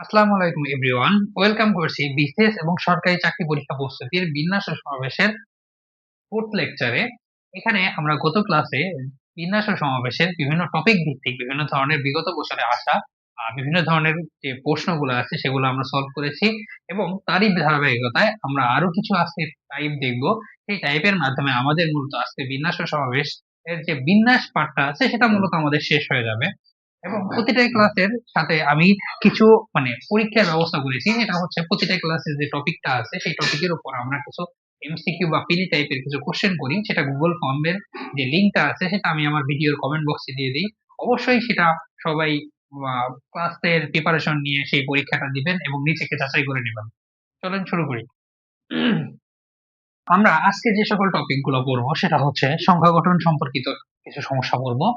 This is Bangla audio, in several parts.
আসসালামু আলাইকুম এভরিওয়ান, ওয়েলকাম করছি বিসিএস এবং সরকারি চাকরি পরীক্ষা প্রস্তুতির বিন্যাস ও সমাবেশের ফোর্থ লেকচারে। এখানে আমরা গত ক্লাসে বিন্যাস ও সমাবেশের বিভিন্ন টপিক ভিত্তিক বিভিন্ন ধরনের বিগত বছরে আসা বিভিন্ন ধরনের যে প্রশ্নগুলো আছে সেগুলো আমরা সলভ করেছি এবং তারই ধারাবাহিকতায় আমরা আরো কিছু আজকে টাইপ দেখব। সেই টাইপের মাধ্যমে আমাদের মূলত আজকে বিন্যাস ও সমাবেশ এর যে বিন্যাস পাঠটা আছে সেটা মূলত আমাদের শেষ হয়ে যাবে। এবং প্রতিটা ক্লাসের সাথে আমি কিছু পরীক্ষার ব্যবস্থা করেছি। এটা হচ্ছে প্রতিটা ক্লাসের যে টপিকটা আছে সেই টপিকের উপর আমরা কিছু এমসিকিউ বা পিডি টাইপের কিছু কোশ্চেন করি, সেটা গুগল ফর্মের যে লিঙ্কটা আছে সেটা আমি আমার ভিডিওর কমেন্ট বক্সে দিয়ে দিই। অবশ্যই সেটা সবাই ক্লাসের প্রিপারেশন নিয়ে সেই পরীক্ষাটা দিবেন এবং নিজেকে যাচাই করে নেবেন। চলেন শুরু করি। আমরা আজকে যে সকল টপিক গুলো পড়বো সেটা হচ্ছে সংখ্যা গঠন সম্পর্কিত কিছু সমস্যা পড়বো,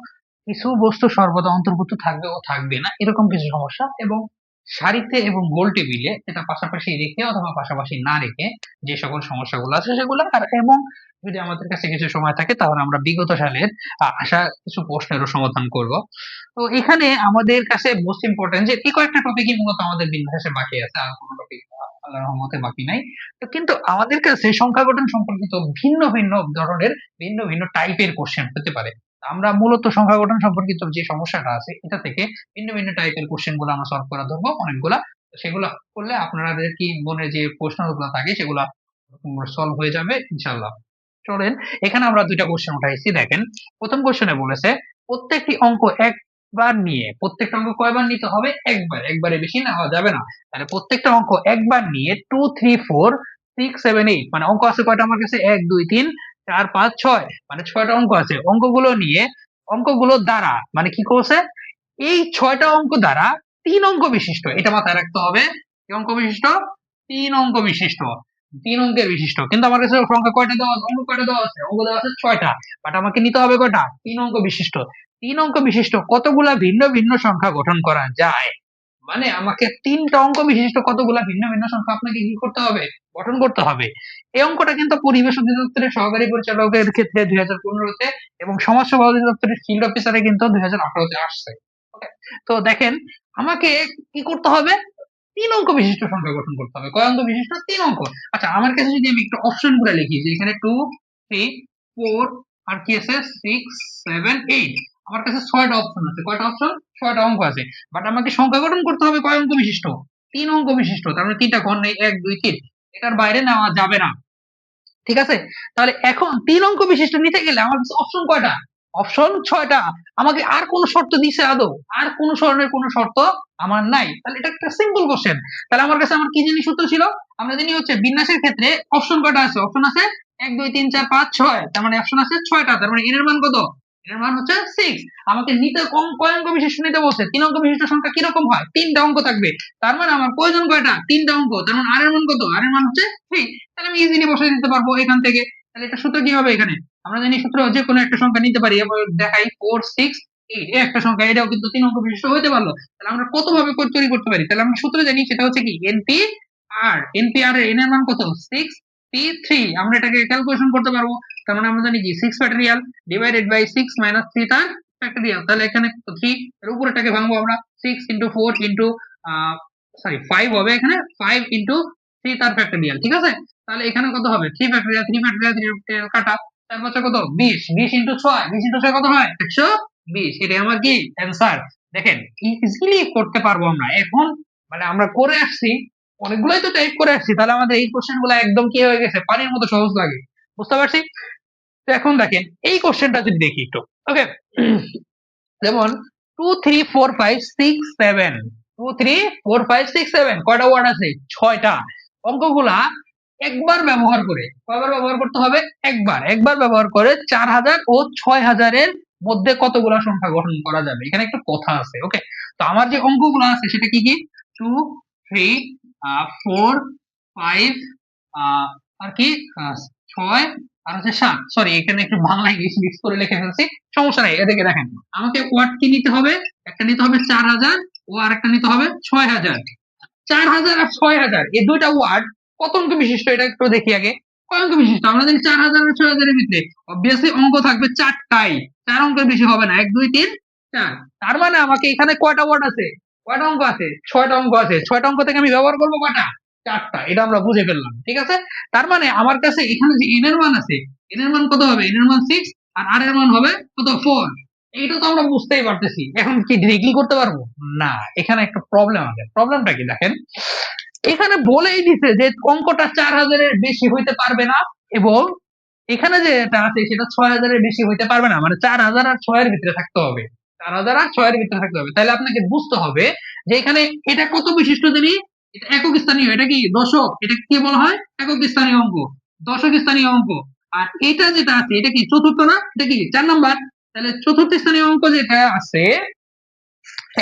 কিছু বস্তু সর্বদা অন্তর্ভুক্ত থাকবে ও থাকবে না এরকম কিছু সমস্যা, এবং সারিতে এবং গোল টেবিলে এটা পাশাপাশি রেখে অথবা পাশাপাশি না রেখে যে সকল সমস্যাগুলো আছে সেগুলো, আর এবং যদি আমাদের কাছে কিছু সময় থাকে তাহলে আমরা বিগত সালের আসা কিছু প্রশ্নেরও সমাধান করব। তো এখানে আমাদের কাছে মোস্ট ইম্পর্টেন্ট যে এই কয়েকটা টপিকই মূলত আমাদের বিন্যাসে বাকি আছে, আর কোনো টপিক আল্লাহর রহমতে বাকি নাই। তো কিন্তু আমাদের কাছে সংখ্যা গঠন সম্পর্কিত ভিন্ন ভিন্ন ধরনের ভিন্ন ভিন্ন টাইপের কোশ্চেন হতে পারে। আমরা মূলত সংখ্যা গঠন সম্পর্কিত যে সমস্যাটা আছে এটা থেকে ভিন্ন ভিন্ন টাইপের কোশ্চেন গুলো আমরা সলভ করা ধরবো অনেকগুলা। তো সেগুলো করলে আপনাদের কি মনে যে প্রশ্নগুলো থাকে সেগুলো সলভ হয়ে যাবে ইনশাল্লাহ। চলেন, এখানে আমরা দুইটা কোশ্চেন উঠাইছি। দেখেন, প্রথম কোশ্চেনে বলেছে প্রত্যেকটি অঙ্ক একবার নিয়ে, প্রত্যেকটা অঙ্ক কয়বার নিতে হবে? একবার, একবারে বেশি নেওয়া যাবে না। তাহলে প্রত্যেকটা অঙ্ক একবার নিয়ে 2 3 4 6 7 8 মানে অঙ্ক আছে কয়টা আমার কাছে? 1 2 3 4 5 6, মানে 6টা অঙ্ক আছে। অঙ্কগুলো নিয়ে, অঙ্কগুলো দ্বারা মানে কি করছে, এই 6টা অঙ্ক দ্বারা 3 অঙ্ক বিশিষ্ট, এটা মাথায় রাখতে হবে। কি অঙ্ক বিশিষ্ট? 3 অঙ্ক বিশিষ্ট, 3 অঙ্কের বিশিষ্ট। কিন্তু আমার কাছে সংখ্যা কয়টা দেওয়া আছে? অঙ্ক কয়টা দেওয়া আছে? অঙ্ক দেওয়া আছে 6টা, বাট আমাকে নিতে হবে কয়টা? 3 অঙ্ক বিশিষ্ট। 3 অঙ্ক বিশিষ্ট কতগুলা ভিন্ন ভিন্ন সংখ্যা গঠন করা যায়? মানে আমাকে 3টা অঙ্ক বিশিষ্ট কতগুলা ভিন্ন ভিন্ন সংখ্যা আপনাকে কি করতে হবে? গঠন করতে হবে। এই অঙ্কটা কিন্তু পরিবেশ অধিদপ্তরের সহকারী পরিচালকের ক্ষেত্রে 2015-তে এবং সমাজ সেবা অধিদপ্তরের ফিল্ড অফিসারে কিন্তু 2018-তে আসছে। Okay? তো দেখেন, আমাকে কি করতে হবে? 3 অঙ্ক বিশিষ্ট সংখ্যা গঠন করতে হবে। কয় অঙ্ক বিশিষ্ট? 3 অঙ্ক। আচ্ছা, আমার কাছে যদি আমি একটু অপশন গুলো লিখি যে এখানে 2 3 4 আর কি আছে 6 7 8, আমার কাছে 6টা অপশন আছে। কয়টা অপশন? 6টা অঙ্ক আছে। বাট আমাকে সংখ্যা গঠন করতে হবে কয় অঙ্ক বিশিষ্ট? 3 অঙ্ক বিশিষ্ট। তার মানে 3টা ঘর নেই, 1 2 3, এটার বাইরে নেওয়া যাবে না। ঠিক আছে? তাহলে এখন 3 অঙ্ক বিশিষ্ট নিতে গেলে আমার কাছে অপশন কয়টা? অপশন 6টা। আমাকে আর কোন শর্ত দিছে আদৌ? আর কোন ধরনের কোন শর্ত আমার নাই। তাহলে এটা একটা সিম্পল কোশ্চেন। তাহলে আমার কাছে আমার কি জানি সূত্র ছিল? আমরা জানি হচ্ছে বিন্যাসের ক্ষেত্রে অপশন কয়টা আছে? অপশন আছে 1 2 3 4 5 6, তার মানে অপশন আছে 6টা। তার মানে n এর মান কত? n এর মান হচ্ছে 6। আমাকে নিতে কয় অঙ্ক বিশিষ্ট নিতে বলছে? 3 অঙ্ক বিশিষ্ট সংখ্যা কিরকম হয়? 3টা অঙ্ক থাকবে। তার মানে আমার প্রয়োজন কয়টা? 3টা অঙ্ক। তার মানে r এর মান কত? r এর মান হচ্ছে 3। তাহলে আমি ইজিলি বসাই দিতে পারবো এখান থেকে। তাহলে এটা সূত্র কি হবে? এখানে আমরা জানি সূত্র যে কোনো একটা সংখ্যা নিতে পারি। এবার দেখাই 4 6 8, এই একটা সংখ্যা, এটাও কিন্তু 3 অঙ্ক বিশিষ্ট হইতে পারলো। তাহলে আমরা কত ভাবে তৈরি করতে পারি? তাহলে আমরা সূত্র জানি, সেটা হচ্ছে কি এনপি আর। এনপি আর এর n এর মান কত? 6 p3। আমরা এটাকে ক্যালকুলেশন করতে পারবো। তার মানে আমরা জানি কি 6 ফ্যাক্টরিয়াল ডিভাইডেড বাই 6 মাইনাস 3 তার ফ্যাক্টরিয়াল। তাহলে এখানে 3 এর উপরেটাকে ভাঙবো আমরা, 6 into 4 into সরি 5 হবে এখানে, 5 into 3 তার ফ্যাক্টরিয়াল। ঠিক আছে? তাহলে এখানে কত হবে? 3 ফ্যাক্টরিয়াল, 3 ফ্যাক্টরিয়াল, 3 কাটা, তার হচ্ছে কত? 20, 20 into 6, 20 into 6 কত হয়? 120। এটাই আমার কি অ্যান্সার। দেখেন, ইজিলি করতে পারবো আমরা এখন, মানে আমরা করে আসছি, অনেকগুলোই তো টাইপ করে আসছি। তাহলে আমাদের এই কোশ্চেন গুলো একদম কি হয়ে গেছে, পানির মতো সহজ লাগে। বুঝতে পারছি? তো এখন দেখেন এই কোশ্চেনটা যদি দেখি একটু। ওকে, যেমন 2 3 4 5 6 7, 2 3 4 5 6 7, কয়টা ওয়ার্ড আছে? 6টা। অঙ্কগুলা একবার ব্যবহার করে, কয়বার ব্যবহার করতে হবে? একবার। একবার ব্যবহার করে 4000 ও 6000 এর মধ্যে কতগুলা সংখ্যা গঠন করা যাবে? এখানে একটা কথা আছে। ওকে, তো আমার যে অঙ্কগুলো আছে সেটা কি কি? 2 3 4 5 আর কি 6 আর হচ্ছে 7। সরি, এখানে একটু বাংলা ইংলিশ মিক্স করে লিখে ফেলছি, সমস্যা নাই। এদিকে দেখেন, আমাকে ওয়ার্ড কি নিতে হবে? একটা নিতে হবে 4000 ও আরেকটা নিতে হবে 6000। 4000 আর 6000 এই দুইটা ওয়ার্ড কত অঙ্ক বিশিষ্ট এটা একটু দেখি আগে। কয় অঙ্ক বিশিষ্ট? আমরা জানি 4000 আর 6000 এর ভিতরে অবভিয়াসলি অঙ্ক থাকবে 4টাই, 4 অঙ্কের বেশি হবে না। 1 2 3 4। তার মানে আমাকে এখানে কয়টা ওয়ার্ড আছে? কয়টা অঙ্ক আছে? 6টা অঙ্ক আছে। 6টা অঙ্ক থেকে আমি ব্যবহার করবো কয়টা? 4টা। এটা আমরা বুঝে ফেললাম। ঠিক আছে? তার মানে আমার কাছে এখানে যে n এর মান আছে, n এর মান কত হবে? n এর মান 6 আর r এর মান হবে কত? 4। এইটা তো আমরা বুঝতেই পারতেছি। এখন কি ডিরেক্টলি করতে পারবো? না, এখানে একটা প্রবলেম আছে। প্রবলেমটা কি দেখেন, এখানে বলেই দিছে যে অঙ্কটা 4000 এর বেশি হইতে পারবে না, এবং এখানে যেটা আছে সেটা 6000 এর বেশি হইতে পারবে না, মানে 4000 আর 6 এর ভিতরে থাকতে হবে। 4000 আর 6 এর ভিতরে থাকতে হবে। তাহলে আপনাকে বুঝতে হবে যে এখানে এটা কত বিশিষ্ট জানি? এটা একক স্থানীয়, এটা কি দশক, এটা কি বলা হয়? একক স্থানীয় অঙ্ক, দশক স্থানীয় অঙ্ক। আর এটা যেটা আছে এটা কি চতুর্থ না? এটা কি 4 নাম্বার? তাহলে চতুর্থ স্থানীয় অঙ্ক যেটা আছে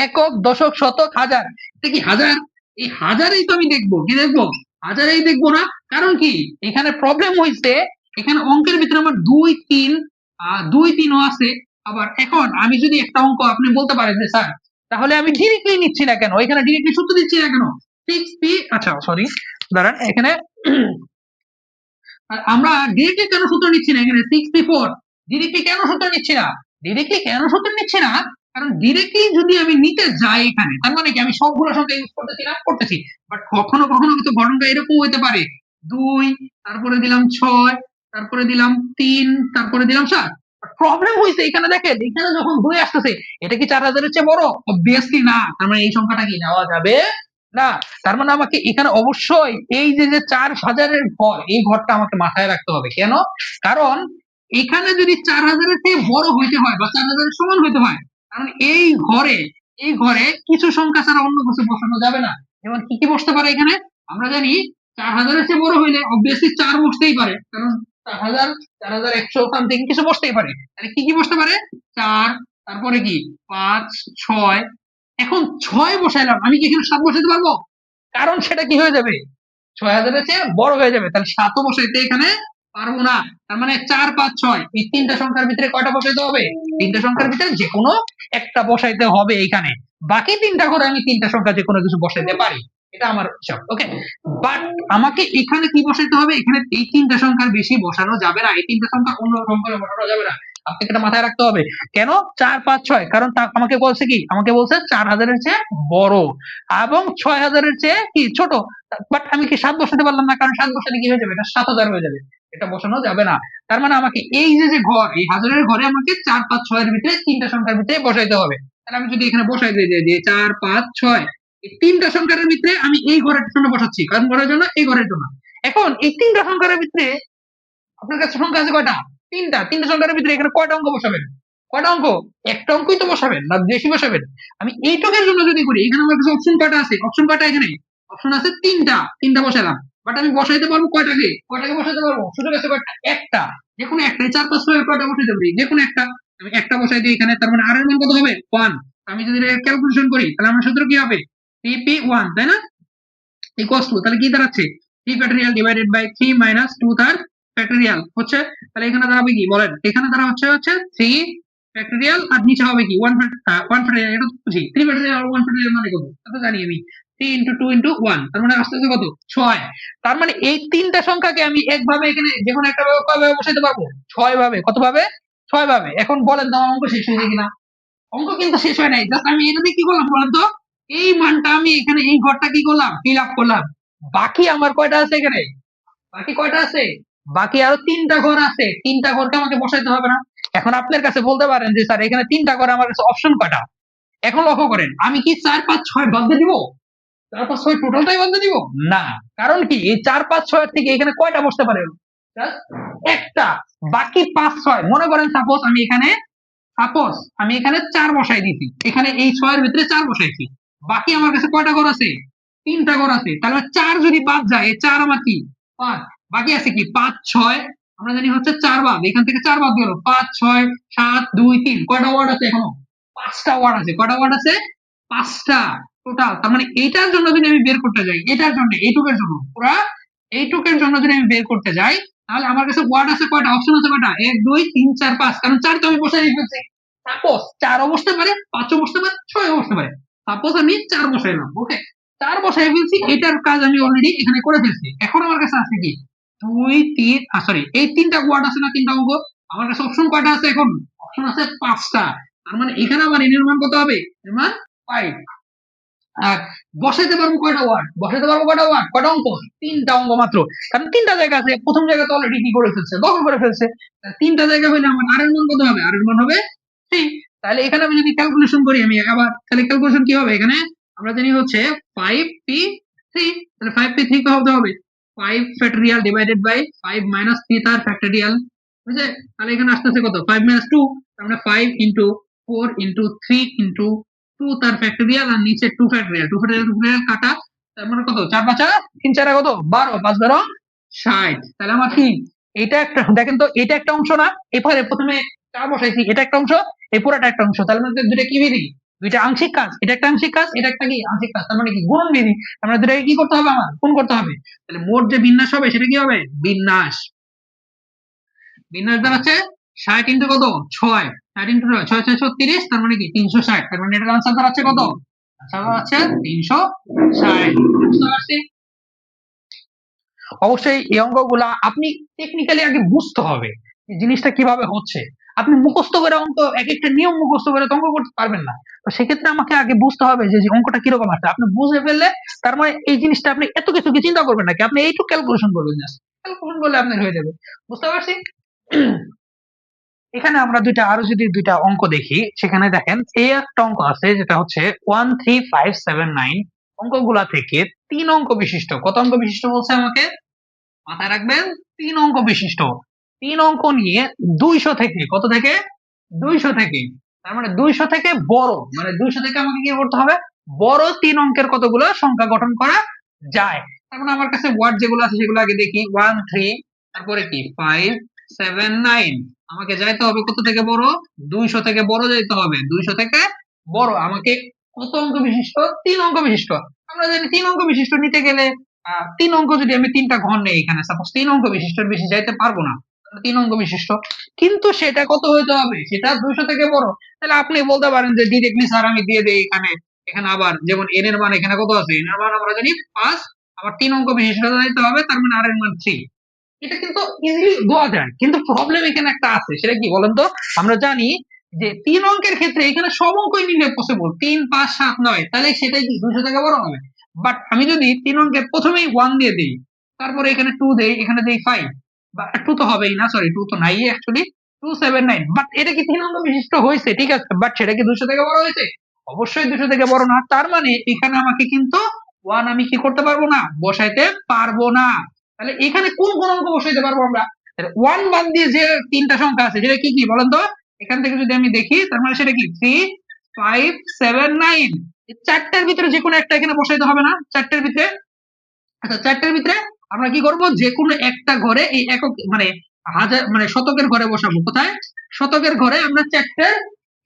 একক, দশক, শতক, হাজার, এটা কি হাজার? এই হাজারেই তো আমি দেখবো, কি দেখবো? হাজারেই দেখবো না। কারণ কি এখানে প্রবলেম হয়েছে, এখানে অঙ্কের ভিতরে আমার দুই তিন, দুই তিনও আছে। আবার এখন আমি যদি একটা অঙ্ক আপনি বলতে পারেন যে স্যার তাহলে আমি ডিরেক্টলি নিচ্ছি না কেন, এখানে ডিরেক্টলি সূত্র দিচ্ছি না কেন? 6p, আচ্ছা সরি, দাঁড়ান এখানে আমরা ডিরেক্টলি কেন সূত্র নিচ্ছি না? এখানে 6p4 ডিরেক্টলি কেন সূত্র নিচ্ছি না? ডিরেক্টলি কেন সূত্র নিচ্ছি না? কারণ ডিরেক্টলি যদি আমি নিতে যাই এখানে, তার মানে কি আমি সবগুলো সংখ্যা ইউজ করতেছি না? করতেছি। বাট কখনো কখনো কিন্তু ঘটনাটা এরকম হইতে পারে, 2, তারপরে দিলাম 6, তারপরে দিলাম 3, তারপরে দিলাম 7। প্রবলেম হইছে এখানে, দেখেন এখানে যখন 2 আসতেছে, এটা কি 4000 এর চেয়ে বড়? অবভিয়াসলি না। তার মানে এই সংখ্যাটা কি নেওয়া যাবে না। তার মানে আমাকে এখানে অবশ্যই এই যে 4000 এর ঘর, এই ঘরটা আমাকে মাথায় রাখতে হবে। কেন? কারণ এখানে যদি 4000 এর চেয়ে বড় হইতে হয় বা 4000 এর সমান হইতে হয়, কারণ এই ঘরে কিছু সংখ্যা ছাড়া অন্য কিছু বসানো যাবে না। যেমন কি কি বসতে পারে এখানে? আমরা জানি 4000 এর চেয়ে বড় হইলে অবভিয়াসলি 4 বসতেই পারে, কারণ 4000, 4100 সামথিং কিছু বসতেই পারে। তাহলে কি কি বসতে পারে? 4, তারপরে কি 5, 6। এখন 6 বসাইলাম, আমি কি এখানে 7 বসাইতে পারবো? কারণ সেটা কি হয়ে যাবে? 6000 এর চেয়ে বড় হয়ে যাবে। তাহলে 7ও বসাইতে এখানে পারবো না। তার মানে 4, 5, 6 এই তিনটা সংখ্যার ভিতরে কয়টা বসাইতে হবে? তিনটা সংখ্যার ভিতরে যে কোনো একটা বসাইতে হবে এখানে। বাকি তিনটা করে আমি তিনটা সংখ্যা যে কোনো কিছু বসাইতে পারি, এটা আমার হিসাব। ওকে, বাট আমাকে এখানে কি বসাইতে হবে? এখানে এই তিনটা সংখ্যার বেশি বসানো যাবে না, এই তিনটা সংখ্যা অন্য সংখ্যা বসানো যাবে না। আপনাকে এটা মাথায় রাখতে হবে। কেন 4, 5, 6? কারণ আমাকে বলছে কি, আমাকে বলছে 4000 এর চেয়ে বড় এবং 6000 এর চেয়ে কি ছোট। বাট আমি কি 7 বসাতে পারলাম না, কারণ 7 বসালে কি হয়ে যাবে? এটা 7000 হয়ে যাবে, এটা বসানো যাবে না। তার মানে আমাকে এই যে ঘর, এই হাজারের ঘরে আমাকে 4, 5, 6 এর ভিতরে তিনটা সংখ্যার ভিতরে বসাইতে হবে। তাহলে আমি যদি এখানে বসাই দিই যে 4, 5, 6, এই তিনটা সংখ্যার ভিতরে আমি এই ঘরের জন্য বসাচ্ছি, কারণ ঘরের জন্য, এই ঘরের জন্য। এখন এই তিনটা সংখ্যার ভিতরে আপনার কাছে সংখ্যা আছে কয়টা? তিনটা। তিনটা সংখ্যার ভিতরে এখানে কয়টা অঙ্ক বসাবেন? কয়টা অঙ্ক? একটা অঙ্কই তো বসাবেন, না বেশি বসাবেন? আমি এইটুকের জন্য যদি করি, এখানে আমার কাছে অপশন কয়টা আছে? অপশন কয়টা এখানে? অপশন আছে তিনটা। তিনটা বসালাম। বাট আমি বসাইতে পারবো কয়টাকে? কয়টাকে বসাইতে পারবো? সুযোগ আছে কয়টা? একটা। যে কোনো একটা। 4, 5, 6 কয়টা বসাইতে পারি? যে কোনো একটা। আমি একটা বসাই দিই এখানে, তার মানে আর এর মান কত হবে? 1। আমি যদি ক্যালকুলেশন করি তাহলে আমার সূত্র কি হবে? 3p1, তাই না? ইকুয়ালস টু, তাহলে কি দাঁড়াচ্ছে? 3 ফ্যাক্টরিয়াল ডিভাইডেড বাই 3 মাইনাস 2 তার ফ্যাক্টরিয়াল হচ্ছে। তাহলে এখানে দাঁড়াবে কি বলেন? এখানে দাঁড়া হচ্ছে 3 ফ্যাক্টরিয়াল, আর নিচে হবে কি 1 ফ্যাক্টরিয়াল। এটা তো বুঝি 3 ফ্যাক্টরিয়াল আর 1 ফ্যাক্টরিয়াল মানে কত? এটা তো জানি আমি। 3 ইনটু 2 ইনটু 1, তার মানে আসতেছে কত? 6। তার মানে এই তিনটা সংখ্যাকে আমি একভাবে এখানে যে কোনো একটা ভাবে কয়ভাবে বসাইতে পারবো? 6 ভাবে। কত ভাবে? 6 ভাবে। এখন বলেন তো আমার অঙ্ক শেষ হয়েছে কিনা? অঙ্ক কিন্তু শেষ হয় নাই। জাস্ট আমি এটা দিয়ে কি করলাম বলেন তো? এই মানটা আমি এখানে এই ঘরটা কি করলাম? ফিল আপ করলাম। বাকি আমার কয়টা আছে এখানে? বাকি কয়টা আছে? বাকি আরো তিনটা ঘর আছে। তিনটা ঘরকে আমাকে বসাইতে হবে না? এখন আপনার কাছে বলতে পারেন যে স্যার এখানে তিনটা ঘরে আমার কাছে অপশন কয়টা? এখন লক্ষ্য করেন, আমি কি 4, 5, 6 বাদ দিয়ে দিব? 4, 5, 6 টোটালটাই বাদ দিয়ে দিব? না। কারণ কি এই 4, 5, 6 এর থেকে এখানে কয়টা বসতে পারে? Just একটা। বাকি 5, 6 মনে করেন সাপোজ আমি এখানে 4 বসাই দিছি, এখানে এই 6 এর ভিতরে 4 বসাইছি। বাকি আমার কাছে কয়টা ঘর আছে? তিনটা ঘর আছে। তাহলে 4 যদি বাদ যায়, এই 4 আমার কি 5, বাকি আছে কি 5, 6। আমরা জানি হচ্ছে 4 বাদ, এখান থেকে 4 বাদ গেল 5, 6, 7, 2, 3। কয়টা ওয়ার্ড আছে এখনো? 5টা ওয়ার্ড আছে। কয়টা ওয়ার্ড আছে? 5টা টোটাল। তার মানে এইটার জন্য যদি আমি বের করতে যাই, এটার জন্য, এইটুকের জন্য, পুরা এইটুকের জন্য যদি আমি বের করতে যাই, তাহলে আমার কাছে ওয়ার্ড আছে কয়টা? অপশন আছে কয়টা? 1, 2, 3, 4, 5। কারণ 4 তো আমি বসাই ফেলছি। সাপোজ 4 ও বসতে পারে, 5 ও বসতে পারে, 6 ও বসতে পারে। সাপোজ আমি 4 বসাইলাম। ওকে, 4 বসাই ফেলছি, এটার কাজ আমি অলরেডি এখানে করে ফেলছি। এখন আমার কাছে আছে কি 2, 3, সরি এই তিনটা ওয়ার্ড আছে না, তিনটা অঙ্ক। আমার কাছে অপশন কয়টা আছে এখন? অপশন আছে 5টা। তার মানে এখানে আমার এর মান কত হবে? এর মান 5। আর বসাইতে পারবো কয়টা ওয়ার্ড, কয়টা অঙ্ক, তিনটা অঙ্ক মাত্র। কারণ তিনটা জায়গা আছে, প্রথম জায়গা তো অলরেডি কি করে ফেলছে, দখল করে ফেলছে। তিনটা জায়গা হইলে আমার আর এর মান কত হবে, আর এর মান হবে 3। তাহলে এখানে আমি যদি ক্যালকুলেশন করি, আমি আবার তাহলে ক্যালকুলেশন কি হবে, এখানে আমরা জানি হচ্ছে 5p3, তাহলে 5p3 কি হবে 5 ফ্যাক্টরিয়াল ডিভাইডেড বাই 5 মাইনাস 3 তার ফ্যাক্টরিয়াল, বুঝলে? তাহলে এখানে আসতেছে কত, 5 মাইনাস 2, তার মানে 5 ইনটু 4 ইনটু 3 ইনটু 2 তার ফ্যাক্টরিয়াল, আর নিচে 2 ফ্যাক্টরিয়াল, 2 ফ্যাক্টরিয়াল 2 ফ্যাক্টরিয়াল কাটা, তার মানে কত, 4 5 3 4 কত 12, 5 12 60। তাহলে আমার কি এটা একটা, দেখেন তো এটা একটা অংশ না, এবারে প্রথমে 4 বসাইছি, এটা একটা অংশ, এই পুরোটা একটা অংশ, তাহলে মানে দুইটা কি বিধি, দুইটা আংশিক কাজ, এটা একটা আংশিক কাজ, এটা একটা কি আংশিক কাজ, তার মানে কি গুণন বিধি, তার মানে দুটাকে কি করতে হবে, আমার গুণ করতে হবে। তাহলে মোট যে বিন্যাস হবে সেটা কি হবে, বিন্যাস, বিন্যাস দাঁড়াচ্ছে 60 ইন্টু কত 6, 60 ইন্টু 6 6 36, তার মানে কি 360, তার মানে এটার আনসার দাঁড়াচ্ছে কত, আনসার দাঁড়াচ্ছে 360। বুঝতে পারছি? অবশ্যই এই অঙ্কগুলা আপনি টেকনিক্যালি আগে বুঝতে হবে যে জিনিসটা কিভাবে হচ্ছে। আপনি মুখস্থ করে অঙ্ক, এক একটা নিয়ম মুখস্থ করে তো অঙ্ক করতে পারবেন না। তো সেক্ষেত্রে আমাকে আগে বুঝতে হবে যে যে অঙ্কটা কিরকম আছে। আপনি বুঝে ফেললে তার মানে এই জিনিসটা আপনি এত কিছু কি চিন্তা করবেন নাকি, আপনি এইটুকু ক্যালকুলেশন করবেন, জাস্ট ক্যালকুলেশন করলে আপনার হয়ে যাবে। বুঝতে পারছি? এখানে আমরা আরো যদি দুইটা অঙ্ক দেখি, সেখানে দেখেন এই একটা অঙ্ক আছে যেটা হচ্ছে 13579, অঙ্কগুলা থেকে 3 অঙ্ক বিশিষ্ট, কত অঙ্ক বিশিষ্ট বলছে আমাকে, মাথায় রাখবেন, 3 অঙ্ক বিশিষ্ট, 3 অঙ্ক নিয়ে 200 থেকে, কত থেকে 200 থেকে, তার মানে 200 থেকে বড়, মানে 200 থেকে আমাকে কি করতে হবে, বড় 3 অঙ্কের কতগুলো সংখ্যা গঠন করা যায়। তার মানে আমার কাছে ওয়ার্ড যেগুলো আছে সেগুলো আগে দেখি, 1 3, তারপরে কি 5 7 9, আমাকে যাইতে হবে কত থেকে বড়, 200 থেকে বড় যাইতে হবে, 200 থেকে বড় আমাকে কত অঙ্ক বিশিষ্ট, 3 অঙ্ক বিশিষ্ট। আমরা জানি 3 অঙ্ক বিশিষ্ট নিতে গেলে 3 অঙ্ক যদি আমি 3টা ঘর নেই, এখানে সাপোজ 3 অঙ্ক বিশিষ্ট, বেশি যাইতে পারবো না, 3 অঙ্ক বিশিষ্ট, কিন্তু সেটা কত হইতে হবে, সেটা 200 থেকে বড়। তাহলে আপনি বলতে পারেন যে ডিরেক্টলি স্যার আমি দিয়ে দেই এখানে, এখানে আবার যেমন এন এর মান এখানে কত আছে, এন এর মান আমরা জানি 5, আবার 3 অঙ্ক বিশিষ্ট যাইতে হবে, তার মানে আর এর মান 3। এটা কিন্তু ইজিলি দেওয়া যায়, কিন্তু প্রবলেম এখানে একটা আছে, সেটা কি বলেন তো, আমরা জানি যে 3 অঙ্কের ক্ষেত্রে এখানে সব অঙ্কই নিলে পসিবল, 3 5 7 9, তাহলে সেটাই কি 200 থেকে বড় হবে। বাট আমি যদি 3 অঙ্কের প্রথমেই 1 দিয়ে দিই, তারপরে এখানে 2 দেই, এখানে দেই 5, বা 2 তো হবেই না, সরি 2 তো নাই অ্যাকচুয়ালি, 279, বাট এটা কি 3 অঙ্ক বিশিষ্ট হয়েছে, ঠিক আছে, বাট সেটা কি 200 থেকে বড় হয়েছে, অবশ্যই 200 থেকে বড় না। তার মানে এখানে আমাকে কিন্তু 1 আমি কি করতে পারবো না, বসাইতে পারবো না। তাহলে এখানে কোন কোন অঙ্ক বসাইতে পারবো আমরা, 1 বাদ দিয়ে যে 3টা সংখ্যা আছে সেটা কি কি বলেন তো, এখান থেকে যদি আমি দেখি, তার মানে সেটা কি 3 5 7 9, এই চারটার ভিতরে যে কোনো একটা এখানে বসাইতে হবে না, চারটার ভিতরে। আচ্ছা, চারটার ভিতরে আমরা কি করব, যে কোনো একটা ঘরে এই একক মানে হাজার মানে শতকের ঘরে বসাবো, কোথায়, শতকের ঘরে আমরা চারটার,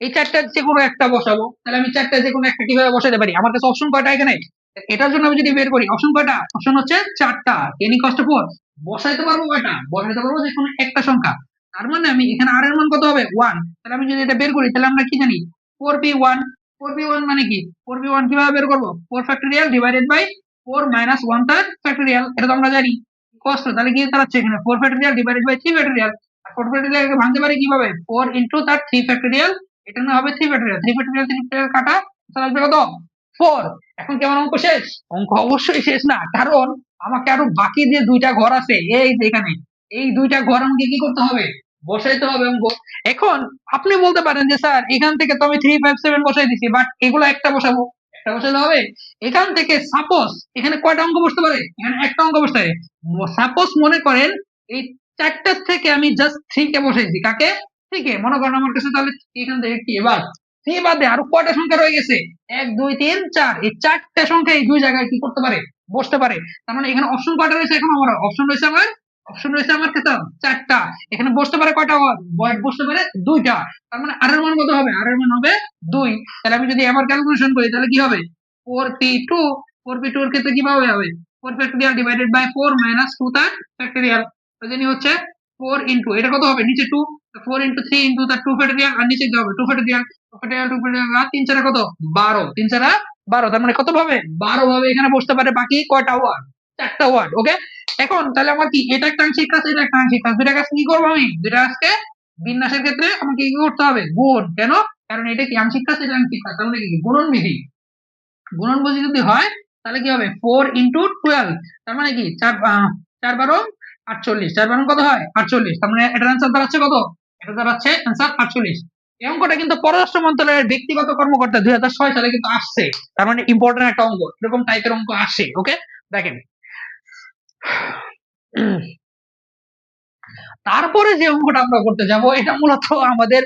এই চারটার যে কোনো একটা বসাবো। তাহলে আমি চারটা যে কোনো একটা কিভাবে বসাতে পারি, আমার কাছে অপশন কয়টা এখানে, এটার জন্য আমি যদি বের করি অপশন কয়টা, অপশন হচ্ছে 4টা, এনি কষ্ট 4, বসাইতে পারবো কয়টা, বসাইতে পারবো যে কোনো একটা সংখ্যা। তার মানে আমি এখানে আর এর মান কত হবে 1, তাহলে আমি যদি এটা বের করি, তাহলে আমরা কি জানি 4p1, 4p1 মানে কি, 4p1 কিভাবে বের করবো, 4 ফ্যাক্টরিয়াল ডিভাইডেড বাই 4 মাইনাস 1 তার ফ্যাক্টরিয়াল, এটা তো আমরা জানি কষ্ট। তাহলে কি দাঁড়াচ্ছে এখানে 4 ফ্যাক্টরিয়াল ডিভাইডেড বাই 3 ফ্যাক্টরিয়াল, আর 4 ফ্যাক্টরিয়াল ভাঙতে পারি কিভাবে, 4 ইনটু তার 3 ফ্যাক্টরিয়াল, এটা না হবে 3 ফ্যাক্টরিয়াল, 3 ফ্যাক্টরিয়াল 3 ফ্যাক্টরিয়াল কাটা, তাহলে আসবে কত 4। এখন কেমন অঙ্ক শেষ, অঙ্ক অবশ্যই শেষ না, কারণ আমাকে আরো বাকি যে 2টা ঘর আছে, এই যে এখানে এই 2টা ঘর আমাকে কি করতে হবে, বসাইতে হবে অঙ্ক। এখন আপনি বলতে পারেন যে স্যার এখান থেকে তো আমি 3 5 7 বসাই দিছি, বাট এগুলো একটা বসাবো, একটা বসালে হবে, এখান থেকে সাপোজ এখানে কয়টা অঙ্ক বসতে পারে, এখানে একটা অঙ্ক বসতে পারে। সাপোজ মনে করেন এই চারটার থেকে আমি জাস্ট 3 কে বসাইছি, কাকে, 3 কে, মনে করেন আমার কাছে তাহলে এখান থেকে কি এবার 3 বাদে আরো কয়টা সংখ্যা রয়ে গেছে, 1 2 3 4, এই চারটা সংখ্যা এই দুই জায়গায় কি করতে পারে, বসতে পারে। তার মানে এখানে অপশন কয়টা রয়েছে, এখন আমার অপশন রয়েছে আমার কাছে 4টা, এখানে বসতে পারে কয়টা ওয়ার্ড, বসতে পারে 2টা, তার মানে আর এর মান কত হবে, আর এর মান হবে 2। তাহলে আমি যদি আবার ক্যালকুলেশন করি, তাহলে কি হবে 4p2, 4p2 এর ক্ষেত্রে কিভাবে হবে, 4 ফ্যাক্টরিয়াল ডিভাইডেড বাই 4 মাইনাস 2 তার ফ্যাক্টরিয়াল, জানি হচ্ছে 4 ইনটু এটা কত হবে, নিচে 2, 4 ইনটু 3 ইনটু তার 2 ফ্যাক্টরিয়াল, আর নিচে কি হবে 2 ফ্যাক্টরিয়াল, 2 ফ্যাক্টরিয়াল 2 ফ্যাক্টরিয়াল, 3 4 কত 12, 3 4 12, তার মানে কত ভাবে 12 ভাবে এখানে বসতে পারে, বাকি কয়টা ওয়ার্ড, 4টা ওয়ার্ড। ওকে, এখন তাহলে আমার কি এটা একটা আংশিক কাজ, এটা একটা আংশিক কাজ, দুইটা কাজ কি করবো আমি, দুইটা আজকে বিন্যাসের ক্ষেত্রে আমাকে কি করতে হবে, গুণ, কেন, কারণ এটা কি আংশিক কাজ, এটা আংশিক কাজ, তার মানে কি গুণন বিধি। গুণনফলসি যদি হয় তাহলে কি হবে 4 × 12, তার মানে কি 4 4 12 48, 4 কত হয় 48, তার মানে এটার অ্যান্সার দাঁড়াচ্ছে কত, এটা দাঁড়াচ্ছে অ্যান্সার 48। এই অঙ্কটা কিন্তু পররাষ্ট্র মন্ত্রণালয়ের ব্যক্তিগত কর্মকর্তা 2006 সালে কিন্তু আসছে, তার মানে ইম্পর্টেন্ট একটা অঙ্ক, এরকম টাইপের অঙ্ক আসে। ওকে, দেখেন তারপরে যে অঙ্কটা আমরা করতে যাব এটা মূলত আমাদের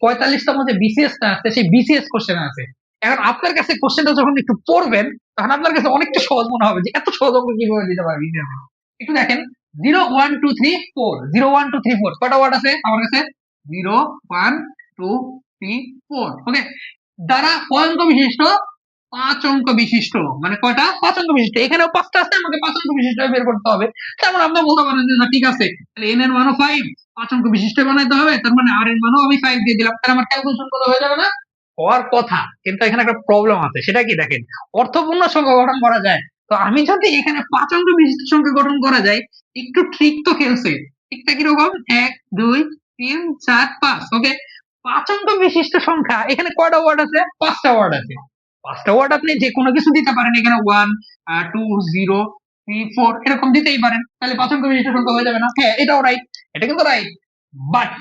45তম যে বিসিএসটা আছে সেই বিসিএস কোশ্চেন আছে। এখন আপনার কাছে কোশ্চেনটা যখন একটু পড়বেন তখন আপনার কাছে অনেকটা সহজ মনে হবে যে এত সহজ অঙ্ক কিভাবে দিতে পারে BCS। একটু দেখেন 0 1 2 3 4, 0 1 2 3 4 কয়টা ওয়ার্ড আছে আমার কাছে, 0 1 2 3 4। ওকে, দ্বারা কয় অঙ্ক বিশিষ্ট, 5 অঙ্ক বিশিষ্ট, মানে কয়টা 5 অঙ্ক বিশিষ্ট, এখানেও 5টা আছে, আমাকে 5 অঙ্ক বিশিষ্ট বের করতে হবে। তার মানে আপনি বলতে পারেন যে না ঠিক আছে, তাহলে n এর মানও 5, 5 অঙ্ক বিশিষ্ট বানাইতে হবে, তার মানে r এর মানও আমি 5 দিয়ে দিলাম, তাহলে আমার ক্যালকুলেশন কত হয়ে যাবে না, হওয়ার কথা। কিন্তু এখানে একটা প্রবলেম আছে, সেটা কি দেখেন, অর্থপূর্ণ সংখ্যা গঠন করা যায়, তো আমি যদি এখানে 5 অঙ্ক বিশিষ্ট সংখ্যা গঠন করা যায়, একটু ট্রিক তো খেলছে। ট্রিকটা কিরকম, 1 2 3 4 5। ওকে, 5 অঙ্ক বিশিষ্ট সংখ্যা, এখানে কয়টা ওয়ার্ড আছে, 5টা ওয়ার্ড আছে। 5টা ওয়ার্ড আপনি যে কোনো কিছু দিতে পারেন, এখানে 1 2 0 3 4 এরকম দিতেই পারেন, তাহলে 5 অঙ্ক বিশিষ্ট সংখ্যা হয়ে যাবে না। হ্যাঁ, এটাও রাইট, এটা কিন্তু রাইট। বাট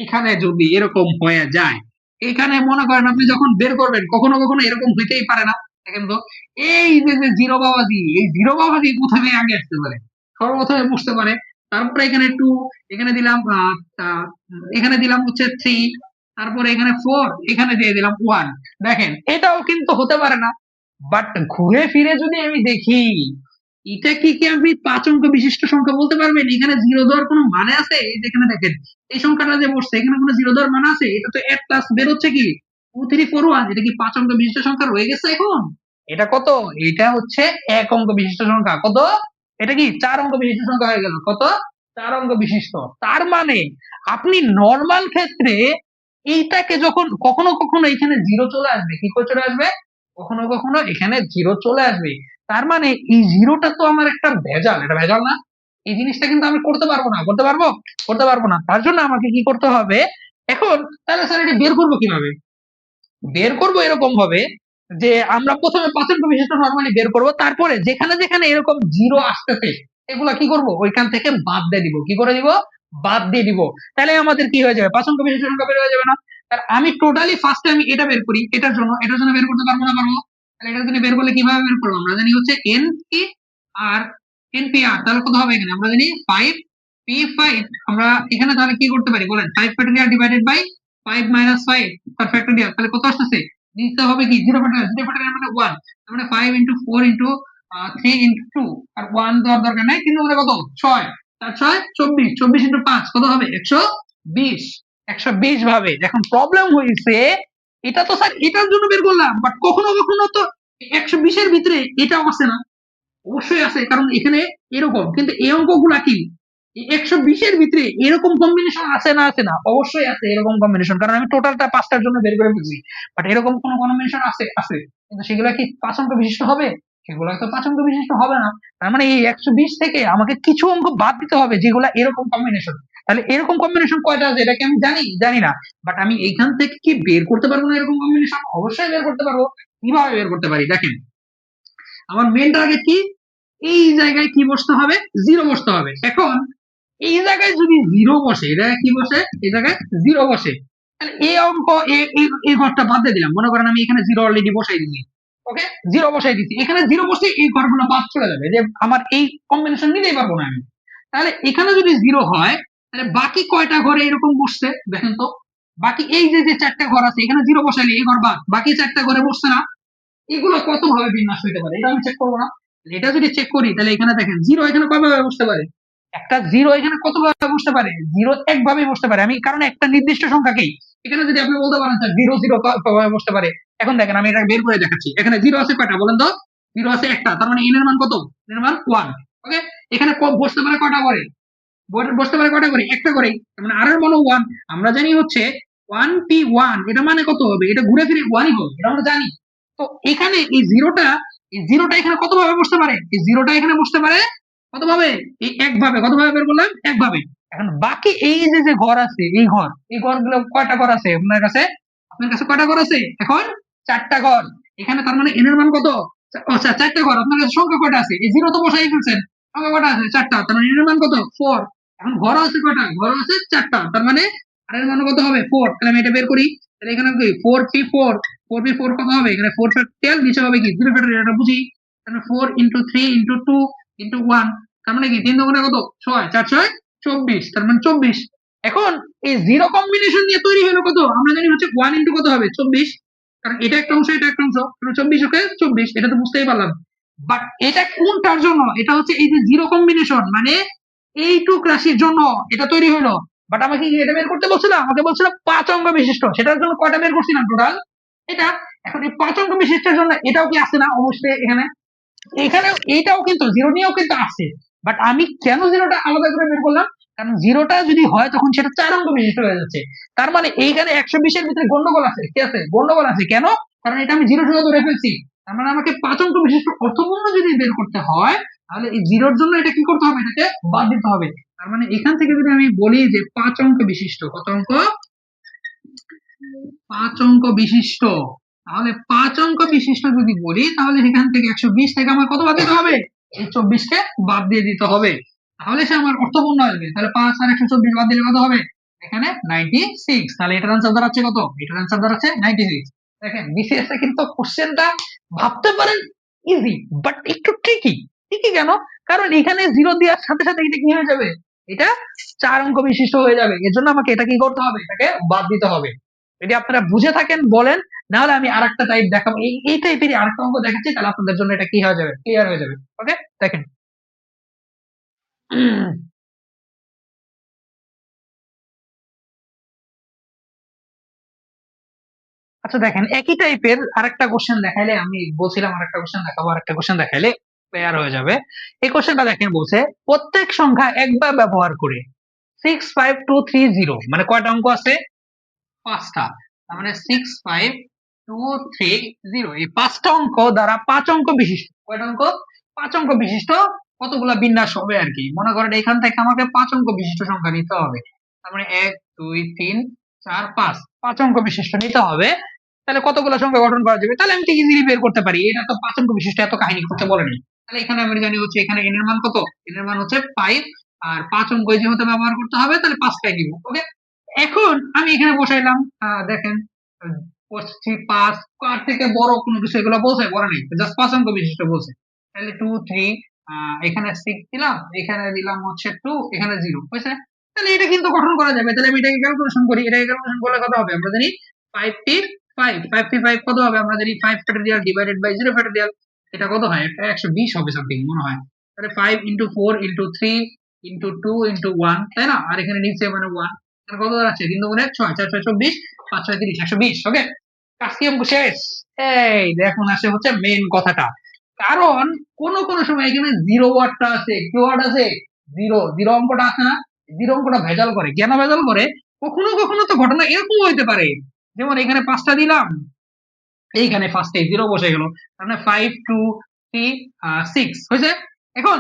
এখানে যদি এরকম হয়ে যায়, এখানে মনে করেন আপনি যখন বের করবেন কখনো কখনো এরকম হইতেই পারে না। দেখেন তো, এই যে যে জিরো বাবাজি, এই জিরো বাবাজি প্রথমে আগে আসতে পারে, সর্বপ্রথমে বসতে পারে, তারপরে এখানে 2, এখানে দিলাম এখানে দিলাম হচ্ছে 3, তারপরে এখানে 4, এখানে দিয়ে দিলাম 1। দেখেন এটাও কিন্তু হতে পারে না। বাট ঘুরে ফিরে যদি আমি দেখি, এটা কি আপনি 5 অঙ্ক বিশিষ্ট সংখ্যা বলতে পারবেন, এখানে জিরো দেওয়ার কোনো মানে আছে, এই যেখানে দেখেন এই সংখ্যাটা যে বসছে এখানে কোনো জিরো দেওয়ার মানে আছে, এটা তো 1 প্লাস বের হচ্ছে কি 2 3 4 1, এটা কি 5 অঙ্ক বিশিষ্ট সংখ্যা রয়ে গেছে এখন, এটা কত, এটা হচ্ছে 1 অঙ্ক বিশিষ্ট সংখ্যা, কত, এটা কি 4 অঙ্ক বিশিষ্ট সংখ্যা হয়ে গেল, কত, 4 অঙ্ক বিশিষ্ট। তার মানে আপনি নর্মাল ক্ষেত্রে এইটাকে যখন কখনো কখনো এখানে জিরো চলে আসবে, কি করে চলে আসবে, কখনো কখনো এখানে জিরো চলে আসবে, তার মানে এই জিরোটা তো আমার একটা ভেজাল, এটা ভেজাল না, এই জিনিসটা কিন্তু আমি করতে পারবো না, করতে পারবো, করতে পারবো না। তার জন্য আমাকে কি করতে হবে এখন, তাহলে স্যার এটা বের করবো কিভাবে, বের করবো এরকম ভাবে যে আমরা প্রথমে 5 অঙ্ক বিশিষ্ট নরমালি বের করব, তারপরে যেখানে যেখানে এরকম জিরো আসতেছে এগুলা কি করব, ওইখান থেকে বাদ দিয়ে দিব, কি করে দিব, বাদ দিয়ে দিব, তাহলে আমাদের কি হয়ে যাবে, 5 অঙ্ক বিশিষ্ট সংখ্যা বের হয়ে যাবে না। আর আমি টোটালি ফার্স্টে আমি এটা বের করি, এটার জন্য বের করতে পারবো না, পারবো, তাহলে এটার জন্য বের করলে কিভাবে বের করবো, আমরা জানি হচ্ছে N P R N P R, তাহলে কত হবে এখানে, আমরা জানি 5 P5, আমরা এখানে তাহলে কি করতে পারি বলেন, 5 ফ্যাক্টোরিয়াল ডিভাইডেড বাই 5 - 5 তার ফ্যাক্টোরিয়াল, তাহলে কত আসতেছে, নিচে হবে কি 0 ফ্যাক্টোরিয়াল, 0 ফ্যাক্টোরিয়াল মানে 1, তার মানে 5 × 4 × 3 × 2, আর 1 দেওয়ার দরকার নাই, কিন্তু মানে কত 6, তার 6 24, 24 × 5 কত হবে 120, 120 ভাবে। এখন প্রবলেম হয়েছে, এটা তো স্যার এটার জন্য বের করলাম, বাট কখনো কখনো তো 120 এর ভিতরে এটাও আসে না, অবশ্যই আছে, কারণ এখানে এরকম, কিন্তু এই অঙ্কগুলা কি 120 এর ভিতরে এরকম কম্বিনেশন আছে না, আছে না, অবশ্যই আছে এরকম কম্বিনেশন, কারণ আমি টোটালটা 5টার জন্য বের করে ফেলছি। বাট এরকম কোন কম্বিনেশন আছে, আছে, কিন্তু সেগুলা কি 5 অঙ্ক বিশিষ্ট হবে, সেগুলা তো 5 অঙ্ক বিশিষ্ট হবে না। তার মানে এই 120 থেকে আমাকে কিছু অঙ্ক বাদ দিতে হবে যেগুলা এরকম কম্বিনেশন। তাহলে এরকম কম্বিনেশন কয়টা আছে এটা কি আমি জানি, জানি না, বাট আমি এইখান থেকে কি বের করতে পারবো না এরকম কম্বিনেশন, অবশ্যই বের করতে পারবো। কিভাবে বের করতে পারি দেখেন, আমার মেন টার্গেট কি, এই জায়গায় কি বসতে হবে, জিরো বসতে হবে। এখন এই জায়গায় যদি জিরো বসে, এটা কি বসে, এই জায়গায় জিরো বসে, তাহলে এই অঙ্ক এই ঘরটা বাদ দিয়ে দিলাম, মনে করেন আমি এখানে জিরো অলরেডি বসাই দিচ্ছি, ওকে, জিরো বসাই দিচ্ছি, এখানে জিরো বসে এই ঘরগুলো বাদ চলে যাবে, যে আমার এই কম্বিনেশন নিতেই পারবো না আমি। তাহলে এখানে যদি জিরো হয় তাহলে বাকি কয়টা ঘরে এরকম বসছে দেখেন তো, বাকি এই যে যে 4টা ঘর আছে এখানে জিরো বসাইলে এই ঘর বাদ, বাকি 4টা ঘরে বসছে না, এগুলো কত ভাবে বিন্যাস হইতে পারে এটা আমি চেক করবো না, এটা যদি চেক করি তাহলে এখানে দেখেন জিরো এখানে কয়ভাবে বসতে পারে, একটা জিরো এখানে কত ভাবে বসতে পারে, জিরো একভাবেই বসতে পারে, আমি কারণ একটা নির্দিষ্ট সংখ্যাকেই, এখানে যদি আপনি বলতে পারেন স্যার জিরো জিরো ভাবে বসতে পারে, এখন দেখেন আমি এটা বের করে দেখাচ্ছি, এখানে জিরো আছে কয়টা বলেন তো, জিরো আছে একটা, তার মানে এন এর মান কত, এন এর মান 1। ওকে, এখানে বসতে পারে কয়টা করে, বসতে পারে কয়টা করে, একটা করে, মানে আর এর মানও 1, আমরা জানি হচ্ছে 1p1, এটা মানে কত হবে, এটা ঘুরে ফিরে 1ই হবে, এটা আমরা জানি। তো এখানে এই জিরোটা এখানে কত ভাবে বসতে পারে, এই জিরোটা এখানে বসতে পারে কত ভাবে, এই একভাবে, কত ভাবে বের করলাম, একভাবে। এখন বাকি এই যে যে ঘর আছে, এই ঘরগুলো কয়টা ঘর আছে আপনার কাছে, কয়টা ঘর আছে এখন, 4টা ঘর। এখানে তার মানে এন এর মান কত? আচ্ছা, চারটে ঘর। আপনার কাছে সংখ্যা কয়টা আছে? এই জিরো তো বসাই ফেলছেন, সংখ্যা কয়টা আছে? চারটা। তার মানে এন এর মান কত? 4। এখন ঘর আছে কয়টা? ঘর আছে চারটা, তার মানে আর এর মান কত হবে? 4। তাহলে আমি এটা বের করি। তাহলে এখানে কি 4p4, 4p4 কত হবে? এখানে 4 ফ্যাক্টরিয়াল, নিচে হবে কি 0 ফ্যাক্টরিয়াল, এটা বুঝি। তাহলে 4 ইন্টু 3 ইন্টু 2 ইন্টু 1, তার মানে কি 3 দুগুণে কত? 6, 4 6 24, তার মানে 24। এখন এই জিরো কম্বিনেশন দিয়ে তৈরি হলো কত? আমরা জানি হচ্ছে 1 ইন্টু কত হবে? 24। কারণ এটা একটা অংশ, এটা একটা অংশ, 24 ওকে 24, এটা তো বুঝতেই পারলাম। বাট এটা কোনটার জন্য? এটা হচ্ছে এই যে জিরো কম্বিনেশন, মানে এইটুক রাশির জন্য এটা তৈরি হলো। বাট আমাকে কি এটা বের করতে বলছিলাম? আমাকে বলছিল 5 অঙ্ক বিশিষ্ট, সেটার জন্য কয়টা বের করছিলাম টোটাল? এটা। এখন এই 5 অঙ্ক বিশিষ্টের জন্য এটাও কি আছে না? অবশ্যই এখানে, এখানে এইটাও কিন্তু জিরো নিয়েও কিন্তু আছে। বাট আমি কেন জিরোটা আলাদা করে বের করলাম? কারণ জিরোটা যদি হয় তখন সেটা 4 অঙ্ক বিশিষ্ট হয়ে যাচ্ছে। তার মানে এইখানে 120 এর ভিতরে গন্ডগোল আছে। কি আছে? গন্ডগোল আছে। কেন? কারণ এটা আমি জিরো সহ ধরে ফেলছি। তার মানে আমাকে 5 অঙ্ক বিশিষ্ট অর্থপূর্ণ যদি বের করতে হয়, তাহলে এই জিরোর জন্য এটা কি করতে হবে? এটাকে বাদ দিতে হবে। তার মানে এখান থেকে যদি আমি বলি যে 5 অঙ্ক বিশিষ্ট, কত অঙ্ক? 5 অঙ্ক বিশিষ্ট, তাহলে 5 অঙ্ক বিশিষ্ট যদি বলি, তাহলে এখান থেকে 120 থেকে আমার কত বাদ দিতে হবে? এই 24 কে বাদ দিয়ে দিতে হবে। তাহলে সে আমার অর্থপূর্ণ আসবে। তাহলে 5 আর 124 বাদ দিলে কত হবে? এখানে 96। তাহলে এটার আনসার দাঁড়াচ্ছে কত? এটার আনসার দাঁড়াচ্ছে 96। দেখেন বিসিএস এ কিন্তু কোশ্চেনটা ভাবতে পারেন ইজি, বাট একটু ট্রিকি। ট্রিকি কেন? কারণ এখানে জিরো দেওয়ার সাথে সাথে এটা কি হয়ে যাবে? এটা 4 অঙ্ক বিশিষ্ট হয়ে যাবে। এর জন্য আমাকে এটা কি করতে হবে? এটাকে বাদ দিতে হবে। যদি আপনারা বুঝে থাকেন বলেন, না হলে আমি আরেকটা টাইপ দেখাবো। এই টাইপেরই আরেকটা অঙ্ক দেখাচ্ছি, তাহলে আপনাদের জন্য এটা কি হয়ে যাবে? ক্লিয়ার হয়ে যাবে। ওকে, দেখেন। আচ্ছা দেখেন, একই টাইপের আরেকটা কোশ্চেন দেখাইলে, আমি বলছিলাম আরেকটা কোশ্চেন দেখাবো, আরেকটা কোশ্চেন দেখাইলে ক্লিয়ার হয়ে যাবে। এই কোশ্চেনটা দেখেন, বলছে প্রত্যেক সংখ্যা একবার ব্যবহার করে 65230, মানে কয়টা অঙ্ক আছে? 5টা। তার মানে 65230, এই 5টা অঙ্ক দ্বারা 5 অঙ্ক বিশিষ্ট, কয়টা অঙ্ক? 5 অঙ্ক বিশিষ্ট কতগুলা বিন্যাস হবে আর কি। মনে করেন এখান থেকে আমাকে 5 অঙ্ক বিশিষ্ট সংখ্যা নিতে হবে। তার মানে 1 2 3 4 5, 5 অঙ্ক বিশিষ্ট নিতে হবে। তাহলে কতগুলো সংখ্যা গঠন করা যাবে? তাহলে আমি তো ইজিলি বের করতে পারি। এটা তো 5 অঙ্ক বিশিষ্ট, এত কাহিনী করতে বলেনি। তাহলে এখানে আমি জানি হচ্ছে এখানে n এর মান কত? n এর মান হচ্ছে 5, আর 5 অঙ্ক যেহেতু ব্যবহার করতে হবে, তাহলে 5টাই নিব। ওকে, এখন আমি এখানে বসাইলাম। দেখেন, বসছি 5, কার থেকে বড় কোনো কিছু এগুলো বলছে? বলে নাই, জাস্ট 5 অঙ্ক বিশিষ্ট বলছে। তাহলে 2 3, এখানে 6 দিলাম, এখানে দিলাম হচ্ছে 2, এখানে 0 হয়েছে। তাহলে এটা কিন্তু গঠন করা যাবে। তাহলে আমি এটাকে ক্যালকুলেশন করি। এটাকে ক্যালকুলেশন করলে কত হবে? আমরা জানি 5p5 কত হবে? আমরা জানি 5 ফ্যাক্টরিয়াল ডিভাইডেড বাই 0 ফ্যাক্টরিয়াল, এটা কত হয়? এটা 120 হবে সামথিং মনে হয়। তাহলে 5 ইন্টু 4 ইন্টু 3 ইন্টু 2 ইন্টু 1, তাই না? আর এখানে নিচে মানে 1, কত দাঁড়াচ্ছে? 3 দুগুণে 6, 4 6 24, 5 6 30, 120। ওকে, কাজটি অঙ্ক শেষ। এই দেখুন আসে হচ্ছে মেইন কথাটা। কারণ কোন কোন সময় এখানে জিরো ওয়ার্ডটা আছে, কি ওয়ার্ড আছে? জিরো। জিরো অঙ্কটা আছে না? জিরো অঙ্কটা ভেজাল করে। কেন ভেজাল করে? কখনো কখনো তো ঘটনা এরকম হইতে পারে, যেমন এখানে 5টা দিলাম, এইখানে ফার্স্টে জিরো বসে গেল, মানে 5 2 3 6 হয়েছে। এখন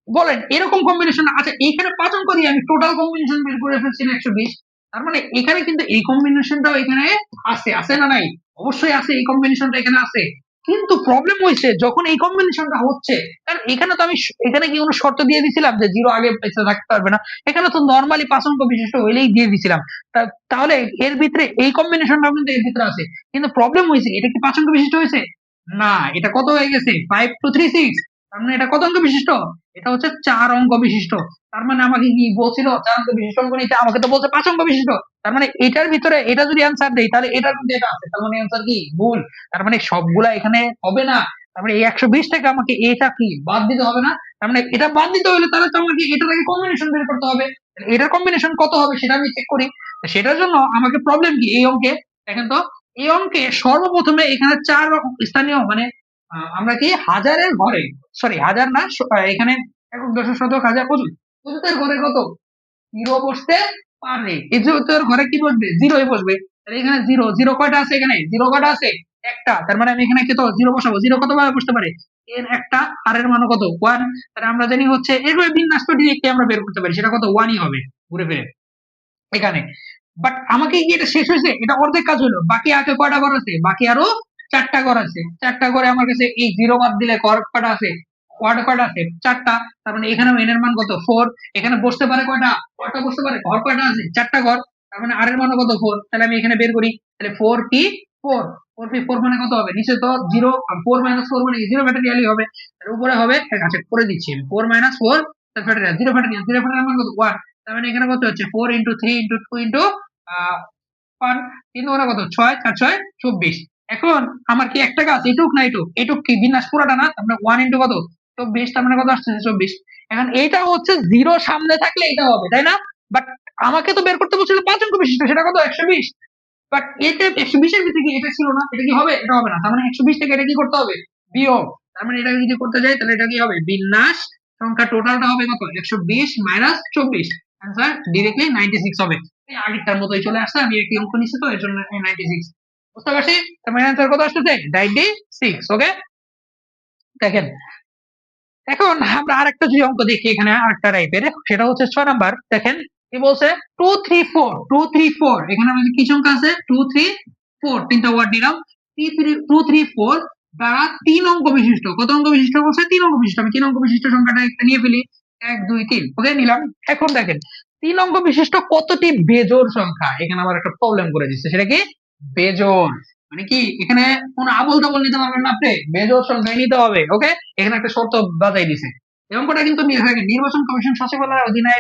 বলেন এরকম কম্বিনেশন আছে, এইখানে 5 অঙ্ক দিয়ে আমি টোটাল কম্বিনেশন বের করে ফেলছি 120। তার মানে এখানে কিন্তু এই কম্বিনেশনটাও এখানে আছে। আছে না নাই? অবশ্যই আছে, এই কম্বিনেশনটা এখানে আছে। কিন্তু প্রবলেম হয়েছে যখন এই কম্বিনেশনটা হচ্ছে, কারণ এখানে তো আমি এখানে কি কোনো শর্ত দিয়ে দিছিলাম যে জিরো আগে বেঁচে থাকতে পারবে না? এখানে তো নর্মালি 5 অঙ্ক বিশিষ্ট হইলেই দিয়ে দিছিলাম। তাহলে এর ভিতরে এই কম্বিনেশনটাও কিন্তু এর ভিতরে আছে। কিন্তু প্রবলেম হয়েছে, এটা কি 5 অঙ্ক বিশিষ্ট হয়েছে? না, এটা কত হয়ে গেছে? 5236। তার মানে এটা কত অঙ্ক বিশিষ্ট? এটা হচ্ছে 4 অঙ্ক বিশিষ্ট। তার মানে আমাকে কি বলছিল 4 অঙ্ক বিশিষ্ট অঙ্ক নিতে? আমাকে তো বলছে 5 অঙ্ক বিশিষ্ট। তার মানে এটার ভিতরে এটা যদি অ্যান্সার দেই, তাহলে এটার মধ্যে এটা আছে, তার মানে অ্যান্সার কি ভুল? তার মানে সবগুলা এখানে হবে না। তার মানে এই 120 থেকে আমাকে এটা কি বাদ দিতে হবে না? তার মানে এটা বাদ দিতে হলে তাহলে তো আমাকে এটার আগে কম্বিনেশন বের করতে হবে। এটার কম্বিনেশন কত হবে সেটা আমি চেক করি। সেটার জন্য আমাকে প্রবলেম কি এই অঙ্কে? দেখেন তো, এই অঙ্কে সর্বপ্রথমে এখানে 4 স্থানীয়, মানে আমরা কি হাজারের ঘরে, সরি হাজার না, এখানে একক দশক শতক হাজার অযুত, অযুতের ঘরে কত? জিরো বসতে পারে। অযুতের ঘরে কি বসবে? জিরোই বসবে। তাহলে এখানে জিরো, জিরো কয়টা আছে? এখানে জিরো কয়টা আছে? একটা। তার মানে আমি এখানে কত জিরো বসাবো? জিরো কত ভাবে বসতে পারে? এর একটা, আর এর মান কত? 1। তাহলে আমরা জানি হচ্ছে এগুলো বিন্যাস তো ডিরেক্টলি আমরা বের করতে পারি, সেটা কত? 1ই হবে ঘুরে ফিরে এখানে। বাট আমাকে কি এটা শেষ হয়েছে? এটা অর্ধেক কাজ হলো, বাকি আছে কয়টা ঘর আছে? বাকি আরো চারটা ঘর আছে, চারটা ঘরে আমার কাছে এই জিরো বাদ দিলে ঘর কয়টা আছে, ওয়ার্ড কয়টা আছে, চারটা। তার মানে এখানে এন এর মান কত, 4। এখানে বসতে পারে কয়টা, কয়টা বসতে পারে, ঘর কয়টা আছে, চারটা ঘর। তার মানে আর এর মান কত, 4। তাহলে আমি এখানে বের করি, তাহলে 4p4, 4p4 মানে কত হবে, নিচে তো 0, 4 - 4 মানে 0 ফ্যাক্টরিয়ালই হবে। তার উপরে হবে, আচ্ছা করে দিচ্ছি আমি, 4 - 4 ফ্যাক্টরিয়াল, 0 ফ্যাক্টরিয়াল, 0 ফ্যাক্টরিয়াল মান কত, 1। তার মানে এখানে কত হচ্ছে, 4 × 3 × 2 × 1, 3 ওরা কত, 6, 4 6 24। এখন আমার কি একটা কাজ, এটুক না এটুক, এটুক কি বিন্যাস পুরাটা না, তার মানে 1 × কত, 24, তার মানে কত আসছে, 24। এখন এইটা হচ্ছে 0 সামনে থাকলে এটা হবে, তাই না? বাট আমাকে তো বের করতে বলছিল 5 অঙ্ক বিশিষ্ট, সেটা কত, 120। বাট এতে 120 এর ভিতরে কি এটা ছিল না, এটা কি হবে, এটা হবে না। তার মানে 120 থেকে এটা কি করতে হবে, বিয়োগ। তার মানে এটা যদি করতে যাই তাহলে এটা কি হবে, বিন্যাস সংখ্যা টোটালটা হবে কত, 120 - 24। आंसर ডিরেক্টলি 96 হবে। এই আগেরটার মতোই চলে আসছে, আমি একটি অঙ্ক নিচ্ছি তো এর জন্য 96 বুঝতে পারছি। তার মানে आंसर কত আসছে, 96। ওকে, দেখেন এখন আমরা আরেকটা যদি অঙ্ক দেখি, এখানে আরেকটা টাইপের, সেটা হচ্ছে 6 নাম্বার। দেখেন কি বলছে, 2 3 4, 2 3 4, এখানে আমাদের কি সংখ্যা আছে, 2 3 4, তিনটা ওয়ার্ড নিলাম। 2 3 4 দ্বারা 3 অঙ্ক বিশিষ্ট, কত অঙ্ক বিশিষ্ট বলছে, 3 অঙ্ক বিশিষ্ট। আমি 3 অঙ্ক বিশিষ্ট সংখ্যাটা একটা নিয়ে ফেলি, 1 2 3, ওকে নিলাম। এখন দেখেন 3 অঙ্ক বিশিষ্ট কতটি বেজোড় সংখ্যা, এখানে আবার একটা প্রবলেম করে দিচ্ছে, সেটা কি, বেজোড়। মানে কি, এখানে কোন আবল তাবল নিতে পারবেন না আপনি, বেজোড় সংখ্যায় নিতে হবে। ওকে, এখানে একটা শর্ত বাজাই দিছে। এই অঙ্কটা কিন্তু নির্বাচন কমিশন সচিবালয়ের অধীনে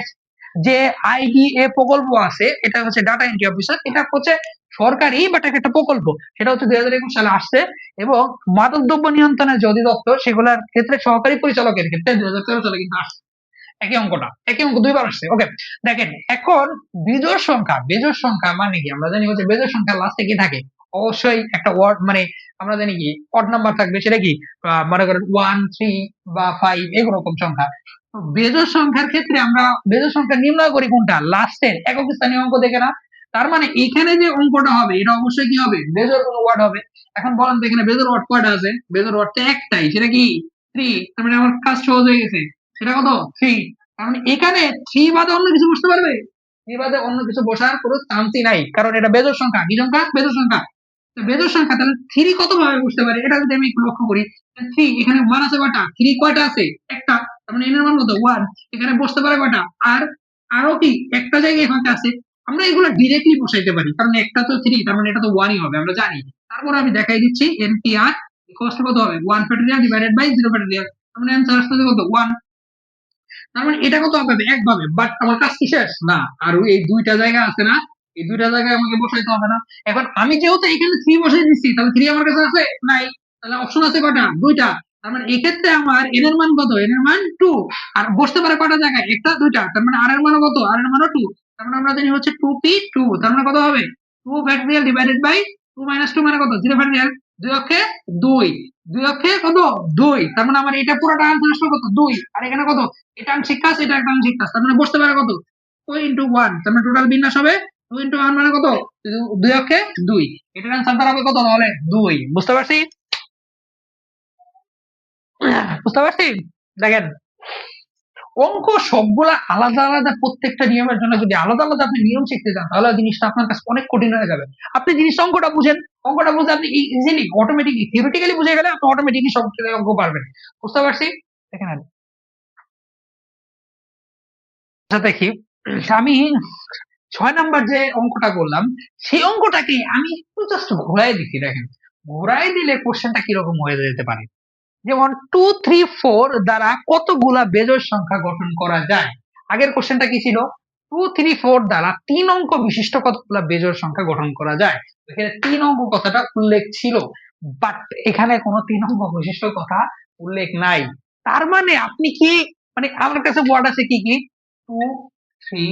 যে আইডিএ প্রকল্প আছে, এটা হচ্ছে ডাটা এন্ট্রি অফিসার, এটা হচ্ছে সরকারি বাট একটা প্রকল্প, সেটা হচ্ছে 2021 সালে আসছে। এবং মাদক দ্রব্য নিয়ন্ত্রণের যে অধিদপ্তর, সেগুলোর ক্ষেত্রে সহকারী পরিচালকের ক্ষেত্রে 2013 সালে কিন্তু আসছে একই অঙ্কটা, একই অঙ্ক দুইবার আসছে। ওকে, দেখেন এখন বিজোড় সংখ্যা, বেজোড় সংখ্যা মানে কি, আমরা জানি হচ্ছে বেজোড় সংখ্যা লাস্টে কি থাকে, অবশ্যই একটা ওয়ার্ড, মানে আমরা জানি কি অড নাম্বার থাকবে, সেটা কি মনে করেন 1 3 বা 5 এরকম সংখ্যা। তো বেজোড় সংখ্যার ক্ষেত্রে আমরা বেজোড় সংখ্যা নির্ণয় করি কোনটা, লাস্টের একক স্থানীয় অঙ্ক দেখে না। তার মানে এখানে যে অঙ্কটা হবে এটা অবশ্যই কি হবে, বেজোড় কোনো ওয়ার্ড হবে। এখন বলেন তো এখানে বেজোড় ওয়ার্ড কয়টা আছে, বেজোড় ওয়ার্ড তো একটাই, সেটা কি 3। তার মানে আমার কাজ সহজ হয়ে গেছে, সেটা কত, 3। তার মানে এখানে 3 বাদে অন্য কিছু বসতে পারবে, 3 বাদে অন্য কিছু বসার কোনো চান্সই নাই, কারণ এটা বেজোড় সংখ্যা। কি সংখ্যা, বেজোড় সংখ্যা। তো বেজোড় সংখ্যা, তাহলে 3 কত ভাবে বসতে পারে, এটা যদি আমি একটু লক্ষ্য করি, 3 এখানে মান আছে কয়টা, 3 কয়টা আছে, একটা। তার মানে এর মান কত, 1। এখানে বসতে পারে কয়টা, আর আরো কি একটা জায়গায় ফাঁকা আছে, আমরা এগুলো ডিরেক্টলি বসাইতে পারি, কারণ একটা তো 3, তার মানে এটা তো 1ই হবে, আমরা জানি। তারপর আমি দেখাই দিচ্ছি, এনপিআর কষ্ট কত হবে, 1 ফ্যাক্টরিয়াল ডিভাইডেড বাই 0 ফ্যাক্টরিয়াল, তার মানে आंसर আসছে কত, 1। তার মানে এটা কত হবে, একভাবে। বাট আমার কাজ কি শেষ না, আর এই দুইটা জায়গা আছে না, এই দুইটা জায়গায় আমাকে বসাইতে হবে না। এখন আমি যেহেতু এখানে 3 বসাই দিচ্ছি, তাহলে 3 আমার কাছে আছে নাই, তাহলে অপশন আছে কয়টা, দুইটা। তার মানে এক্ষেত্রে আমার এন এর মান কত, এন এর মান 2। আর বসতে পারে কয়টা জায়গায়, একটা দুইটা, তার মানে আর এর মান কত, আর এর মান 2। তার মানে আমরা জানি হচ্ছে 2p2, তার মানে কত হবে, 2 ফ্যাক্টরিয়াল ডিভাইডেড বাই 2 - 2 মানে কত, 0 ফ্যাক্টরিয়াল, 2 অক্ষে 2, 2 অক্ষে কত, 2। তার মানে আমার এটা পুরোটা আনসার আসলো কত, 2। আর এখানে কত, এটা আংশিক কাজ, এটা একটা আংশিক কাজ, তার মানে বসতে পারে কত, 2 × 1, তার মানে টোটাল বিন্যাস হবে 2 × 1 মানে কত, 2 অক্ষে 2। এটার আনসার দাঁড়াবে কত, তাহলে 2। বুঝতে পারছি, বুঝতে পারছি। দেখেন অঙ্ক সবগুলা আলাদা আলাদা, প্রত্যেকটা নিয়মের জন্য যদি আলাদা আলাদা আপনি নিয়ম শিখতে চান, তাহলে জিনিসটা আপনার কাছে অনেক কঠিন হয়ে যাবে। আপনি জিনিস অঙ্কটা বুঝেন, অঙ্কটা বুঝে আপনি ইজিলি অটোমেটিকলি থিওরিটিক্যালি বুঝে গেলে আপনি অটোমেটিকলি সব অঙ্ক পারবেন। বুঝতে পারছি। দেখেন আচ্ছা দেখি, আমি 6 নাম্বার যে অঙ্কটা করলাম, সেই অঙ্কটাকে আমি একটু জাস্ট ঘোরাই দিচ্ছি। দেখেন ঘোরাই দিলে কোশ্চেনটা কিরকম হয়ে যেতে পারে, যেমন 2 3 4 দ্বারা কতগুলা বেজোড় সংখ্যা গঠন করা যায়। আগের কোশ্চেনটা কি ছিল, 2 3 4 দ্বারা 3 অঙ্ক বিশিষ্ট কতগুলা বেজোড় সংখ্যা গঠন করা যায়। এখানে 3 অঙ্ক কথাটা উল্লেখ ছিল, বাট এখানে কোনো 3 অঙ্ক বিশিষ্ট কথা উল্লেখ নাই। তার মানে আপনি কি, মানে আমার কাছে ওয়ার্ড আছে কি কি, 2 3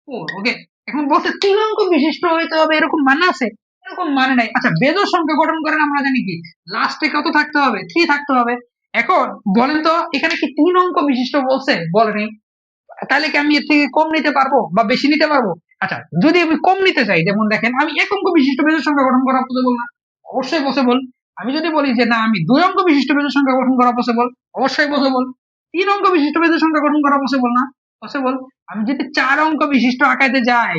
4, ওকে। এখন বলছে 3 অঙ্ক বিশিষ্ট হইতে হবে, এরকম মানে আছে, এরকম মানে নাই। আচ্ছা বেজোড় সংখ্যা গঠন করেন আমরা জানি কি, লাস্টে কত থাকতে হবে, 3 থাকতে হবে। এখন বলেন তো এখানে কি 3 অঙ্ক বিশিষ্ট বলছে, বলেনি, তাহলে কি আমি এর থেকে কম নিতে পারবো বা বেশি নিতে পারবো? আচ্ছা যদি আমি কম নিতে চাই, যেমন দেখেন আমি 1 অঙ্ক বিশিষ্ট বেজোড় সংখ্যা গঠন করা পসিবল না, অবশ্যই পসিবল। আমি যদি বলি যে না আমি 2 অঙ্ক বিশিষ্ট বেজোড় সংখ্যা গঠন করা পসিবল, অবশ্যই পসিবল। 3 অঙ্ক বিশিষ্ট বেজোড় সংখ্যা গঠন করা পসিবল না, পসিবল। আমি যদি 4 অঙ্ক বিশিষ্ট আঁকাইতে যাই,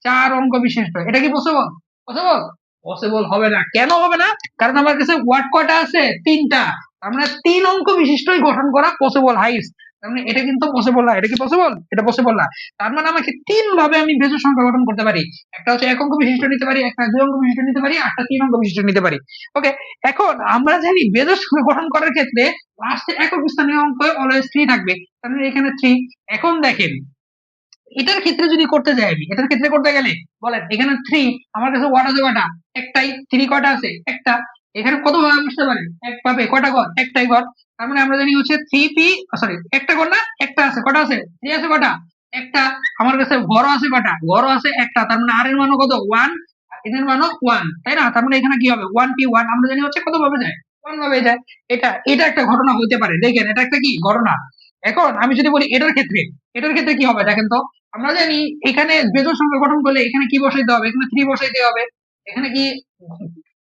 4 অঙ্ক বিশিষ্ট, এটা কি পসিবল, পসিবল। পসিবল হবে না। কেন হবে না? কারণ আমার কাছে ওয়ার্ড কয়টা আছে? 3টা। তার মানে 3 অঙ্ক বিশিষ্টই গঠন করা পসিবল হাইস্ট। তার মানে এটা কিন্তু পসিবল না। এটা কি পসিবল? এটা পসিবল না। তার মানে আমাকে 3 ভাবে আমি বেজোড় সংখ্যা গঠন করতে পারি। একটা হচ্ছে 1 অঙ্ক বিশিষ্ট নিতে পারি, একটা 2 অঙ্ক বিশিষ্ট নিতে পারি, একটা 3 অঙ্ক বিশিষ্ট নিতে পারি। ওকে, এখন আমরা জানি বেজোড় সংখ্যা গঠন করার ক্ষেত্রে লাস্টে একক স্থানীয় অঙ্ক অলওয়েজ 3 থাকবে। তার মানে এখানে 3। এখন দেখেন এটার ক্ষেত্রে যদি করতে যাই, আমি এটার ক্ষেত্রে করতে গেলে বলেন এখানে 3, আমার কাছে ওয়াট আছে কয়টা? একটাই। 3 কয়টা আছে? একটা। এখানে কত ভাবে বসতে পারে? এক ভাবে। কয়টা ঘর? একটাই ঘর। তার মানে আমরা জানি হচ্ছে 3p, সরি একটা ঘর না, একটা আছে। কয়টা আছে? 3 আছে কয়টা? একটা। আমার কাছে ঘরও আছে কয়টা? ঘরও আছে একটা। তার মানে আর এর মানও কত? 1, আর এর মানও 1, তাই না? তার মানে এখানে কি হবে? 1p1 আমরা জানি হচ্ছে কত ভাবে যায়? 1 ভাবে যায়। এটা এটা একটা ঘটনা হইতে পারে। দেখেন এটা একটা কি ঘটনা। এখন আমি যদি বলি এটার ক্ষেত্রে কি হবে দেখেন তো। আমরা জানি এখানে বেজোড় সংখ্যা গঠন করলে এখানে কি বসাইতে হবে? এখানে 3 বসাইতে হবে। এখানে কি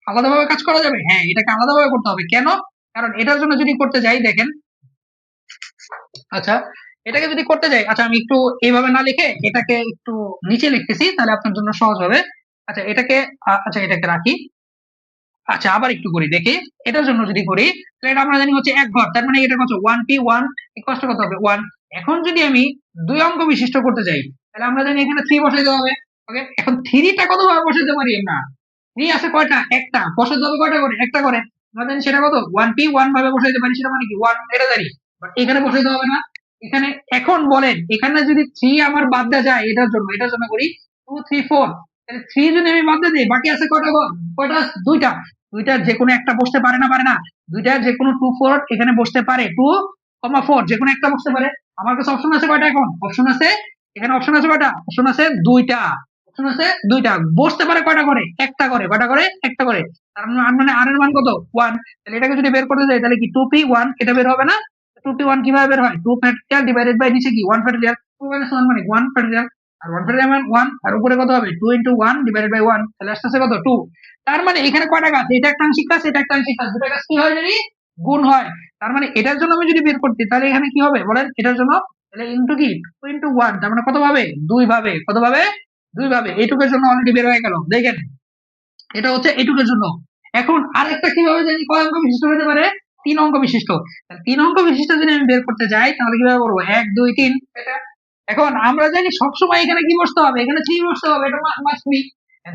আলাদাভাবে কাজ করা যাবে? হ্যাঁ, এটাকে আলাদাভাবে করতে হবে। কেন? কারণ এটার জন্য যদি করতে যাই দেখেন, আচ্ছা এটাকে যদি করতে যাই, আচ্ছা আমি একটু এইভাবে না লিখে এটাকে একটু নিচে লিখতেছি, তাহলে আপনার জন্য সহজ হবে। আচ্ছা এটাকে আচ্ছা এটাকে রাখি। আচ্ছা আবার একটু করি দেখি। এটার জন্য যদি করি তাহলে এটা আমরা জানি হচ্ছে এক ঘর। তার মানে এটা কত? 1p1 ইকুয়ালস কত হবে? 1। এখন যদি আমি 2 অঙ্ক বিশিষ্ট করতে যাই তাহলে আমরা জানি এখানে 3 বসাইতে হবে। ওকে, এখন 3টা কত ভাবে বসাইতে পারি আমরা? 3 আছে কয়টা? একটা। বসাইতে হবে কয়টা করে? একটা করে। আমরা জানি সেটা কত? 1p1 ভাবে বসাইতে পারি, সেটা মানে কি 1, এটা জানি। বাট এখানে বসাইতে হবে না। এখানে এখন বলেন এখানে যদি 3 আমার বাদ দেওয়া যায় এটার জন্য করি 2 3 4, তাহলে 3 যদি আমি বাদ দিয়ে দিই বাকি আছে কয়টা ঘর? কয়টা? দুইটা। দুইটার যে কোনো একটা বসতে পারে না? পারে না। দুইটার যে কোনো 2 4 এখানে বসতে পারে। 2, 4 যে কোনো একটা বসতে পারে। আমার কাছে অপশন আছে কয়টা? এখন অপশন আছে, এখানে অপশন আছে কয়টা? অপশন আছে দুইটা। অপশন আছে দুইটা। বসতে পারে কয়টা করে? একটা করে। কয়টা করে? একটা করে। তার মানে আর এর মান কত? 1। তাহলে এটাকে যদি বের করতে যাই তাহলে কি 2p1 এটা বের হবে না? 2p1 কিভাবে বের হয়? 2 ফ্যাক্টরিয়াল ডিভাইডেড বাই নিচে কি 1 ফ্যাক্টরিয়াল। 2 - 1 মানে 1 ফ্যাক্টরিয়াল। আর 1 ফ্যাক্টরিয়াল মানে 1, আর উপরে কত হবে? 2 * 1 ডিভাইডেড বাই 1, তাহলে আসছে কত? 2। তার মানে এখানে কয়টা গাছ? এটা একটা আংশিক গাছ, এটা একটা আংশিক গাছ। দুটো গাছ কি হয় জানি? গুণ হয়। তার মানে এটার জন্য আমি যদি বের করতে তাহলে এখানে কি হবে বলেন এটার জন্য? তাহলে ইনটু কি 2 * 1, তার মানে কত ভাবে? 2 ভাবে। কত ভাবে? 2 ভাবে। এইটুকের জন্য অলরেডি বের হয়ে গেল। দেখেন এটা হচ্ছে এইটুকের জন্য। এখন আরেকটা কিভাবে জানি কয় অঙ্ক বিশিষ্ট হতে পারে? 3 অঙ্ক বিশিষ্ট। 3 অঙ্ক বিশিষ্ট যদি আমি বের করতে যাই তাহলে কিভাবে করবো? 1 2 3 এটা। এখন আমরা জানি সবসময় এখানে কি বসতে হবে? এখানে 3 বসতে হবে, এটা মাস্ট বি।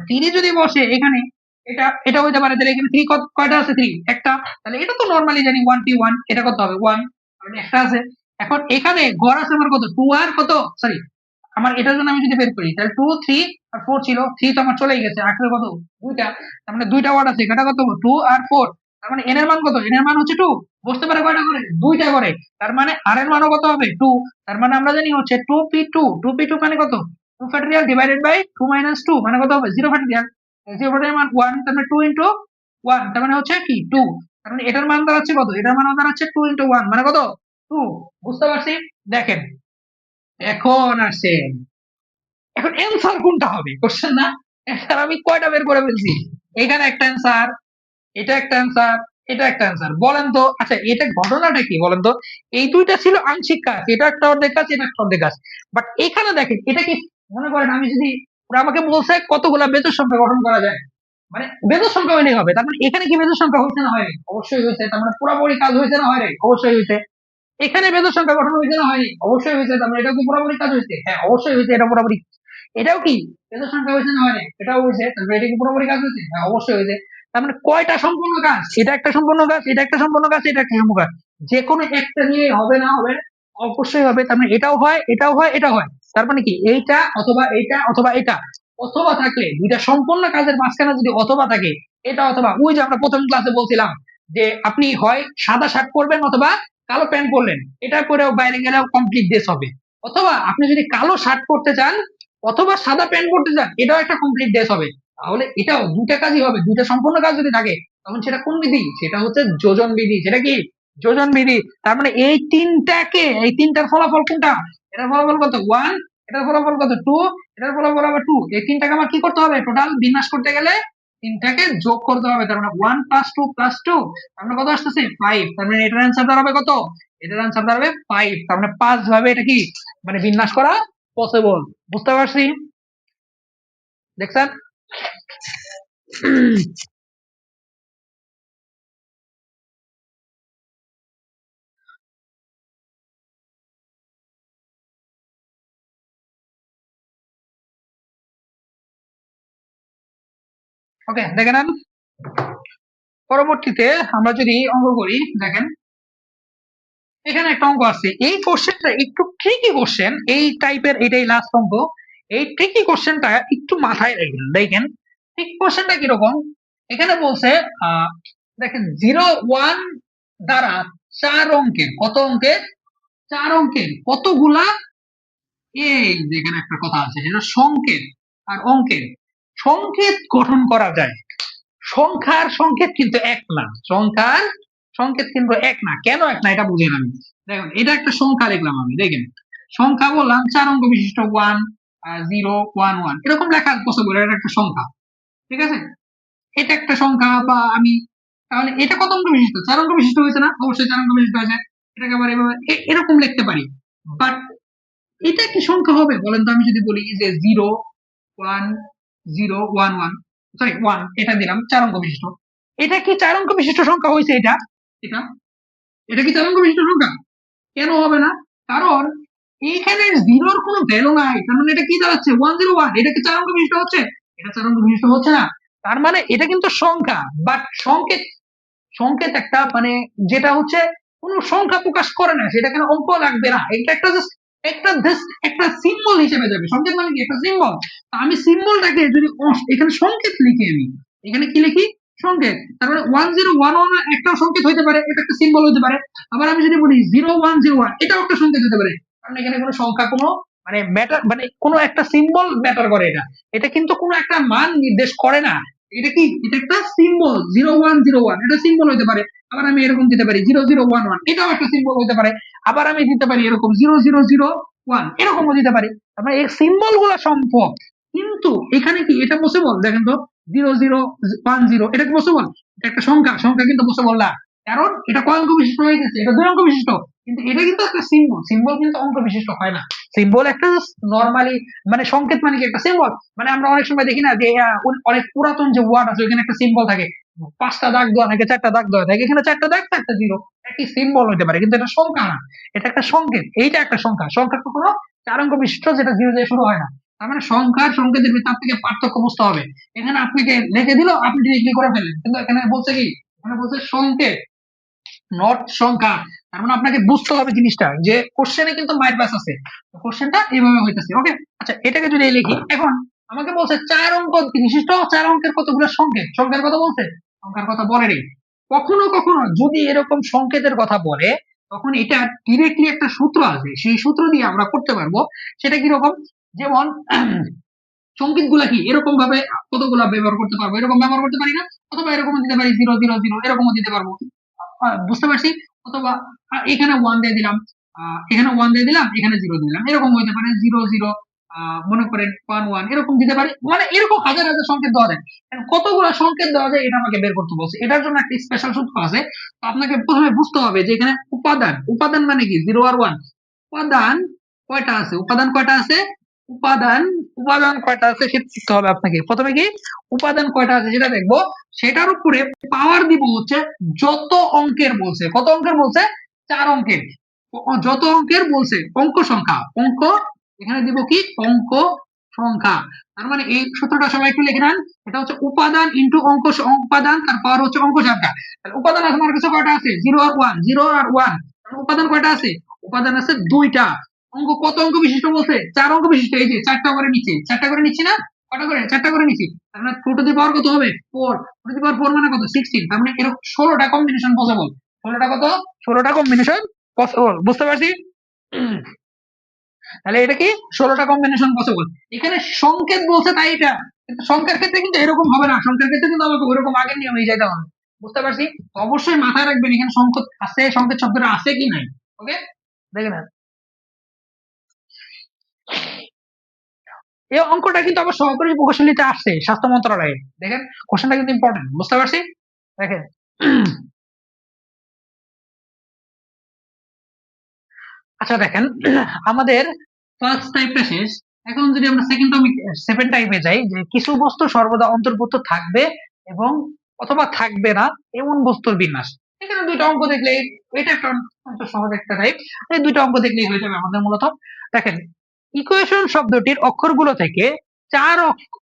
3 যদি বসে এখানে, এটা এটা হইতে পারে। তাহলে এখানে 3 কয়টা আছে? 3 একটা। তাহলে এটা তো নরমালি জানি 1p1, এটা কত হবে? 1, মানে একটা আছে। এখন এখানে ঘর আছে আমার কত? 2 আর কত, সরি, আমার এটার জন্য আমি যদি বের করি তাহলে 2 3 আর 4 ছিল, 3 তো আমার চলেই গেছে, আখের কত? দুইটা। তার মানে দুইটা ওয়ার্ড আছে, এটা কত? 2 আর 4। তার মানে n এর মান কত? n এর মান হচ্ছে 2। বুঝতে পারে কয়টা করে? দুইটা করে। তার মানে r এর মানও কত হবে? 2। তার মানে আমরা জানি হচ্ছে 2p2, 2p2 মানে কত? 2 ফ্যাক্টরিয়াল ডিভাইডেড বাই 2 - 2 মানে কত হবে? 0 ফ্যাক্টরিয়াল। 0 ফ্যাক্টরিয়াল মান 1, তার মানে 2 * 1, তার মানে হচ্ছে কি 2। তার মানে এটার মান দাঁড়াচ্ছে কত? এটার মান দাঁড়াচ্ছে 2 * 1 মানে কত? 2। বুঝতে পারছি? দেখেন এখন আসেন, এখন অ্যান্সার কোনটা হবে? কোশ্চেন না? অ্যান্সার আমি কয়টা বের করে ফেলছি। এখানে একটা অ্যান্সার, এটা একটা অ্যান্সার, এটা একটা অ্যান্সার। বলেন তো, আচ্ছা এটা ঘটনাটা কি বলেন তো? এই দুইটা ছিল আংশিক কাজ, এটা একটা অর্ধেক কাজ, এটা একটা অর্ধেক কাজ। বাট এখানে দেখেন এটা কি, মনে করেন আমি যদি, ওরা আমাকে বলছে কতগুলা বেজোড় সংখ্যা গঠন করা যায়, মানে বেজোড় সংখ্যা হইলেই হবে। তার মানে এখানে কি বেজোড় সংখ্যা হয়েছে না হয়? অবশ্যই হয়েছে। তার মানে পুরোপুরি কাজ হয়েছে না হয়? অবশ্যই হয়েছে। এখানে বেজোড় সংখ্যা গঠন হয়েছে না হয়নি? অবশ্যই হয়েছে। তার মানে এটা কি পুরোপুরি কাজ হয়েছে? হ্যাঁ অবশ্যই হয়েছে, এটা পুরোপুরি। এটাও কি বেজোড় সংখ্যা হয়েছে না হয়নি? এটাও হয়েছে। তারপরে এটা কি পুরোপুরি কাজ হয়েছে? হ্যাঁ অবশ্যই হয়েছে। তার মানে কয়টা সম্পূর্ণ কাজ? এটা একটা সম্পূর্ণ কাজ, এটা একটা সম্পূর্ণ কাজ, এটা একটা সম্পূর্ণ কাজ। যে কোনো একটা নিয়ে হবে না হবে? অবশ্যই হবে। তার মানে এটাও হয়, এটাও হয়, এটা হয়। তার মানে কি এইটা অথবা এইটা অথবা এটা, অথবা থাকলে দুইটা সম্পূর্ণ কাজের মাঝখানে যদি অথবা থাকে, এটা অথবা ওই যে আমরা প্রথম ক্লাসে বলছিলাম যে আপনি হয় সাদা শার্ট পরবেন অথবা কালো প্যান্ট পরলেন, এটা পরেও বাইরে গেলেও কমপ্লিট ড্রেস হবে। অথবা আপনি যদি কালো শার্ট পরতে চান অথবা সাদা প্যান্ট পরতে চান, এটাও একটা কমপ্লিট ড্রেস হবে। তাহলে এটাও দুইটা কাজই হবে। দুইটা সম্পূর্ণ কাজ যদি থাকে তখন সেটা কোন বিধি? সেটা হচ্ছে যোজন বিধি। সেটা কি? যোজন বিধি। তার মানে এই তিনটাকে, এই তিনটার ফলাফল কোনটা? এটার ফলাফল কত? 1, এটার ফলাফল কত? 2, এটার ফলাফল আবার 2। এই তিনটাকে আমার কি করতে হবে? টোটাল বিন্যাস করতে গেলে তিনটাকে যোগ করতে হবে। তার মানে 1 + 2 + 2, তার মানে কত আসতেছে? 5। তার মানে এটার অ্যান্সার দাঁড়াবে কত? এটার অ্যান্সার দাঁড়াবে 5। তার মানে 5 ভাবে এটা কি মানে বিন্যাস করা পসিবল। বুঝতে পারছি? দেখছেন? ওকে, দেখে নেন। পরবর্তীতে আমরা যদি অঙ্ক করি, দেখেন এখানে একটা অঙ্ক আছে। এই কোশ্চেনটা একটু ট্রিকি কোশ্চেন, এই টাইপের, এটাই লাস্ট অঙ্ক। এই ট্রিকি কোশ্চেনটা একটু মাথায় রাখবেন। দেখেন ট্রিকি কোশ্চেনটা কিরকম, এখানে বলছে দেখেন 0 1 দ্বারা 4 অঙ্কের, কত অঙ্কের, 4 অঙ্কের কতগুলা, এই যেখানে একটা কথা আছে, সেটা সংকেত আর অঙ্কের সংকেত গঠন করা যায়। সংখ্যার সংকেত কিন্তু এক না, সংখ্যার সংকেত কিন্তু এক না। কেন এক না এটা বুঝেন আমি। দেখুন এটা একটা সংখ্যা লিখলাম আমি, দেখেন সংখ্যা বললাম 4 অঙ্ক বিশিষ্ট 1 0 1 1 এরকম লেখা পসিবল, এটা একটা সংখ্যা, ঠিক আছে। এটা একটা সংখ্যা, বা আমি তাহলে এটা কত অঙ্ক বিশিষ্ট, 4 অঙ্ক বিশিষ্ট হয়েছে না, অবশ্যই 4 অঙ্ক বিশিষ্ট হয়েছে। এটাকে আবার এভাবে এরকম লিখতে পারি। বাট এটা কি সংখ্যা হবে বলেন তো? আমি যদি বলি যে 0 1 0 1 1, সরি 1, এটা দিলাম 4 অঙ্ক বিশিষ্ট, এটা কি 4 অঙ্ক বিশিষ্ট সংখ্যা হয়েছে? এটা এটা এটা কি 4 অঙ্ক বিশিষ্ট সংখ্যা? কেন হবে না? কারণ এইখানে জিরোর কোনো ভ্যালু নাই, তার মানে এটা কি দাঁড়াচ্ছে 1 0 1, এটা কি 4 অঙ্ক বিশিষ্ট হচ্ছে? এটা 4 অঙ্ক বিশিষ্ট হচ্ছে না। তার মানে এটা কিন্তু সংখ্যা, বাট সংকেত, সংকেত একটা মানে যেটা হচ্ছে কোন সংখ্যা প্রকাশ করে না, সেটা এখানে অঙ্ক লাগবে না, এটা একটা জাস্ট একটা সিম্বল হিসেবে যাবে। সংকেত মানে কি? একটা সিম্বল। আমি সিম্বলটাকে যদি এখানে সংকেত লিখি, আমি এখানে কি লিখি? সংকেত। তার মানে 1 0 1 1 একটা সংকেত হইতে পারে, এটা একটা সিম্বল হইতে পারে। আবার আমি যদি বলি 0 1 0 1, এটাও একটা সংকেত হতে পারে। কারণ এখানে কোনো সংখ্যা কোনো মানে ম্যাটার, মানে কোনো একটা সিম্বল ম্যাটার করে। এটা এটা কিন্তু কোনো একটা মান নির্দেশ করে না। এটা কি? এটা একটা সিম্বল। 0 1 0 1 এটা সিম্বল হতে পারে। আবার আমি এরকম দিতে পারি 0 0 1 1, এটাও একটা সিম্বল হতে পারে। আবার আমি দিতে পারি এরকম 0 0 0 1, এরকমও দিতে পারি। তারপরে এই সিম্বল গুলা সম্ভব, কিন্তু এখানে কি এটা পসিবল? দেখেন তো 0 0 1 0, এটা কি পসিবল? এটা একটা সংখ্যা, সংখ্যা কিন্তু পসিবল না। কারণ এটা কয় অঙ্ক বিশিষ্ট হয়ে গেছে? এটা 2 অঙ্ক বিশিষ্ট। কিন্তু এটা কিন্তু একটা সিম্বল, সিম্বল কিন্তু অঙ্ক বিশিষ্ট হয় না। সিম্বল একটা নর্মালি মানে সংকেত মানে কি একটা সিম্বল। মানে আমরা অনেক সময় দেখি না যে অনেক পুরাতন যে ওয়ার্ড আছে ওইখানে একটা সিম্বল থাকে, 5টা দাগ দেওয়া থাকে, 4টা দাগ দেওয়া থাকে, এখানে 4টা দাগ 4টা জিরো, একই সিম্বল হতে পারে, কিন্তু এটা সংখ্যা না, এটা একটা সংকেত। এইটা একটা সংখ্যা, সংখ্যা কখনো 4 অঙ্ক বিশিষ্ট যেটা জিরো দিয়ে শুরু হয় না। তার মানে সংখ্যার সংকেতের ভিতর থেকে পার্থক্য বুঝতে হবে। এখানে আপনাকে লিখে দিল, আপনি ডিরেক্টলি করে ফেলেন, কিন্তু এখানে বলছে কি, এখানে বলছে সংকেত, নট সংখ্যা। তার মানে আপনাকে বুঝতে হবে জিনিসটা, যে কোশ্চেনে কিন্তু মাইট বাস আছে, কোশ্চেনটা এইভাবে হইতেছে। ওকে, আচ্ছা এটাকে যদি লিখি, এখন আমাকে বলছে 4 অঙ্ক বিশিষ্ট 4 অঙ্কের কতগুলো সংকেত, সংখ্যার কথা বলছে, সংখ্যার কথা বলেনি। কখনো কখনো যদি এরকম সংকেতের কথা বলে, তখন এটা ডিরেক্টলি একটা সূত্র আছে, সেই সূত্র দিয়ে আমরা করতে পারবো। সেটা কিরকম? যেমন সংকেত গুলা কি এরকম ভাবে কতগুলা ব্যবহার করতে পারবো, এরকম ব্যবহার করতে পারি না? অথবা এরকমও দিতে পারি 0 0 0, এরকমও দিতে পারবো। বুঝতে পারছি। অথবা এখানে 1 দিয়ে দিলাম, এখানে 1 দিয়ে দিলাম, এখানে 0 দিলাম, এরকম হইতে পারে 0 0, মনে করেন 1 1, এরকম দিতে পারি। মানে এরকম হাজার হাজার সংকেত দেওয়া যায়। কতগুলো সংকেত দেওয়া যায় এটা আমাকে বের করতে বলছে, এটার জন্য একটা স্পেশাল সূত্র আছে। তো আপনাকে প্রথমে বুঝতে হবে যে এখানে উপাদান, উপাদান মানে কি 0 আর 1, উপাদান কয়টা আছে, উপাদান কয়টা আছে, উপাদান, উপাদান কয়টা আছে সেটা শিখতে হবে আপনাকে। প্রথমে কি উপাদান কয়টা আছে সেটা দেখবো, সেটার উপরে পাওয়ার দিব হচ্ছে যত অঙ্কের বলছে, কত অঙ্কের বলছে, 4 অঙ্কের, যত অঙ্কের বলছে অঙ্ক সংখ্যা, অঙ্ক, এখানে দিব কি অঙ্ক সংখ্যা। তার মানে এই সূত্রটা সবাই একটু লিখে নেন, এটা হচ্ছে উপাদান ইন্টু অঙ্ক, উপাদান তার পাওয়ার হচ্ছে অঙ্ক সংখ্যা। উপাদান আমার কাছে কয়টা আছে? 0 আর 1, 0 আর 1, উপাদান কয়টা আছে? উপাদান আছে 2টা। অঙ্ক কত অঙ্ক বিশিষ্ট বলছে? 4 অঙ্ক বিশিষ্ট। এই যে 4টা করে নিচ্ছে, 4টা করে নিচ্ছি না, কটা করে? 4টা করে নিচ্ছি। তার মানে 2 টু দি পাওয়ার কত হবে? 4, 2 টু দি পাওয়ার 4 মানে কত? 16। তার মানে এরকম 16টা কম্বিনেশন পসিবল। 16টা কত? 16টা কম্বিনেশন পসিবল। বুঝতে পারছি? তাহলে এটা কি 16টা কম্বিনেশন পসিবল। এখানে সংকেত বলছে তাই এটা, কিন্তু সংখ্যার ক্ষেত্রে কিন্তু এরকম হবে না, সংখ্যার ক্ষেত্রে কিন্তু আমাকে ওইরকম আগের নিয়মে যাইতে হবে। বুঝতে পারছি? অবশ্যই মাথায় রাখবেন এখানে সংকেত আছে, সংকেত শব্দটা আছে কি নাই। ওকে, দেখে নেন এই অঙ্কটা কিন্তু আবার সহকারী প্রকৌশলীতে আসছে স্বাস্থ্য মন্ত্রণালয়ে। দেখেন কোশ্চেনটা কিন্তু ইম্পর্টেন্ট। বুঝতে পারছি? দেখেন আচ্ছা দেখেন আমাদের ফার্স্ট টাইপটা শেষ, এখন যদি আমরা সেকেন্ড টাইপে যাই, যে কিছু বস্তু সর্বদা অন্তর্ভুক্ত থাকবে এবং অথবা থাকবে না এমন বস্তুর বিন্যাস। এখানে দুইটা অঙ্ক দেখলে এটা একটা সহজ একটা টাইপ, এই দুইটা অঙ্ক দেখলেই হয়ে যাবে আমাদের মূলত। দেখেন, ইকুয়েশন শব্দটির অক্ষরগুলো থেকে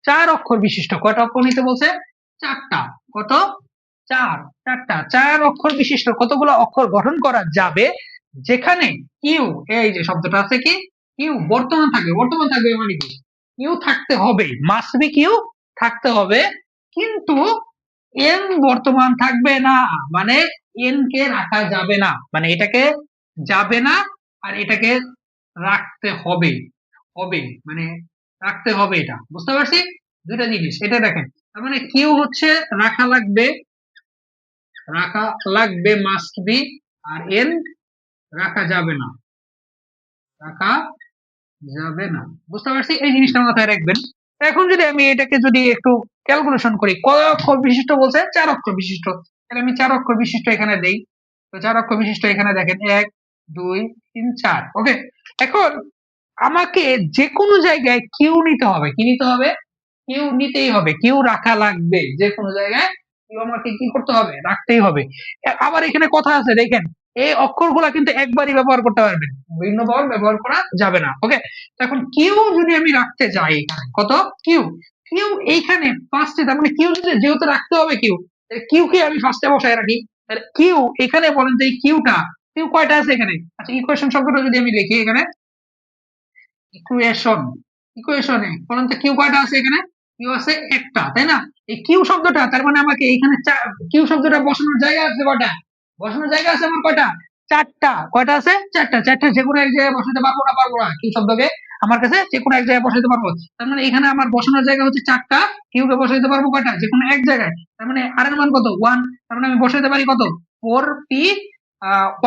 চার অক্ষর বিশিষ্ট কয়টা অক্ষর নিতে বলছে? চারটা। কত? চারটা। চার অক্ষর বিশিষ্ট কতগুলো অক্ষর গঠন করা যাবে যেখানে কিউ, এই যে শব্দটা আছে কি কিউ, বর্তমান থাকবে। বর্তমান থাকবে মানে কি? কিউ থাকতে হবে, মাস্ট বি কিউ থাকতে হবে, কিন্তু এন বর্তমান থাকবে না, মানে এন কে রাখা যাবে না, মানে এটাকে যাবে না আর এটাকে রাখতে হবে। হবে মানে রাখতে হবে, এটা বুঝতে পারছি? দুইটা জিনিস এটা দেখেন। তার মানে কিউ হচ্ছে রাখা লাগবে, রাখা লাগবে মাস্ট বি, আর এন রাখা যাবে না, রাখা যাবে না। বুঝতে পারছি? এই জিনিসটা মাথায় রাখবেন। এখন যদি আমি এটাকে যদি একটু ক্যালকুলেশন করি, কয় অক্ষর বিশিষ্ট বলছে? চার অক্ষর বিশিষ্ট। তাহলে আমি চার অক্ষর বিশিষ্ট এখানে দেই। তো চার অক্ষর বিশিষ্ট এখানে দেখেন, 1 2 3 4। ওকে, এখন আমাকে যে কোনো জায়গায় কিউ নিতে হবে। কি নিতে হবে? কিউ নিতেই হবে, কিউ রাখা লাগবে, যে কোনো জায়গায় কিউ আমাকে কি করতে হবে? রাখতেই হবে। আবার এখানে কথা আছে দেখেন, এই অক্ষরগুলা কিন্তু একবারই ব্যবহার করতে পারবেন, ভিন্নবার ব্যবহার করা যাবে না। ওকে, এখন কিউ যদি আমি রাখতে যাই এখানে, কত? কিউ। কিউ এইখানে ফার্স্টে, তার মানে কিউ যদি যেহেতু রাখতে হবে কিউ, কিউ কে আমি ফার্স্টে বসায় রাখি। তাহলে কিউ এখানে বলেন যে কিউটা, কিউ কয়টা আছে এখানে? আচ্ছা, ইকুয়েশন শব্দটা যদি আমি লিখি এখানে, ইকুয়েশন, ইকুয়েশনে বলেন তো কিউ কয়টা আছে এখানে? কিউ আছে একটা, তাই না? এই কিউ শব্দটা, তার মানে আমাকে এখানে কিউ শব্দটা বসানোর জায়গা আছে কয়টা? বসানোর জায়গা আছে আমার কয়টা? চারটা। কয়টা আছে? চারটা। চারটা যে কোনো এক জায়গায় বসাতে পারবো না? পারবো না। কিউ শব্দকে আমার কাছে যে কোনো এক জায়গায় বসাতে পারবো। তার মানে এখানে আমার বসানোর জায়গা হচ্ছে চারটা, কিউকে বসাতে পারবো কয়টা? যে কোনো এক জায়গায়। তার মানে আর এর মান কত? 1। তার মানে আমি বসাতে পারি কত? 4p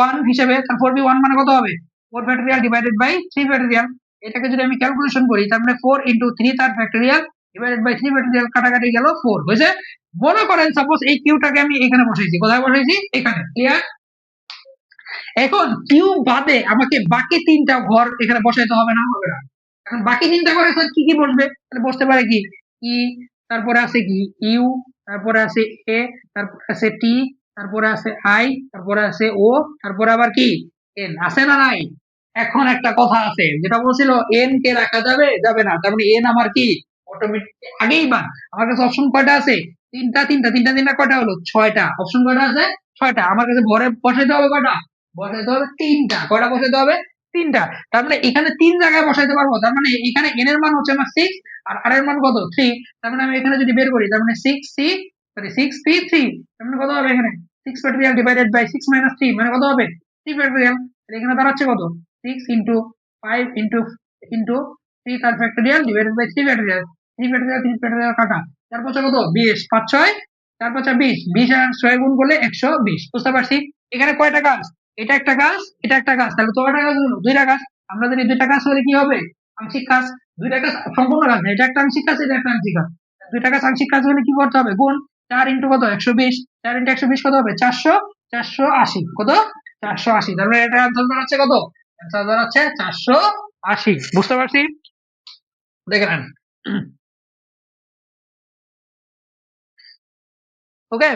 1 হিসেবে। তার 4p 1 মানে কত হবে? 4 ফ্যাক্টরিয়াল ডিভাইডেড বাই 3 ফ্যাক্টরিয়াল। এটাকে যদি আমি ক্যালকুলেশন করি, তার মানে 4 ইন্টু 3 তার ফ্যাক্টরিয়াল ডিভাইডেড বাই 3 ফ্যাক্টরিয়াল, কাটাকাটি গেল 4 হয়েছে। মনে করেন সাপোজ এই কিউটাকে আমি এখানে বসাইছি, কোথায় বসাইছি? এখানে। ক্লিয়ার? এখন কিউ বাদে আমাকে বাকি তিনটা ঘর এখানে বসাইতে হবে না? হবে না। এখন বাকি তিনটা ঘরে কি কি বসবে? তাহলে বসতে পারে কি ই, তারপরে আছে কি ইউ, তারপরে আছে এ, তারপরে আছে টি, তারপরে আছে আই, তারপরে আছে ও, তারপরে আবার কি এন। আছে না নাই? এখন একটা কথা আছে যেটা বলছিল এন কে রাখা যাবে যাবে না, তার মানে এন আমার কি অটোমেটিক আগেই বা আমার কাছে অপশন কয়টা আছে? তিনটা। তিনটা তিনটা তিনটা কয়টা হলো? ছয়টা। অপশন কয়টা আছে? ছয়টা। আমার কাছে ঘরে বসাইতে হবে কয়টা? বসাইতে হবে তিনটা। কয়টা বসাইতে হবে? তিনটা। তার মানে এখানে তিন জায়গায় বসাইতে পারবো। তার মানে এখানে এন এর মান হচ্ছে আমার 6, আর আর এর মান কত? 3। তার মানে আমি এখানে যদি বের করি, তার মানে 6c, সরি 6p3, তার মানে কত হবে এখানে? 6 ফ্যাক্টরিয়াল ডিভাইডেড বাই 6 মাইনাস 3 মানে কত হবে? 3 ফ্যাক্টরিয়াল। এখানে দাঁড়াচ্ছে কত? 6 ইন্টু 5 ইন্টু 3 তার factorial divided by 3 factorial. 3 factorial 3 factorial কাটা, তার পাঁচে কত? 20, 5 6, তার পাঁচে 20, 20 আর 6 গুণ করলে 120। বুঝতে পারছি? এখানে কয়টা কাজ? এটা একটা কাজ, এটা একটা কাজ, তাহলে তো কয়টা কাজ হলো? দুইটা কাজ। আমরা জানি দুইটা কাজ হলে কি হবে? আংশিক কাজ। দুইটা কাজ সম্পূর্ণ কাজ না, এটা একটা আংশিক কাজ, এটা একটা আংশিক কাজ। দুইটা কাজ আংশিক কাজ হলে কি করতে হবে? গুণ। 4 ইন্টু কত? 120। 4 ইন্টু 120 কত হবে? 400, 480। কত? 480। তার মানে এটা আনসার দাঁড়াচ্ছে কত? আনসার দাঁড়াচ্ছে 480। বুঝতে পারছি? দেখে নেন। ওকে,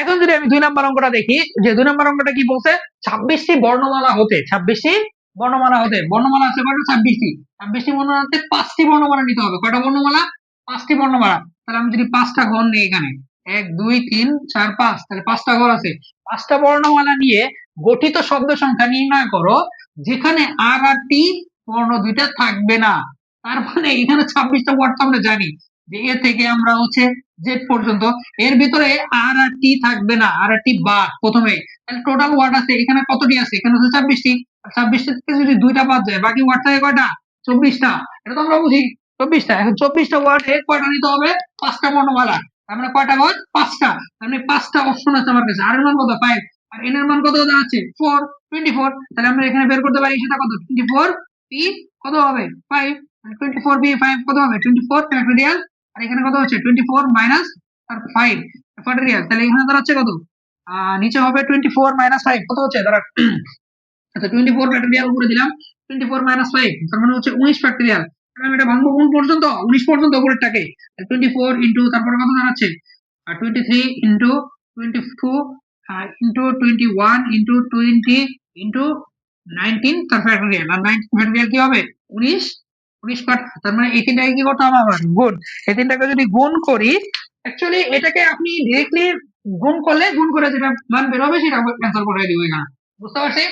এখন যদি আমি 2 নাম্বার অঙ্কটা দেখি, যে 2 নাম্বার অঙ্কটা কি বলছে? 26টি বর্ণমালা হতে, 26টি বর্ণমালা হতে, বর্ণমালা আছে কয়টা? 26টি। 26টি বর্ণমালাতে 5টি বর্ণমালা নিতে হবে। কয়টা বর্ণমালা? 5টি বর্ণমালা। তাহলে আমি যদি 5টা ঘর নিই এখানে, 1 2 3 4 5, তাহলে 5টা ঘর আছে। 5টা বর্ণমালা নিয়ে গঠিত শব্দ সংখ্যা নির্ণয় করো যেখানে আর আর টি বর্ণ দুইটা থাকবে না। তার মানে এখানে 26টা ওয়ার্ড তো আমরা জানি যে এ থেকে আমরা হচ্ছে জেড পর্যন্ত, এর ভিতরে আর আর টি থাকবে না, আর আর টি বাদ প্রথমে। তাহলে টোটাল ওয়ার্ড আছে এখানে কতটি আছে? এখানে হচ্ছে 26টি। 26টি থেকে যদি দুইটা বাদ যায়, বাকি ওয়ার্ড থাকে কয়টা? 24টা। এটা তো আমরা বুঝি 24টা। এখন 24টা ওয়ার্ড এর কয়টা নিতে হবে? 5টা বর্ণমালা। তার মানে কয়টা ঘর? 5টা। তার মানে 5টা অপশন আছে আমার কাছে। আর এর মান কত? 5। আর এন এর মান কত দাঁড়াচ্ছে? 4, 24। তাহলে আমরা এখানে বের করতে পারি সেটা কত? 24 পি কত হবে? 5। 24 পি 5 কত হবে? 24 ফ্যাক্টরিয়াল। আর এখানে কত হচ্ছে? 24 মাইনাস আর 5 ফ্যাক্টরিয়াল। তাহলে এখানে দাঁড়াচ্ছে কত? নিচে হবে 24 মাইনাস 5 কত হচ্ছে? দাঁড়া, আচ্ছা 24 ফ্যাক্টরিয়াল উপরে দিলাম, 24 মাইনাস 5 তার মানে হচ্ছে 19 ফ্যাক্টরিয়াল। আমি এটা ভাঙবো কোন পর্যন্ত, 19 পর্যন্ত উপরেরটাকে। 24 ইন্টু তারপরে কত দাঁড়াচ্ছে, 23 ইন্টু 22 ইন্টু 21 ইন্টু 20 ইন্টু 19 তার ফ্যাক্টরিয়াল, আর 19 ফ্যাক্টরিয়াল কি হবে 19, 19 কাট, তার মানে এই তিনটাকে কি করতে হবে আবার গুণ। এই তিনটাকে যদি গুণ করি, অ্যাকচুয়ালি এটাকে আপনি ডিরেক্টলি গুণ করলে, গুণ করে যেটা মান বের হবে সেটা অ্যান্সার করে দিবে এখানে, বুঝতে পারছি।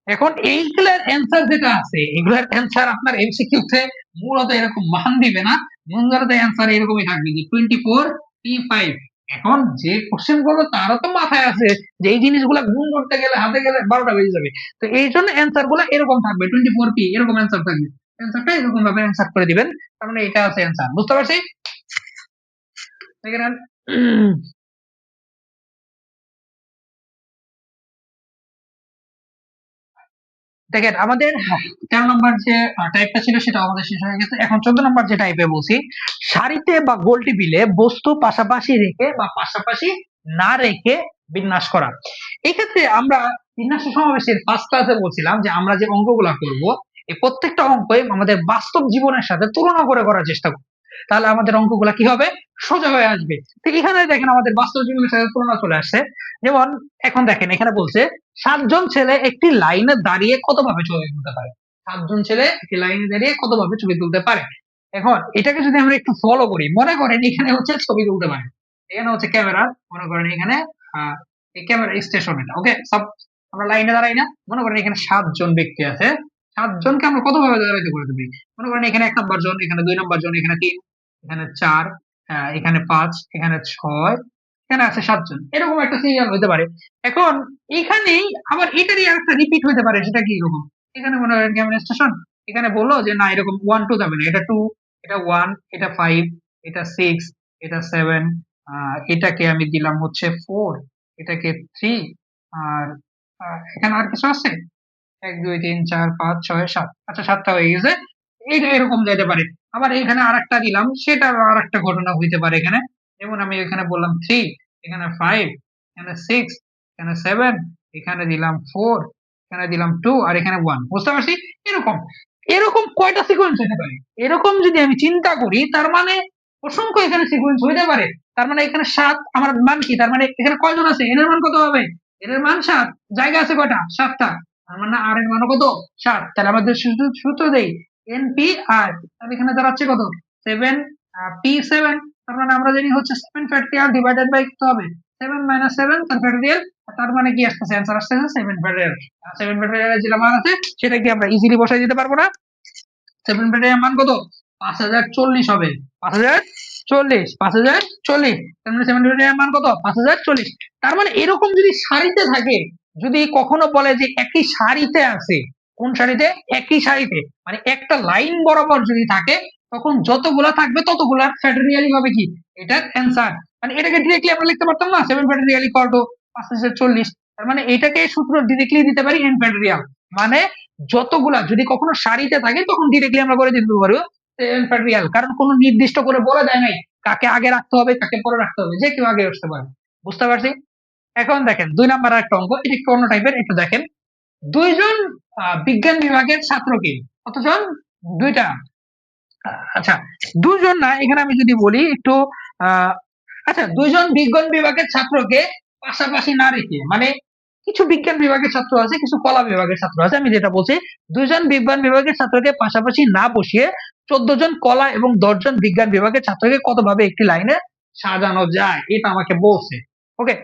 এখন এইগুলার অ্যান্সার যেটা আছে, এগুলার অ্যান্সার আপনার এমসিকিউ তে মূলত এরকম মান দিবে না, মূলত অ্যান্সার এরকমই থাকবে যে 24 P5। এখন যে কোশ্চেন গুলো তারও তো মাথায় আছে যে এই জিনিসগুলো গুণ করতে গেলে হাতে গেলে 12টা বেজে যাবে, তো এই জন্য অ্যান্সার গুলো এরকম থাকবে, 24P এরকম অ্যান্সার থাকবে, অ্যান্সারটা এরকম ভাবে অ্যান্সার করে দিবেন, তার মানে এটা আছে অ্যান্সার, বুঝতে পারছি। দেখে নেন। দেখেন আমাদের 13 নম্বর যে টাইপটা ছিল সেটা আমাদের শেষ হয়ে গেছে, এখন 14 নম্বর যে টাইপে বলছি, সারিতে বা গোল টেবিলে বস্তু পাশাপাশি রেখে বা পাশাপাশি না রেখে বিন্যাস করা। এই ক্ষেত্রে আমরা বিন্যাস সমাবেশের ফার্স্ট ক্লাসে বলছিলাম যে আমরা যে অঙ্কগুলা করব, এই প্রত্যেকটা অঙ্কই আমাদের বাস্তব জীবনের সাথে তুলনা করে করার চেষ্টা করব, তাহলে আমাদের অঙ্কগুলা কি হবে, সোজা হয়ে আসবে। তো এখানে দেখেন আমাদের বাস্তব জীবনের সাথে তুলনা চলে আসছে। যেমন এখন দেখেন এখানে বলছে 7 জন ছেলে একটি লাইনে দাঁড়িয়ে কতভাবে ছবি তুলতে পারে, 7 জন ছেলে একটি লাইনে দাঁড়িয়ে কতভাবে ছবি তুলতে পারে। এখন এটাকে যদি আমরা একটু ফলো করি, মনে করেন এখানে হচ্ছে ছবি তুলতে পারে, এখানে হচ্ছে ক্যামেরা, মনে করেন এখানে এই ক্যামেরা স্টেশন, এটা ওকে সব আমরা লাইনে দাঁড়াই না, মনে করেন এখানে 7 জন ব্যক্তি আছে, 7 জনকে আমরা কতভাবে দাঁড়াইতে করে দেবো, মনে করেন এখানে 1 নম্বর জন, এখানে 2 নম্বর জন, এখানে 3, এখানে 4, এখানে 5, এখানে 6, এখানে আছে 7 জন, এরকম একটা সিরিয়াল হতে পারে। এখন এখানেই আবার এটারই একটা রিপিট হতে পারে, সেটা কি রকম, এখানে মনে করেন ক্যামেরা স্টেশন, এখানে বললো যে না এরকম 1 2 যাবে না, এটা 2, এটা 1, এটা 5, এটা 6, এটা 7, এটাকে আমি দিলাম হচ্ছে 4, এটাকে 3, আর এখানে আর কিছু আছে, 1 2 3 4 5 6 7, আচ্ছা 7টা হয়ে গেছে, এইটা এরকম যেতে পারে। আবার এখানে আরেকটা দিলাম, সেটা আরেকটা ঘটনা হইতে পারে এখানে, যেমন আমি এখানে বললাম 3, এখানে 5, এখানে 6, এখানে 7, এখানে দিলাম 4, এখানে দিলাম 2, আর এখানে 1, বুঝতে পারছি। এরকম এরকম কয়টা সিকোয়েন্স হতে পারে, এরকম যদি আমি চিন্তা করি তার মানে অসংখ্য এখানে সিকোয়েন্স হইতে পারে। তার মানে এখানে 7 আমার মান কি, তার মানে এখানে কয়জন আছে, এর মান কত হবে, এর মান 7, জায়গা আছে কয়টা, 7টা, তার মানে আর এর মান কত, 7, তাহলে আমাদের সূত্র দেই এনপি আর, তাহলে এখানে দাঁড়াচ্ছে কত 7 P7, তার মানে আমরা জানি হচ্ছে 7 ফ্যাক্টরিয়াল ডিভাইডেড বাই কত হবে 7 - 7 তার ফ্যাক্টরিয়াল, তার মানে কি আসছে অ্যানসার আসছে 7 ফ্যাক্টরিয়াল। 7 ফ্যাক্টরিয়াল যেটা মান আছে সেটা কি আমরা ইজিলি বসাই দিতে পারবো না, 7 ফ্যাক্টরিয়াল মান কত 5040 হবে, 5040, 5040, তার মানে 7 ফ্যাক্টরিয়াল মান কত 5040। তার মানে এরকম যদি সারিতে থাকে, যদি কখনো বলে যে একই সারিতে আছে, কোন সারিতে, একই সারিতে মানে একটা লাইন বরাবর যদি থাকে, তখন যতগুলা থাকবে ততগুলার ফ্যাক্টরিয়ালই হবে কি এটার অ্যান্সার। মানে এটাকে ডিরেক্টলি আমরা লিখতে পারতাম না 7 ফ্যাক্টরিয়াল ইকুয়াল টু 5040, তার মানে এটাকে সূত্র ডিরেক্টলি দিতে পারি n ফ্যাক্টরিয়াল, মানে যতগুলা যদি কখনো সারিতে থাকে তখন ডিরেক্টলি আমরা করে দিতে পারবো n ফ্যাক্টরিয়াল, কারণ কোনো নির্দিষ্ট করে বলা যায় নাই কাকে আগে রাখতে হবে কাকে পরে রাখতে হবে, যে কেউ আগে আসতে পারে, বুঝতে পারছি। এখন দেখেন 2 নাম্বার একটা অঙ্ক, এটা একটু অন্য টাইপের, একটু দেখেন 2 জন বিজ্ঞান বিভাগের ছাত্রকে, কতজন, 2টা, আচ্ছা 2 জন না, এখানে আমি যদি বলি একটু আহ আচ্ছা 2 জন বিজ্ঞান বিভাগের ছাত্রকে পাশাপাশি না রেখে, মানে কিছু বিজ্ঞান বিভাগের ছাত্র আছে কিছু কলা বিভাগের ছাত্র আছে, আমি যেটা বলছি 2 জন বিজ্ঞান বিভাগের ছাত্রকে পাশাপাশি না বসিয়ে 14 জন কলা এবং 10 জন বিজ্ঞান বিভাগের ছাত্রকে কতভাবে একটি লাইনে সাজানো যায়, এটা আমাকে বলছে। ওকে,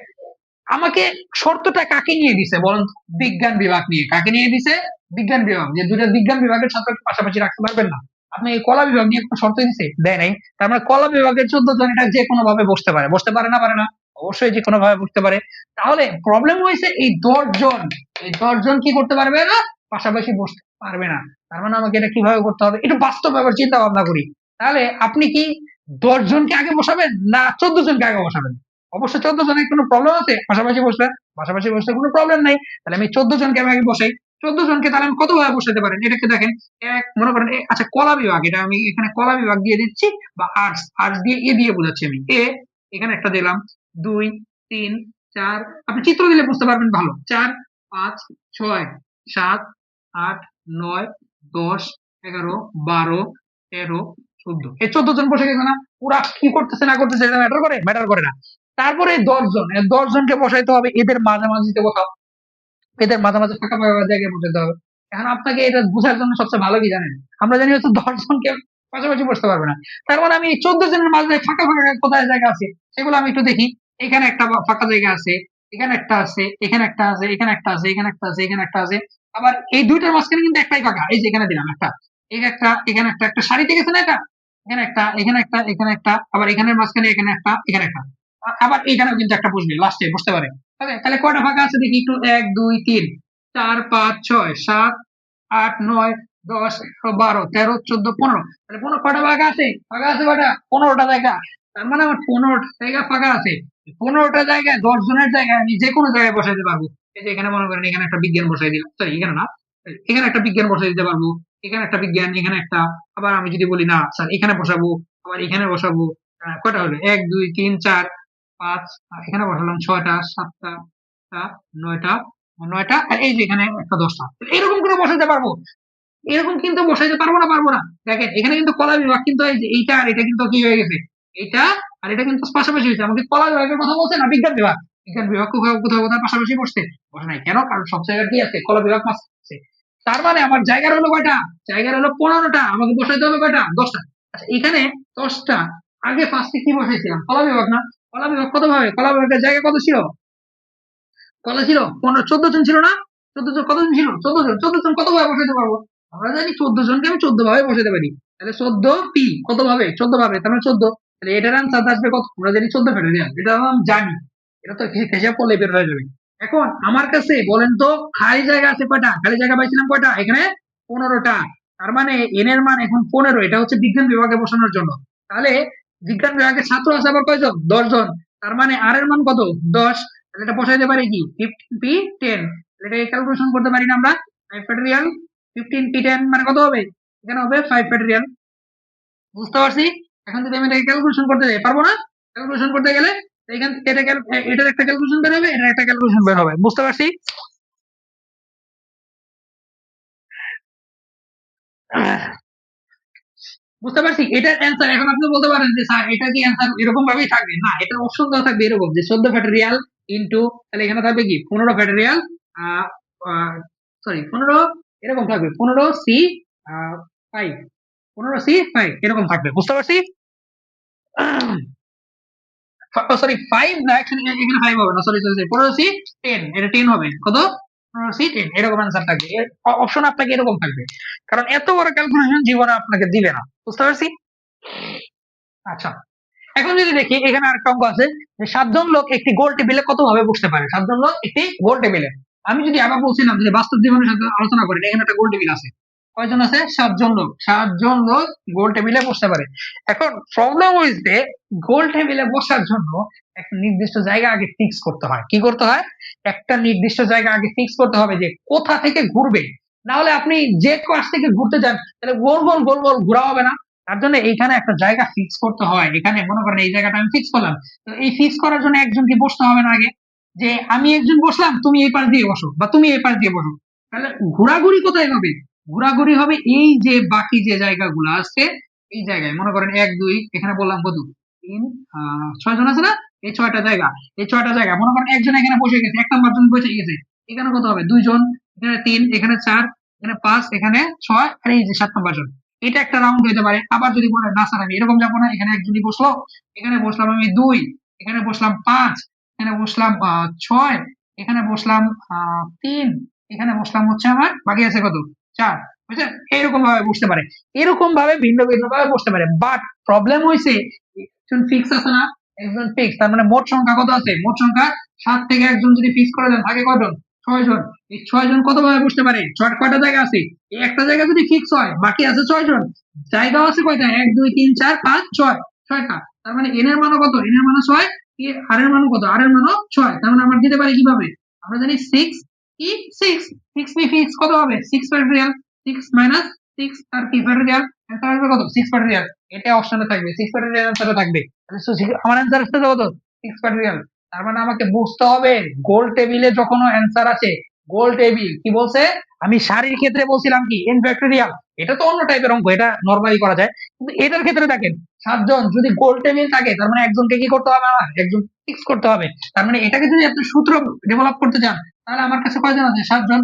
আমাকে শর্তটা কাকে নিয়ে দিছে বলেন, বিজ্ঞান বিভাগ নিয়ে, কাকে নিয়ে দিছে, বিজ্ঞান বিভাগ, যে 2টা বিজ্ঞান বিভাগের ছাত্রকে পাশাপাশি রাখতে পারবেন না, আপনি এই কলা বিভাগ নিয়ে কোনো শর্ত দিছে, দেয় নাই, তার মানে কলা বিভাগের 14 জন এটা যে কোনো ভাবে বসতে পারে, বসতে পারে না, পারে না, অবশ্যই যে কোনো ভাবে বসতে পারে। তাহলে প্রবলেম হয়েছে এই 10 জন, এই 10 জন কি করতে পারবে না, পাশাপাশি বসতে পারবে না, তার মানে আমাকে এটা কিভাবে করতে হবে, একটু বাস্তব ব্যাপার চিন্তা ভাবনা করি। তাহলে আপনি কি 10 জনকে আগে বসাবেন না 14 জনকে আগে বসাবেন, অবশ্যই 14 জনের কোনো প্রবলেম আছে পাশাপাশি বসলে, পাশাপাশি বসলে কোনো প্রবলেম নাই, তাহলে আমি 14 জনকে আমি আগে বসাই, 14 জনকে তাহলে আমি কত ভাবে বসাতে পারেন, এটাকে দেখেন এক মনে করেন আচ্ছা কলা বিভাগ, এটা আমি এখানে কলা বিভাগ দিয়ে দিচ্ছি, বা আর্টস, আর্টস দিয়ে এ দিয়ে বোঝাচ্ছি আমি, এখানে একটা দিলাম 2 3 4, আপনি চিত্র দিলে বুঝতে পারবেন ভালো, 4 5 6 7 8 9 10 11, 12, 13, 14, এই 14 জন বসে গেছে না? ওরা কি করতেছে না করতেছে এটা ম্যাটার করে? ম্যাটার করে না। তারপরে 10 জন, এই 10 জনকে বসাইতে হবে এদের মাঝামাঝিতে কোথাও, এদের মাঝামাঝি ফাঁকা ফাঁকা জায়গায় বসাতে হবে। এখন আপনাকে এটা বোঝার জন্য সবচেয়ে ভালো কি জানেন? আমরা জানি হচ্ছে 10 জনকে পাশাপাশি বসতে পারবে না। তার মানে আমি এই 14 জনের মাঝে ফাঁকা ফাঁকা কোথায় জায়গা আছে সেগুলো আমি একটু দেখি। এখানে একটা ফাঁকা জায়গা আছে, এখানে একটা আছে, এখানে একটা আছে, এখানে একটা আছে, এখানে একটা আছে, এখানে একটা আছে। আবার এই দুইটার মাঝখানে কিন্তু একটাই ফাঁকা, এই যে এখানে দিলাম একটা, এই একটা, এখানে একটা, একটা সারিতে গেছে না এটা, এখানে একটা, এখানে একটা, এখানে একটা, আবার এখানের মাঝখানে এখানে একটা, এখানে একটা, আবার এখানেও কিন্তু একটা বসবে, লাস্টে বসতে পারে। ওকে, তাহলে কয়টা ফাঁকা আছে দেখি একটু? 1, 2, 3, 4, 5, 6, 7, 8, 9, 10, 11, 12, 13, 14, 15। তাহলে 15 কয়টা ফাঁকা আছে? ফাঁকা আছে কয়টা? 15টা জায়গা। তার মানে আমার 15টা জায়গা ফাঁকা আছে। 15টা জায়গায় 10 জনের জায়গায় আমি যে কোনো জায়গায় বসাইতে পারবো। এই যে এখানে মনে করেন এখানে একটা বিজ্ঞান বসাই দিলাম, সরি এখানে না, এখানে একটা বিজ্ঞান বসাই দিতে পারবো, এখানে একটা বিজ্ঞান, এখানে একটা। আবার আমি যদি বলি না স্যার এখানে বসাবো, আবার এখানে বসাবো, কয়টা হলো? 1, 2, 3, 4, 5, এখানে বসালাম 6টা, 7টা, 9টা, 9টা, আর এই যে এখানে একটা 10টা, এরকম করে বসাতে পারবো। এরকম কিন্তু বসাইতে পারবো না, পারবো না? দেখেন এখানে কিন্তু কলা বিভাগ কিন্তু এই যে এইটা আর এটা কিন্তু কি হয়ে গেছে, এইটা আর এটা কিন্তু পাশাপাশি হয়েছে। আমাকে কলা বিভাগের কথা বলছে না বিজ্ঞান বিভাগ? বিজ্ঞান বিভাগ কোথাও কোথাও কোথাও পাশাপাশি বসছে? বসে নাই কেন? কারণ সব জায়গায় কি আছে? কলা বিভাগ পাশে আছে। তার মানে আমার জায়গার হলো কয়টা? জায়গার হলো 15টা, আমাকে বসাইতে হবে কয়টা? 10টা। আচ্ছা এখানে 10টা, আগে ফার্স্টে কি বসাইছিলাম? কলা বিভাগ না? কলা বিভাগ কত ভাবে? কলা বিভাগের জায়গা কত ছিল? কলা ছিল 15, 14 জন ছিল না? 14 জন, কতজন ছিল? 14 জন। 14 জন কত ভাবে বসাইতে পারবো? আমরা জানি 14 জনকে আমি 14 ভাবে বসাতে পারি। তাহলে 14 পি কত ভাবে? 14 ভাবে, তার মানে 14। তাহলে এটার আনসার আসবে কত? আমরা জানি 14 ফ্যাক্টরিয়াল, এটা আমি জানি, এটা তো হিসাব করলে বের হয়ে যাবে। এখন আমার কাছে বলেন তো খালি জায়গা আছে কয়টা? খালি জায়গা পাইছিলাম কয়টা? এখানে 15টা। তার মানে এন এর মান এখন 15, এটা হচ্ছে বিজ্ঞান বিভাগে বসানোর জন্য। তাহলে বিজ্ঞান বিভাগের ছাত্র আছে আবার কয়জন? 10 জন। তার মানে আর এর মান কত? 10। তাহলে এটা বসাইতে পারি কি? 15 পি 10। এটাকে ক্যালকুলেশন করতে পারি না আমরা? 5 ফ্যাক্টরিয়াল 15 পি 10 মানে কত হবে? এখানে হবে 5 ফ্যাক্টরিয়াল। বুঝতে পারছি? এখন যদি আমি এটাকে ক্যালকুলেশন করতে যাই, পারবো না? ক্যালকুলেশন করতে গেলে এখান এটা এটার একটা ক্যালকুলেশন বের হবে, এটার একটা ক্যালকুলেশন বের হবে। বুঝতে পারছি? বুঝতে পারছি এটার অ্যান্সার। এখন আপনি বলতে পারেন যে স্যার এটা কি অ্যান্সার এরকম ভাবেই থাকবে? না, এটার অপশন দেওয়া থাকবে এরকম যে 14 ফ্যাক্টরিয়াল ইনটু, তাহলে এখানে থাকবে কি 15 ফ্যাক্টরিয়াল, সরি 15 এরকম থাকবে, 15 সি 5, 15 সি 5 এরকম থাকবে। বুঝতে পারছি? সরি 5 না, এখানে এখানে 5 হবে না, সরি সরি 15 সি 10, এটা 10 হবে কত? 15 সি 10 এরকম অ্যান্সার থাকবে। অপশন আপনাকে এরকম থাকবে, কারণ এত বড় ক্যালকুলেশন জীবনে আপনাকে দিবে না। বুঝতে পারছি? আচ্ছা, এখন যদি দেখি এখানে আরেকটা অঙ্ক আছে যে 7 জন লোক একটি গোল টেবিলে কত ভাবে বসতে পারে? 7 জন লোক একটি গোল টেবিলে। আমি যদি আবার বলছিলাম যে বাস্তব জীবনের সাথে আলোচনা করি, এখানে একটা গোল টেবিল আছে, কয়জন আছে? 7 জন লোক। 7 জন লোক গোল টেবিলে বসতে পারে। এখন প্রবলেম হইছে গোল টেবিলে বসার জন্য একটা নির্দিষ্ট জায়গা আগে ফিক্স করতে হয়। কি করতে হয়? একটা নির্দিষ্ট জায়গা আগে ফিক্স করতে হবে যে কোথা থেকে ঘুরবে। না হলে আপনি যে পাশ থেকে ঘুরতে যান তাহলে গোল গোল গোল গোল ঘোরা হবে না। তার জন্য এইখানে একটা জায়গা ফিক্স করতে হয়। এখানে মনে করেন এই জায়গাটা আমি ফিক্স করলাম, তো এই ফিক্স করার জন্য একজনকে বসতে হবে না আগে? যে আমি একজন বসলাম, তুমি এই পাশ দিয়ে বসো বা তুমি এই পাশ দিয়ে বসো। তাহলে ঘোরাঘুরি কোথায় হবে? ঘোরাঘুরি হবে এই যে বাকি যে জায়গাগুলো আছে এই জায়গায়। মনে করেন 1, 2, এখানে বললাম কত? 3, 6 জন আছে না? এই 6টা জায়গা, এই 6টা জায়গা মনে করেন একজন এখানে বসে গেছে, 1 নম্বর জন বসে গেছে। এখানে কত হবে? 2 জন, এখানে 3, এখানে 4, এখানে 5, এখানে 6, আর এই যে 7 নম্বর জন। এটা একটা রাউন্ড হইতে পারে। আবার যদি বলেন না স্যার আমি এরকম যাবো না, এখানে একজনই বসলো, এখানে বসলাম আমি 2, এখানে বসলাম 5, এখানে বসলাম 6, এখানে বসলাম 3, এখানে বসলাম হচ্ছে আমার বাকি আছে কত? 4। বুঝছেন? এরকম ভাবে বসতে পারে, এরকম ভাবে ভিন্ন ভিন্ন ভাবে বসতে পারে। বাট প্রবলেম হয়েছে একজন ফিক্স আছে না, একজন ফিক্স, তার মানে মোট সংখ্যা কত আছে? মোট সংখ্যা 7 থেকে একজন যদি ফিক্স করে দেন থাকে কজন? 6 জন। এই 6 জন কত ভাবে বসতে পারে? কয়টা জায়গা আছে? এই একটা জায়গা যদি ফিক্স হয় বাকি আছে 6 জন, জায়গা আছে কয়টা? 1, 2, 3, 4, 5, 6, 6টা। তার মানে এন এর মানও কত? এন এর মানও 6, আর এর মানও কত? আর এর মানও 6। তার মানে আমরা দিতে পারি কিভাবে? আমরা জানি 6 কি 6, 6 পি ফিক্স কত হবে? 6 ফ্যাক্টরিয়াল, 6 মাইনাস 6 আর পি ফ্যাক্টরিয়াল, অ্যান্সার আসবে কত? 6 ফ্যাক্টরিয়াল। এটা অপশনে থাকবে, 6 ফ্যাক্টরিয়াল অ্যান্সারে থাকবে। তাহলে আমার অ্যান্সার আসছে কত? 6 ফ্যাক্টরিয়াল। তার মানে আমাকে বুঝতে হবে গোল টেবিলে যখন অ্যান্সার আছে, গোল টেবিল কি বলছে? আমি সারির ক্ষেত্রে বলছিলাম কি n ফ্যাক্টরিয়াল, এটা তো অন্য টাইপের অঙ্ক, এটা নরমালি করা যায়, কিন্তু এটার ক্ষেত্রে দেখেন 7 জন যদি গোল টেবিল থাকে তার মানে একজনকে কি করতে হবে, আমার একজন ফিক্স করতে হবে। তার মানে এটাকে যদি আপনি সূত্র ডেভেলপ করতে চান তাহলে আমার কাছে কয়জন আছে, 7 জন,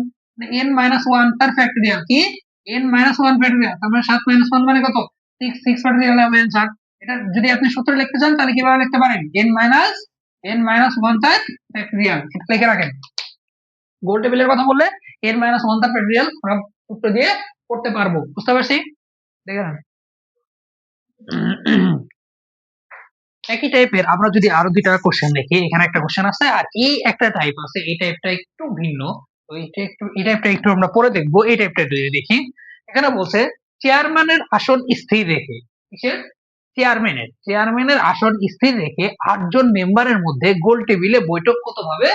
n মাইনাস ওয়ান তার ফ্যাক্টরিয়াল কি, n মাইনাস ওয়ান ফ্যাক্টরিয়াল, তার মানে 7 মাইনাস ওয়ান মানে কত, 6, 6 ফ্যাক্টরিয়াল হবে অ্যান্সার। এটা যদি আপনি সূত্র লিখতে চান তাহলে কিভাবে লিখতে পারেন, n মাইনাস ওয়ান তার ফ্যাক্টরিয়াল, এটা লিখে রাখেন। গোল টেবিলের কথা বললে n মাইনাস ওয়ান তার ফ্যাক্টরিয়াল আমরা সূত্র দিয়ে করতে পারবো, বুঝতে পারছি? দেখেন একই টাইপের আমরা যদি আরো দুইটা কোশ্চেন দেখি, এখানে একটা কোশ্চেন আছে আর এই একটা টাইপ আছে, এই টাইপটা একটু ভিন্ন, তো এই টাইপটা একটু আমরা পরে দেখবো। এই টাইপটা যদি দেখি, এখানে বলছে চেয়ারম্যানের আসন স্থির রেখে, কিসের, চেয়ারম্যানের আসন স্থির রেখে 8 জন মেম্বারের মধ্যে গোল টেবিলে বৈঠক কত ভাবে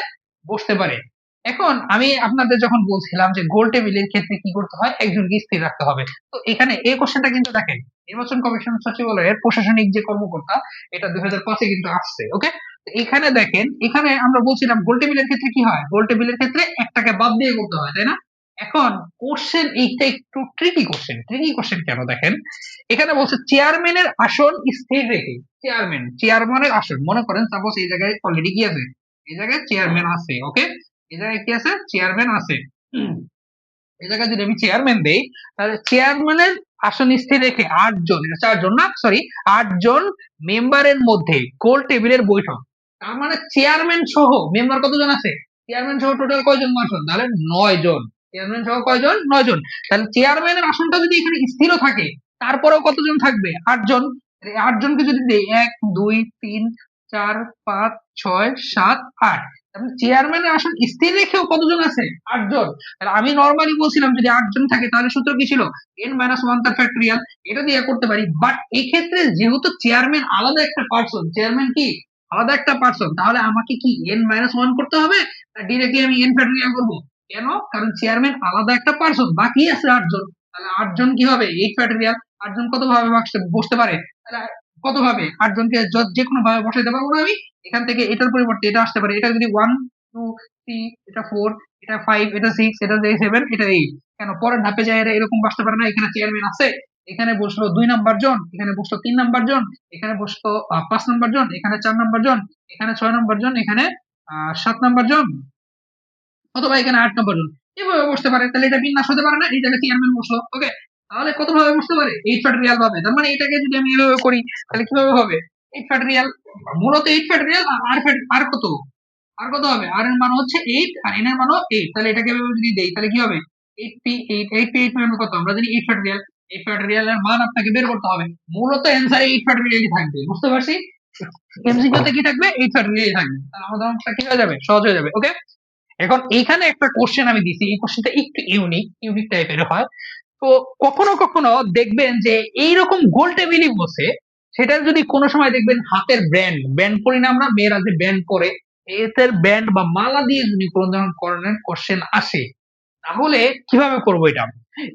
বসতে পারে। এখন আমি আপনাদের যখন বলছিলাম যে গোল টেবিলের ক্ষেত্রে কি করতে হয়, একজনকে স্থির রাখতে হবে, তো এখানে এই কোশ্চেনটা কিন্তু দেখেন নির্বাচন কমিশন সচিবালয়ের প্রশাসনিক যে কর্মকর্তা, এটা 2005-এ কিন্তু আসছে, ওকে। এখানে দেখেন, এখানে আমরা বলছিলাম গোল টেবিলের ক্ষেত্রে কি হয়, গোল টেবিলের ক্ষেত্রে একটাকে বাদ দিয়ে করতে হয়, তাই না? এখন কোশ্চেন এইটা একটু ট্রিকি কোশ্চেন কেন দেখেন, এখানে বলছে চেয়ারম্যানের আসন স্থির রেখে, চেয়ারম্যানের আসন, মনে করেন সাপোজ এই জায়গায় অলরেডি কি আছে, এই জায়গায় চেয়ারম্যান আছে, ওকে, এই জায়গায় কি আছে, চেয়ারম্যান আছে। এই জায়গায় যদি আমি চেয়ারম্যান দেই, তাহলে চেয়ারম্যানের আসন স্থির রেখে 8 জন, এটা 4 জন না, সরি, 8 জন মেম্বারের মধ্যে গোল টেবিলের বৈঠক, তার মানে চেয়ারম্যান সহ মেম্বার কতজন আছে, চেয়ারম্যান সহ টোটাল কয়জন আসন, তাহলে 9 জন, চেয়ারম্যান সহ কয়জন, 9 জন। তাহলে চেয়ারম্যানের আসনটা যদি এখানে স্থিরও থাকে তারপরেও কতজন থাকবে, 8 জন। 8 জনকে যদি দেই 1 2 3 4 5 6 7 8, চেয়ারম্যানের আসন স্থির রেখেও কতজন আছে, 8 জন। তাহলে আমি নরমালি বলছিলাম যদি 8 জন থাকে তাহলে সূত্র কি ছিল, n মাইনাস ওয়ান তার ফ্যাক্টরিয়াল, এটা দিয়ে করতে পারি। বাট এক্ষেত্রে যেহেতু চেয়ারম্যান আলাদা একটা পার্সন, চেয়ারম্যান কি আলাদা একটা পার্সন, তাহলে আমাকে কি n মাইনাস ওয়ান করতে হবে, ডিরেক্টলি আমি n ফ্যাক্টরিয়াল করবো, কেন, কারণ চেয়ারম্যান আলাদা একটা পার্সন, বাকি আছে 8 জন, তাহলে 8 জন কি হবে 8 ফ্যাক্টরিয়াল। 8 জন কত ভাবে বসতে পারে, তাহলে কত ভাবে 8 জনকে যে কোনো ভাবে বসাইতে পারবো না আমি, এখান থেকে এটার পরিবর্তে এটা আসতে পারে, এটা যদি 1 2 3, এটা 4, এটা 5, এটা 6, এটা 7, এটা 8, কেন পরের ধাপে যায় এরা এরকম বসতে পারে না, এখানে চেয়ারম্যান আছে, এখানে বসলো 2 নাম্বার জন, এখানে বসলো 3 নাম্বার জন, এখানে বসলো 5 নাম্বার জন, এখানে 4 নাম্বার জন, এখানে 6 নাম্বার জন, এখানে 7 নাম্বার জন, অথবা এখানে 8 নাম্বার জন, এভাবে বসতে পারে। তাহলে এটা বিন্যাস হতে পারে না, এই জায়গায় চেয়ারম্যান বসলো, ওকে। তাহলে কত ভাবে বসতে পারে, 8 ফ্যাক্টরিয়াল ভাবে। তার মানে এটাকে যদি আমি এভাবে করি তাহলে কিভাবে হবে, 8 ফ্যাক্টরিয়াল, মূলত 8 ফ্যাক্টরিয়াল, আর কত, আর কত হবে, আর এর মান হচ্ছে 8 আর n এর মানও 8, তাহলে এটাকে এভাবে যদি দেই তাহলে কি হবে, 88 মানে কত, আমরা জানি 8 ফ্যাক্টরিয়াল, 8 ফ্যাক্টরিয়াল এর মান আপনাকে বের করতে হবে, মূলত অ্যান্সারে 8 ফ্যাক্টরিয়ালই থাকবে, বুঝতে পারছি? এমসিকিউ তে কি থাকবে, 8 ফ্যাক্টরিয়ালই থাকবে, তাহলে আমাদের অঙ্কটা কি হয়ে যাবে, সহজ হয়ে যাবে, ওকে। এখন এইখানে একটা কোশ্চেন আমি দিছি, এই কোশ্চেনটা একটু ইউনিক টাইপের হয়। তো কখনো কখনো দেখবেন যে এইরকম গোল টেবিলই বসে, সেটা যদি কোনো সময় দেখবেন হাতের ব্যান্ড পরি না আমরা, মেয়েরা যে ব্যান্ড পরে, এদের ব্যান্ড বা মালা দিয়ে যদি কোনো ধরনের কোশ্চেন আসে, তাহলে কিভাবে করবো এটা,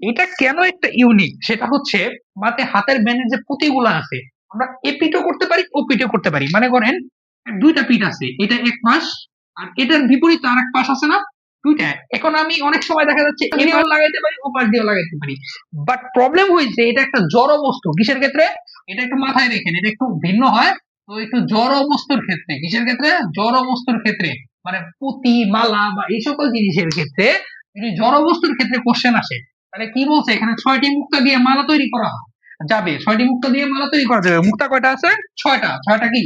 এটা কেন একটা ইউনিক, সেটা হচ্ছে মাতে হাতের ব্যান্ডের যে পুঁতিগুলো আছে, আমরা এপিটও করতে পারি ওপিটও করতে পারি, মানে করেন দুইটা পিঠ আছে, এটা এক পাশ আর এটার বিপরীতে আর এক পাশ আছে না, দুইটা। এখন আমি অনেক সময় দেখা যাচ্ছে এদিকেও লাগাইতে পারি ও পাশ দিয়েও লাগাইতে পারি, বাট প্রবলেম হয়েছে এটা একটা জড় বস্তু, কিসের ক্ষেত্রে, এটা একটু মাথায় রেখেন, এটা একটু ভিন্ন হয়। তো একটু জড় বস্তুর ক্ষেত্রে, কিসের ক্ষেত্রে, জড় বস্তুর ক্ষেত্রে, মানে পুঁতি মালা বা এই সকল জিনিসের ক্ষেত্রে, যদি জড় বস্তুর ক্ষেত্রে কোশ্চেন আসে, তাহলে কি বলছে এখানে 6টি মুক্তা দিয়ে মালা তৈরি করা যাবে, 6টি মুক্তা দিয়ে মালা তৈরি করা যাবে। মুক্তা কয়টা আছে, 6টা কি,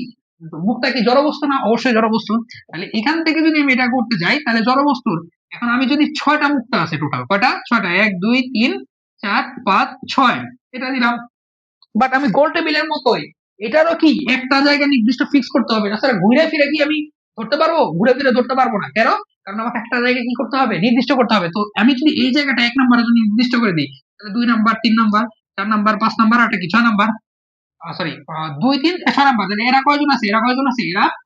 মুক্তা কি জড় বস্তু না, অবশ্যই জড় বস্তু। তাহলে এখান থেকে যদি আমি এটা করতে যাই তাহলে জড় বস্তুর, এখন আমি যদি 6টা মুক্তা আছে, টোটাল কয়টা, 6টা, 1 2 3 4 5 6, এটা দিলাম। বাট আমি গোল টেবিলের মতোই এটারও কি একটা জায়গা নির্দিষ্ট ফিক্স করতে হবে, তাছাড়া ঘুরে ফিরে কি আমি ধরতে পারবো, ঘুরে ফিরে ধরতে পারবো না, কেন, কারণ আমাকে একটা জায়গা কি করতে হবে, নির্দিষ্ট করতে হবে। তো আমি যদি এই জায়গাটা 1 নাম্বারের জন্য নির্দিষ্ট করে দিই, তাহলে 2 নাম্বার 3 নাম্বার 4 নাম্বার 5 নাম্বার, আর কি 6 নাম্বার, সরি 2 3 6 নাম্বার, তাহলে এরা কয়জন আছে, এরা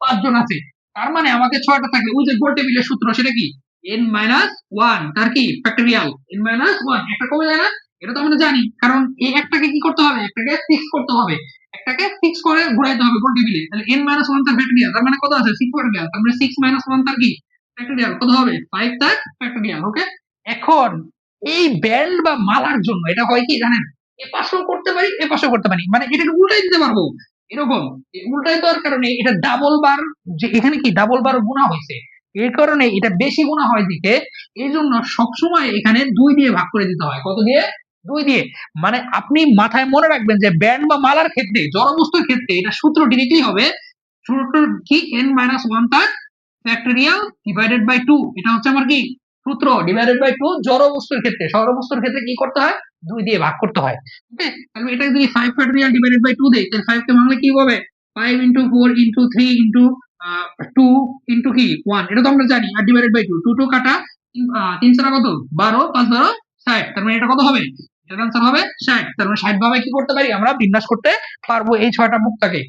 5 জন আছে। তার মানে আমাকে 6টা থাকলে ওই যে গোল টেবিলের সূত্র, সেটা কি n মাইনাস ওয়ান, তার কি ফ্যাক্টরিয়াল, n মাইনাস ওয়ান, একটা কমে যায় না, এটা তো আমরা জানি, কারণ এই একটাকে কি করতে হবে, একটাকে ফিক্স করতে হবে, একটাকে ফিক্স করে ঘুরাইতে হবে গোল টেবিলে, তাহলে n মাইনাস ওয়ান তার ফ্যাক্টরিয়াল, তার মানে কত আছে 6 ফ্যাক্টরিয়াল, তার মানে 6 মাইনাস ওয়ান তার কি ফ্যাক্টরিয়াল, কত হবে 5 তার ফ্যাক্টরিয়াল, ওকে। এখন এই ব্যান্ড বা মালার জন্য এটা হয় কি জানেন, এ পাশেও করতে পারি এ পাশেও করতে পারি, মানে এটাকে উল্টাই দিতে পারবো এরকম। উল্টাই দেওয়ার কারণে এটা ডাবল বার, যে এখানে কি ডাবল বার গুণা হয়েছে, এর কারণে এটা বেশি গুণা হয় দিকে, এই জন্য সবসময় এখানে 2 দিয়ে ভাগ করে দিতে হয়। কত দিয়ে? 2 দিয়ে। মানে আপনি মাথায় মনে রাখবেন যে ব্যান্ড বা মালার ক্ষেত্রে, জড়বস্তুর ক্ষেত্রে এটা সূত্র ডিরেক্টলি হবে, সূত্র কি n - 1 তার ফ্যাক্টরিয়াল ডিভাইডেড বাই 2, এটা হচ্ছে আমার কি সূত্র, ডিভাইডেড বাই 2 জড় বস্তুর ক্ষেত্রে। সৌর বস্তুর ক্ষেত্রে কি করতে হয়? 2 দিয়ে ভাগ করতে হয়। ওকে, তাহলে এটা যদি 5 ফ্যাক্টরিয়াল ডিভাইডেড বাই 2 দেই, তাহলে 5 কে ভাঙলে কি হবে? 5 ইনটু 4 ইনটু 3 ইনটু 2 ইনটু কি 1, এটা তো আমরা জানি। আর ডিভাইডেড বাই 2, 2 2 কাটা, 3 4 কত? 12, 5 12 60, তার মানে এটা কত হবে? এটার आंसर হবে 60। তার মানে 60 ভাবে কি করতে পারি আমরা? বিন্যাস করতে পারবো এই 6টা মুক্তাকে।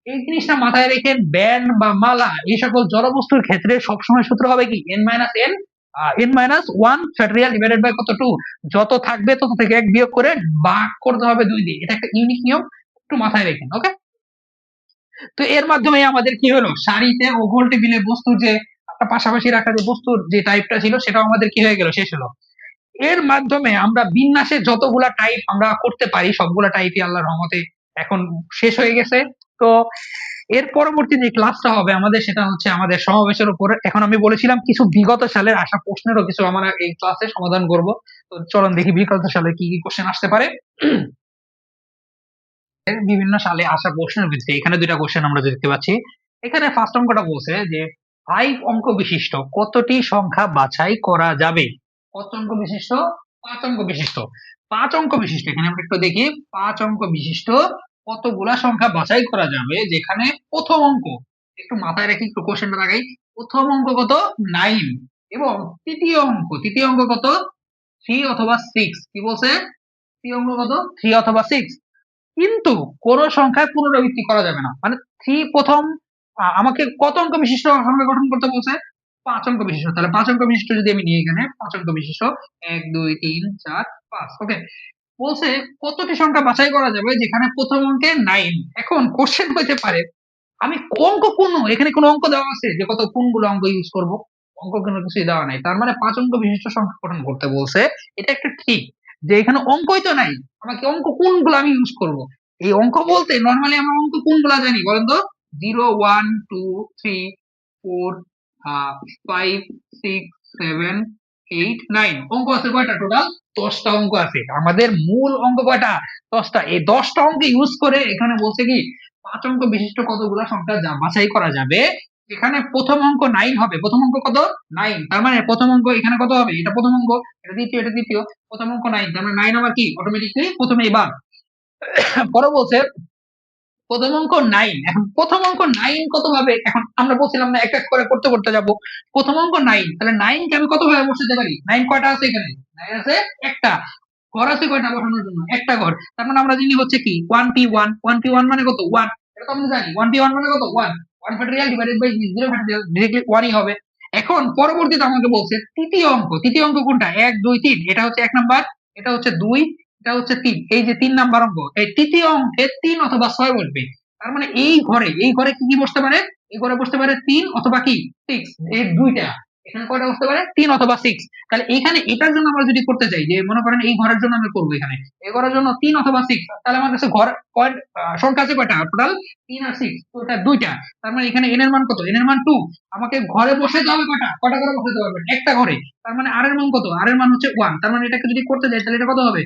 এই জিনিসটা মাথায় রেখে ব্যান্ড বা মালা এই সকল জড়বস্তুর ক্ষেত্রে সবসময় সূত্র হবে কি n-1 ফ্যাক্টরিয়াল ডিভাইডেড বাই কত 2, যত থাকবে তত থেকে 1 বিয়োগ করে ভাগ করতে হবে 2 দিয়ে। এটা একটা ইউনিক নিয়ম, একটু মাথায় রাখেন। ওকে, তো এর মাধ্যমে আমাদের কি হলো, সারিতে ও গোল টেবিলে বস্তুর যে একটা পাশাপাশি রাখা যে বস্তুর যে টাইপটা ছিল সেটাও আমাদের কি হয়ে গেল, শেষ হলো। এর মাধ্যমে আমরা বিন্যাসের যতগুলা টাইপ আমরা করতে পারি সবগুলা টাইপই আল্লাহর রহমতে এখন শেষ হয়ে গেছে। তো এর পরবর্তী যে ক্লাসটা হবে আমাদের সেটা হচ্ছে আমাদের সমাবেশের উপরে। এখন আমি বলেছিলাম কিছু বিগত সালের আসা প্রশ্নেরও কিছু আমরা এই ক্লাসে সমাধান করব। তো চলুন দেখি বিগত সালে কি কি কোশ্চেন আসতে পারে। বিভিন্ন সালে আসা প্রশ্নের ভিত্তিতে এখানে 2টা কোশ্চেন আমরা দেখতে পাচ্ছি। এখানে ফার্স্ট অঙ্কটা বলছে যে 5 অঙ্ক বিশিষ্ট কতটি সংখ্যা বাছাই করা যাবে? কত অঙ্ক বিশিষ্ট? 5 অঙ্ক বিশিষ্ট। 5 অঙ্ক বিশিষ্ট, এখানে আমরা একটু দেখি 5 অঙ্ক বিশিষ্ট কতগুলা সংখ্যা বাছাই করা যাবে, যেখানে প্রথম অঙ্ক, একটু মাথায় রেখে একটু কোশ্চেনটা লাগাই, প্রথম অঙ্ক কত? 9, এবং তৃতীয় অঙ্ক কত? 3 অথবা 6। কি বলছে? তৃতীয় অঙ্ক কত? 3 অথবা 6। কিন্তু কোন সংখ্যায় পুনরাবৃত্তি করা যাবে না। মানে 3 প্রথম আমাকে কত অঙ্ক বিশিষ্ট সংখ্যা গঠন করতে বলছে? 5 অঙ্ক বিশিষ্ট। তাহলে 5 অঙ্ক বিশিষ্ট যদি আমি নিই, এখানে 5 অঙ্ক বিশিষ্ট 1 2 3 4 5। ওকে, বলছে কতটি সংখ্যা বাছাই করা যাবে যেখানে প্রথম অঙ্কে 9। এখন কোশ্চেন হতে পারে আমি অঙ্ক কোন, এখানে কোন অঙ্ক দেওয়া আছে যে কত কোনগুলো অঙ্ক ইউজ করব? অঙ্ক কোনো কিছুই দেওয়া নাই, তার মানে 5 অঙ্ক বিশিষ্ট সংখ্যা গঠন করতে বলছে। এটা একটা ঠিক যে এখানে অঙ্কই তো নাই, আমাকে অঙ্ক কোনগুলো আমি ইউজ করব? এই অঙ্ক বলতে নরমালি আমরা অঙ্ক কোনগুলো জানি বলেন তো? 0 1 2 3 4 5 6 7 8 9 অঙ্ক আছে কয়টা? টোটাল 10টা অঙ্ক আছে। আমাদের মূল অঙ্ক কয়টা? 10টা। এই 10টা অঙ্ক ইউজ করে এখানে বলছে কি 5 অঙ্ক বিশিষ্ট কতগুলা সংখ্যা বাছাই করা যাবে। এখানে প্রথম অঙ্ক 9 হবে। প্রথম অঙ্ক কত? 9। তার মানে প্রথম অঙ্ক এখানে কত হবে? এটা প্রথম অঙ্ক, এটা দ্বিতীয়, এটা দ্বিতীয়। প্রথম অঙ্ক 9, তার মানে 9 আমার কি অটোমেটিকলি প্রথমেই বাদ। পরে বলছে প্রথম অঙ্ক 9। এখন প্রথম অঙ্ক 9 কত ভাবে, এখন আমরা বলছিলাম না এক এক করে করতে করতে যাব। প্রথম অঙ্ক 9, তাহলে 9 কে আমি কত ভাবে বসাতে পারি? 9 কয়টা আছে এখানে? 9 আছে একটা। ঘর আছে কয়টা বসানোর জন্য? একটা ঘর। তার মানে আমরা জানি হচ্ছে কি 1p1, 1p1 মানে কত? 1। এটা তো আমরা জানি 1p1 মানে কত? 1। 1 factorial divided by 0 factorial, directly 1 ই হবে। এখন পরবর্তীতে আমাকে বলছে তৃতীয় অঙ্ক কোনটা? 1 2 3, এটা হচ্ছে 1 নাম্বার, এটা হচ্ছে 2, এটা হচ্ছে 3। এই যে 3 নাম্বার অঙ্ক, এই তৃতীয় অঙ্কে 3 অথবা 6 বসবে। তার মানে এই ঘরে কি কি বসতে পারে? এই ঘরে বসতে পারে 3 অথবা কি 6, এই দুইটা। এখানে কয়টা বসতে পারে? 3 অথবা 6। তাহলে এখানে এটার জন্য আমরা যদি করতে চাই, যে মনে করেন এই ঘরের জন্য আমরা করবো, এখানে এই ঘরের জন্য 3 অথবা 6, তাহলে আমার কাছে ঘর সংখ্যা আছে কয়টা? টোটাল 3 আর 6, তো এটা দুইটা। তার মানে এখানে n এর মান কত? n এর মান 2। আমাকে ঘরে বসাতে হবে কয়টা? কয়টা ঘরে বসাতে পারবেন? একটা ঘরে। তার মানে r এর মান কত? r এর মান হচ্ছে 1। তার মানে এটাকে যদি করতে যাই তাহলে এটা কত হবে?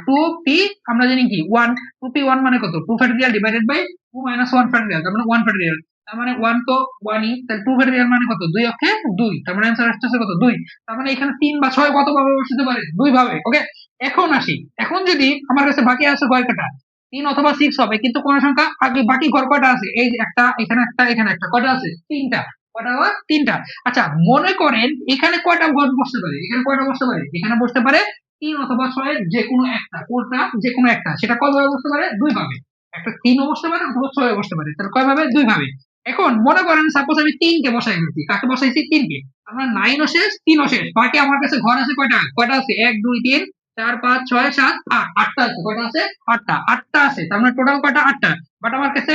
2p, আমরা জানি কি 1, 2p1 মানে কত? 2 ফ্যাক্টরিয়াল ডিভাইডেড বাই 2 - 1 ফ্যাক্টরিয়াল, তার মানে 1 ফ্যাক্টরিয়াল। তার মানে 1 তো 1 ই, তাহলে 2 ফ্যাক্টরিয়াল মানে কত? 2 অক্ষে 2, তার মানে आंसर আসছে কত? 2। তার মানে এখানে 3 বা 6 কত ভাবে বসাতে পারে? 2 ভাবে। ওকে, এখন আসি, এখন যদি আমার কাছে বাকি আছে কয় কয়টা? 3 অথবা 6 হবে, কিন্তু কোন সংখ্যা আগে? বাকি ঘর কয়টা আছে? এই যে একটা, এখানে একটা, এখানে একটা, কয়টা আছে? 3টা। কয়টা হয়? 3টা। আচ্ছা, মনে করেন এখানে কয়টা ঘর বসতে পারে? এখানে কয়টা বসতে পারে? এখানে বসতে পারে 3 অথবা 6 এর যে কোনো একটা। কোনটা? যে কোনো একটা। সেটা কয়ভাবে বসতে পারে? 2 ভাবে। একটা 3 ও বসতে পারে অথবা 6 ও বসতে পারে। তাহলে কয় ভাবে? 2 ভাবে। এখন মনে করেন সাপোজ আমি 3 কে বসাই ফেলছি। কাকে বসাইছি? 3 কে। আমরা 9 ও শেষ, 3 ও শেষ। বাকি আমার কাছে ঘর আছে কয়টা? কয়টা আছে? 1 2 3 4 5 6 7 8, 8টা আছে। কয়টা আছে? 8টা। 8টা আছে, তার মানে টোটাল কয়টা? 8টা। বাট আমার কাছে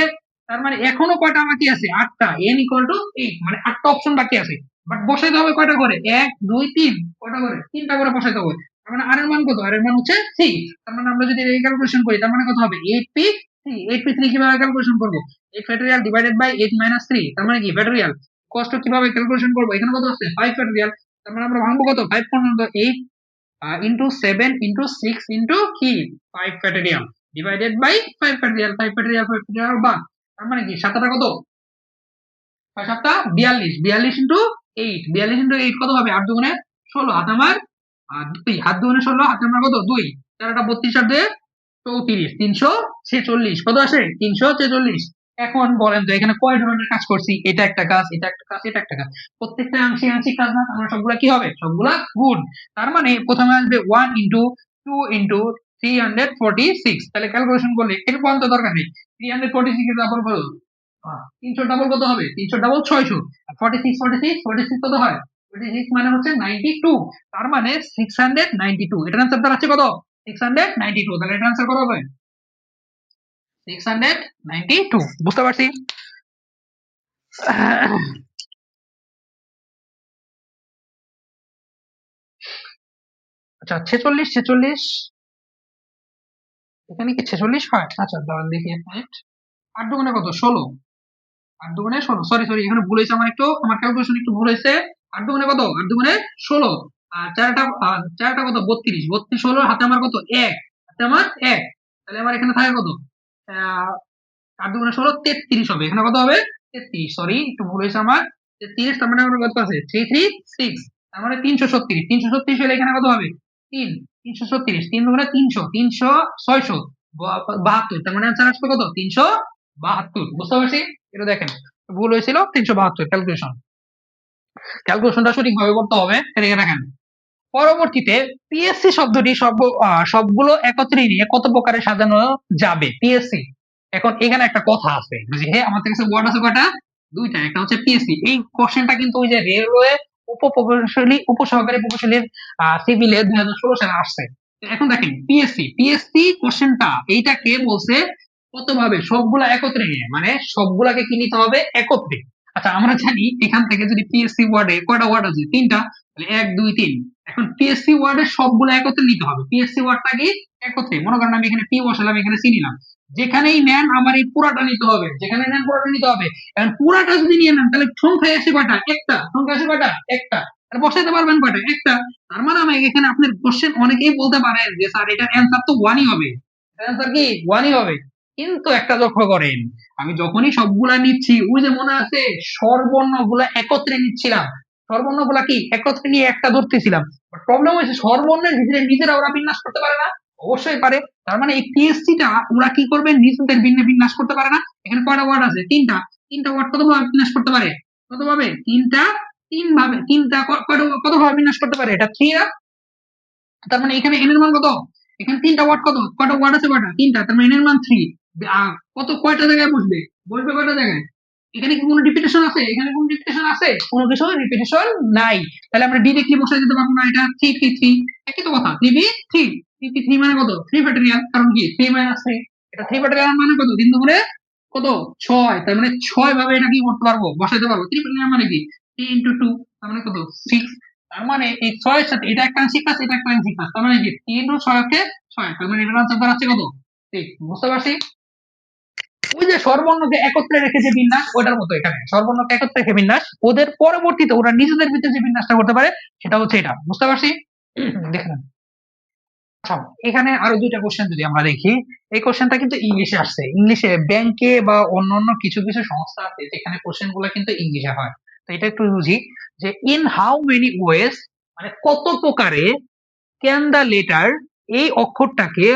তার মানে এখনো কয়টা বাকি আছে? 8টা। n ইকুয়াল টু 8, মানে 8টা অপশন বাকি আছে। বাট বসাইতে হবে কয়টা করে? 1 2 3 কয়টা করে? 3টা করে বসাইতে হবে। তার মানে r এর মান কত? r এর মান হচ্ছে 3। তার মানে আমরা যদি এই ক্যালকুলেশন করি তার মানে কত হবে? 8p3। 8p3 কিভাবে ক্যালকুলেশন করব? 8 ফ্যাক্টরিয়াল ডিভাইডেড বাই 8 মাইনাস 3, তার মানে কি ফ্যাক্টরিয়াল। কষ্ট কিভাবে ক্যালকুলেশন করব? এখানে কত আছে? 5 ফ্যাক্টরিয়াল। তার মানে আমরা ভাঙবো কত? 5 পর্যন্ত। 8 into 7 into 6 into কি 5 factorial divided by 5 factorial. 5 factorial 5 factorial বা তার মানে কি 7টা কত? 7টা 42। 42 into 8, 42 into 8 কত হবে? 8 দুগুণে 16, হাত আমার 2, হাত দুগুণে 16, হাতে আমার কত? 2, 4টা 32 আর 2 34, 346 কত আসে? 346। এখন বলেন তো এখানে কয় ধরনের কাজ করছি? এটা একটা কাজ, এটা একটা কাজ, এটা একটা কাজ। প্রত্যেকটা আংশিক আংশিক কাজ না, আমরা সবগুলা কি হবে? সবগুলা গুণ। তার মানে প্রথমে আসবে 1 into 2 into 346। তাহলে ক্যালকুলেশন করলে এর পর্যন্ত দরকার নেই। 346 এর ডাবল করো, 300 ডাবল কত হবে? 300 ডাবল 600। আর 46 46 46 কত হয়? 46 মানে হচ্ছে 92। তার মানে 692। এটার आंसर দাঁড়াচ্ছে কত? 692। তাহলে এটার आंसर কত হবে? 692। বুঝতে পারছি? আচ্ছা 46 46 এখানে কি 46 হয়? আচ্ছা দাঁড়ান দেখি এক মিনিট। 8 দুগুণে কত? 16। 8 দুগুণে 16, সরি সরি এখানে ভুল হয়েছে আমার, একটু আমার ক্যালকুলেশন একটু ভুল হয়েছে। 8 দুগুণে কত? 8 দুগুণে 16। আর চারটা কত? 32। 32 16, হাতে আমার কত? 1, হাতে আমার 1। তাহলে আমার এখানে থাকে কত? 8 দুগুণে 16 33 হবে। এখানে কত হবে? 33, সরি একটু ভুল হয়েছে আমার। 33, তার মানে আমার কত আছে? 336। তার মানে 336। 336 হলে এখানে কত হবে? 3, 336। 3 দুগুণে 300, 300 600 72। তার মানে आंसर আসবে কত? 372। বুঝতে পারছি? এটা দেখেন ভুল হয়েছিল 372। ক্যালকুলেশনটা সঠিকভাবে করতে হবে। এদিকে দেখেন পরবর্তীতে পিএসসি শব্দটি সবগুলো একত্রে নিয়ে কত প্রকারে সাজানো যাবে? পিএসসি। এখন এখানে একটা কথা আছে যে আমাদের কাছে ওয়ার্ড আছে কয়টা? দুইটা। একটা হচ্ছে পিএসসি। এই কোশ্চেনটা কিন্তু ওই যে রেলওয়ে উপপ্রকৌশলী উপসহকারী প্রকৌশলীর সিভিলে 2016 সালে আসছে। এখন দেখেন পিএসসি পিএসসি কোশ্চেনটা এইটাকে বলছে কত ভাবে? সবগুলা একত্রে নিয়ে, মানে সবগুলাকে কি নিতে হবে? একত্রে। আচ্ছা আমরা জানি এখান থেকে যদি পিএসসি ওয়ার্ডে কয়টা ওয়ার্ড আছে? 3টা। তাহলে 1 2 3। এখন পিএসসি ওয়ার্ডের সবগুলো একত্রে নিতে হবে। পিএসসি ওয়ার্ডটা কি একত্রে? মনে করেন আমি এখানে পি বসালাম, এখানে সি নিলাম। যেখানেই নেন আমার এই পুরাটা নিতে হবে, যেখানে নেন পুরাটা নিতে হবে। এখন পুরাটা যদি নিয়ে নেন তাহলে সংখ্যায় আসে কয়টা? একটা। সংখ্যা আসে কয়টা? একটা। তাহলে বসাইতে পারবেন কয়টা? একটা। তার মানে আমি এখানে আপনার কোশ্চেন অনেকেই বলতে পারেন যে স্যার এটার অ্যান্সার তো ওয়ানই হবে। অ্যান্সার কি ওয়ানই হবে। কিন্তু একটা লক্ষ্য করেন, আমি যখনই সবগুলা নিচ্ছি ওই যে মনে আছে স্বরবর্ণ গুলা একত্রে নিচ্ছিলাম। স্বরবর্ণ গুলা কি একত্রে নিয়ে একটা ধরতেছিলাম। প্রবলেম হয়েছে স্বরবর্ণের ভিতরে নিজেরা ওরা বিন্যাস করতে পারে না। অবশ্যই পারে। তার মানে এই পিএসসি টা ওরা কি করবে? নিজেদের ভিন্ন বিন্যাস করতে পারে না। এখানে কয়টা ওয়ার্ড আছে? 3টা। 3টা ওয়ার্ড কত ভাবে বিন্যাস করতে পারে? কত ভাবে? 3টা। 3 ভাবে। 3টা কত ভাবে বিন্যাস করতে পারে? এটা 3 না? তার মানে এখানে n এর মান কত? এখানে 3টা ওয়ার্ড কত? কয়টা ওয়ার্ড আছে? কয়টা? 3টা। তার মানে n এর মান 3। কত কয়টা জায়গায় বসবে? বসবে কয়টা জায়গায়? এখানে কি কোনো রিপিটেশন আছে? এখানে কোনো রিপিটেশন আছে? কোনো কিছু রিপিটেশন নাই। তাহলে আমরা ডিরেক্টলি বসাই দিতে পারবো না। এটা 3 3 3, একই তো কথা। 3 3 3 3 মানে কত? 3 ফ্যাক্টরিয়াল। কারণ কি 3 মাইনাস 3। এটা 3 ফ্যাক্টরিয়াল মানে কত? 3 দুগুণে কত? 6। তার মানে 6 ভাবে এটা কি করতে পারবো? বসাইতে পারবো। 3 ফ্যাক্টরিয়াল মানে কি 3 into 2, তার মানে কত? 6। তার মানে এই 6 এর সাথে এটা একটা আংশিক কাজ, এটা একটা আংশিক কাজ। তার মানে কি 3 into 6 কে 6। তার মানে এটার আনসার দাঁড়াচ্ছে কত? 6। বুঝতে পারছি? ওই যে স্বরবর্ণকে একত্রে রেখে যে বিন্যাস, ওটার মতো এখানে স্বরবর্ণকে একত্রে রেখে বিন্যাস, ওদের পরবর্তীতে ওরা নিজেদের ভিতরে যে বিন্যাসটা করতে পারে সেটা হচ্ছে এটা। বুঝতে পারছি? দেখেন আচ্ছা এখানে আরো দুইটা কোশ্চেন যদি আমরা দেখি। এই কোশ্চেনটা কিন্তু ইংলিশে আসছে। ইংলিশে ব্যাংকে বা অন্যান্য কিছু কিছু সংস্থা আছে যেখানে কোশ্চেন গুলো কিন্তু ইংলিশে হয়। তো এটা একটু বুঝি যে ইন হাউ মেনি ওয়েজ, মানে কত প্রকারে ক্যান দ্য লেটার, এই অক্ষরটাকে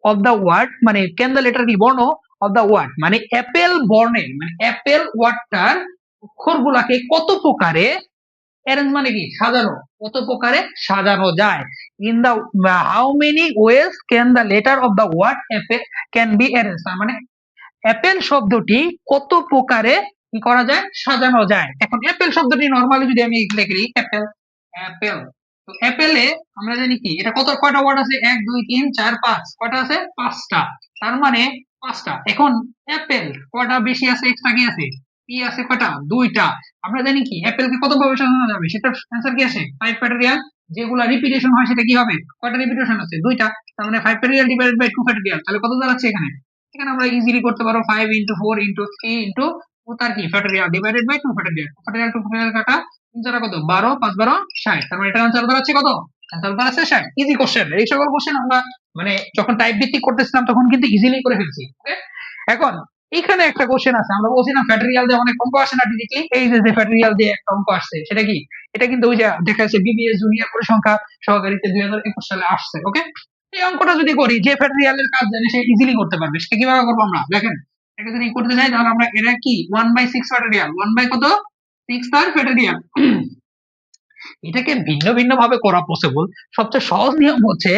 অফ দ্য ওয়ার্ড, মানে ক্যান দ্য লেটার কি বর্ণ অফ দ্য ওয়ার্ড, মানে অ্যাপেল বর্ণের, মানে অ্যাপেল ওয়ার্ডটার অক্ষরগুলাকে কত প্রকারে অ্যারেঞ্জ, মানে কি সাজানো, কত প্রকারে সাজানো যায়। In the how many ways can the letter of the word apple can be arrange, মানে অ্যাপেল শব্দটি কত প্রকারে কি করা যায়? সাজানো যায়। এখন অ্যাপেল শব্দটি নরমালি যদি আমি লিখি অ্যাপেল, অ্যাপেল, তো অ্যাপেলে আমরা জানি কি এটা কত কয়টা ওয়ার্ড আছে? 1 2 3 4 5, কয়টা আছে? 5টা। তার মানে 5টা। এখন অ্যাপেল কয়টা বেশি আছে, এক্সট্রা কি আছে, পি আছে কয়টা, 2টা। আমরা জানি কি অ্যাপেল কে কত ভাবে সাজানো যাবে, সেটার অ্যান্সার কি আসে 5 ফ্যাক্টরিয়াল। যেগুলা রিপিটেশন হয় সেটা কি হবে, কয়টা রিপিটেশন আছে, 2টা। তার মানে 5 ফ্যাক্টরিয়াল ডিভাইডেড বাই 2 ফ্যাক্টরিয়াল, তাহলে কত দাঁড়াচ্ছে এখানে, এখানে আমরা ইজিলি করতে পারো 5 ইনটু 4 ইনটু 3 ইনটু তার কি factorial divided by 2 factorial. Factorial 2 factorial কাটা, 3 কত, 12, 5 12 60। তার মানে এটার আনসার দাঁড়াচ্ছে কত, আনসার দাঁড়াচ্ছে 60। ইজি কোশ্চেন, এই সকল কোশ্চেন আমরা মানে যখন টাইপ ভিত্তিক করতেছিলাম তখন কিন্তু ইজিলি করে ফেলছি। ওকে, এখন এখানে একটা কোশ্চেন আছে, আমরা বলছিলাম ফ্যাক্টরিয়াল দিয়ে অনেক অঙ্ক আসে না ডিরেক্টলি, এই যে ফ্যাক্টরিয়াল দিয়ে একটা অঙ্ক আসছে, সেটা কি, এটা কিন্তু ওই যে দেখা যাচ্ছে বিবিএস জুনিয়র পরিসংখ্যা সহকারীতে 2021 সালে আসছে। ওকে, এই অঙ্কটা যদি করি, যে ফ্যাক্টরিয়াল এর কাজ জানে সে ইজিলি করতে পারবে। সেটা কিভাবে করবো আমরা দেখেন, এটা যদি করতে যাই তাহলে আমরা এটা কি 1/6 ফ্যাক্টরিয়াল, 1 বাই কত, 6 তার ফ্যাক্টরিয়াল। এটাকে ভিন্ন ভিন্ন ভাবে করা পসিবল। সবচেয়ে সহজ নিয়ম হচ্ছে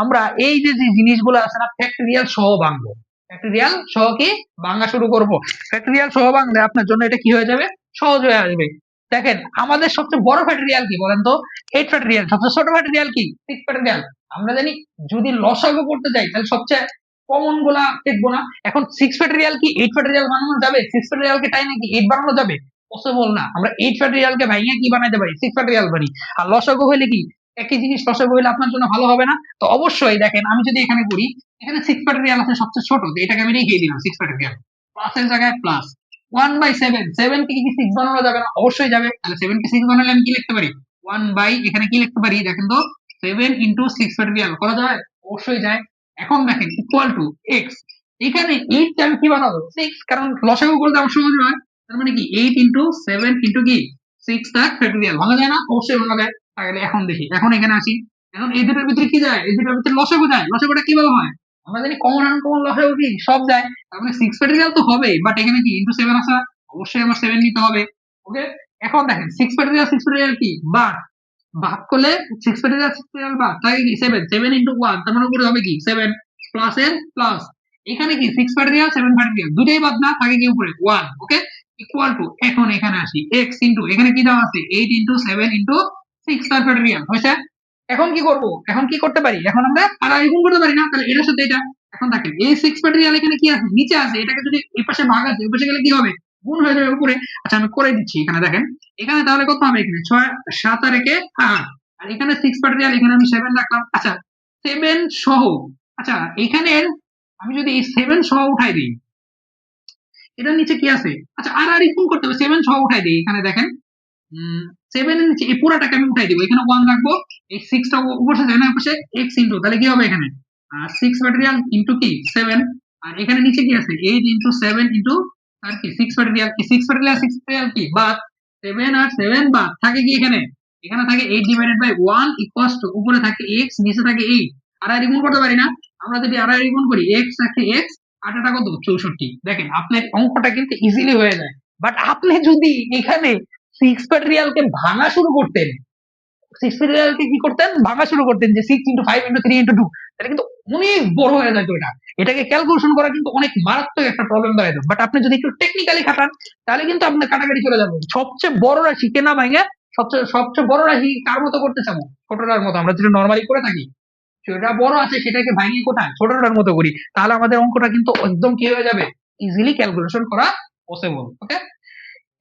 আমরা এই যে যে জিনিসগুলো আছে না, ফ্যাক্টরিয়াল সহ ভাঙবো। ফ্যাক্টরিয়াল সহ কি ভাঙা শুরু করব। ফ্যাক্টরিয়াল সহ ভাঙলে আপনার জন্য এটা কি হয়ে যাবে, সহজ হয়ে আসবে। দেখেন আমাদের সবচেয়ে বড় ফ্যাক্টরিয়াল কি বলেন তো, 8 ফ্যাক্টরিয়াল। সবচেয়ে ছোট ফ্যাক্টরিয়াল কি, 6 ফ্যাক্টরিয়াল। আমরা জানি যদি লসাগু করতে যাই তাহলে সবচেয়ে কমন গুলা দেখবো না। এখন 6 ফ্যাক্টরিয়াল কি 8 ফ্যাক্টরিয়াল বানানো যাবে, 6 ফ্যাক্টরিয়াল কে তাই নাকি 8 বানানো যাবে, পসিবল না। আমরা 8 ফ্যাক্টরিয়াল কে ভাঙিয়ে কি বানাইতে পারি, 6 ফ্যাক্টরিয়াল বানি। আর লসাগু হইলে কি একই জিনিস, লসাগু হইলে আপনার জন্য ভালো হবে না। তো অবশ্যই দেখেন আমি যদি এখানে করি, এখানে 6 ফ্যাক্টরিয়াল আছে সবচেয়ে ছোট, তো এটাকে আমি রেখে দিলাম 6 ফ্যাক্টরিয়াল। প্লাসের জায়গায় প্লাস 1/7, 7 কে কি 6 বানানো যাবে না, অবশ্যই যাবে। তাহলে 7 কে 6 বানালে আমি কি লিখতে পারি, 1 বাই, এখানে কি লিখতে পারি দেখেন তো, 7 ইনটু 6 ফ্যাক্টরিয়াল করা যায়, অবশ্যই যায়। এখন দেখেন ইকুয়াল টু এক্স, এখানে 8 কে আমি কি বানাবো 6, কারণ লসাগু করতে আমার সহজ হয়। তার মানে কি 8 ইনটু 7 ইনটু কি 6 তার ফ্যাক্টরিয়াল, ভাঙা যায় না, অবশ্যই ভাঙা যায়। তাহলে এখন দেখি, এখন এখানে আসি, এখন এই দুটোর ভিতরে কি যায়, এই দুটোর ভিতরে লসাগু যায়, লসাগুটা কিভাবে হয়, আমরা জানি কমন আনকমন লসাগু কি সব যায়। তার মানে 6 ফ্যাক্টরিয়াল তো হবে, বাট এখানে কি ইনটু 7 আসা, অবশ্যই আমার 7 নিতে হবে। ওকে, এখন দেখেন 6 ফ্যাক্টরিয়াল 6 ফ্যাক্টরিয়াল কি বাট, ভাগ করলে 6 ফ্যাক্টরিয়াল 6 ফ্যাক্টরিয়াল বাদ থাকে কি 7, 7 ইনটু 1, তার মানে উপরে হবে কি 7 প্লাস এর প্লাস। এখানে কি 6 ফ্যাক্টরিয়াল 7 ফ্যাক্টরিয়াল দুটেই বাদ না, থাকে কি উপরে 1। ওকে, ইকুয়াল টু, এখন এখানে আসি x ইনটু, এখানে কি দেওয়া আছে 8 ইনটু 7 ইনটু 6 তার ফ্যাক্টরিয়াল হয়েছে। এখন কি করব, এখন কি করতে পারি, এখন আমরা আর গুণ করতে পারি না, তাহলে এটার সাথে এটা। এখন দেখেন এই 6 ফ্যাক্টরিয়াল এখানে কি আছে, নিচে আছে, এটাকে যদি এই পাশে ভাগ আছে, ওই পাশে গেলে কি হবে, গুণ হয়ে যাবে উপরে। আচ্ছা আমি করে দিচ্ছি, এখানে দেখেন, এখানে তাহলে কত হবে, এখানে 6 7 আর 1 8, আর এখানে 6 ফ্যাক্টরিয়াল, এখানে আমি 7 রাখলাম। আচ্ছা 7 সহ, আচ্ছা এখানে আমি যদি এই 7 সহ উঠাই দিই, এটার নিচে কি আছে, আচ্ছা আর আর গুণ করতে হবে, 7 সহ উঠাই দিই, এখানে দেখেন 7 এর নিচে এই পুরাটাকে আমি উঠাই দিব, এখানে 1 রাখবো, এই 6 টা উপর সাথে না পাশে x ইনটু, তাহলে কি হবে এখানে 6 ফ্যাক্টরিয়াল ইনটু কি 7, আর এখানে নিচে কি আছে 8 ইনটু 7 ইনটু আর কি 6 ফ্যাক্টরিয়াল, কি 6 ফ্যাক্টরিয়াল 6 ফ্যাক্টরিয়াল কি বাদ, 7 আর 7 বাদ থাকে কি এখানে, এখানে থাকে 8 ডিভাইডেড বাই 1 ইকুয়ালস টু, উপরে থাকে x নিচে থাকে 8। আর আর গুণ করতে পারি না, আমরা যদি আর আর গুণ করি x থাকে x, 8 টা কত 64। দেখেন আপনার অঙ্কটা কিন্তু ইজিলি হয়ে যায়। বাট আপনি যদি এখানে 6 ফ্যাক্টরিয়ালকে ভাঙা শুরু করতেন, 6 ফ্যাক্টরিয়ালকে কি করতেন, ভাঙা শুরু করতেন, যে 6 ইনটু 5 ইনটু 3 ইনটু 2, তাহলে কিন্তু অনেক বড় হয়ে যেত এটা। এটাকে ক্যালকুলেশন করা কিন্তু অনেক মারাত্মক একটা প্রবলেম দাঁড়াইতো। বাট আপনি যদি একটু টেকনিক্যালি খাটান তাহলে কিন্তু আপনার কাটাকাটি চলে যাবে। সবচেয়ে বড় রাশি কেনা ভাঙে, সবচেয়ে বড় রাশি কার মতো করতে চাবো, ছোটটার মতো, আমরা যেটা নর্মালি করে থাকি। সেটা বড় আছে সেটাকে ভাঙিয়ে কোথায় ছোটটার মতো করি, তাহলে আমাদের অঙ্কটা কিন্তু একদম কি হয়ে যাবে, ইজিলি ক্যালকুলেশন করা পসিবল। ওকে,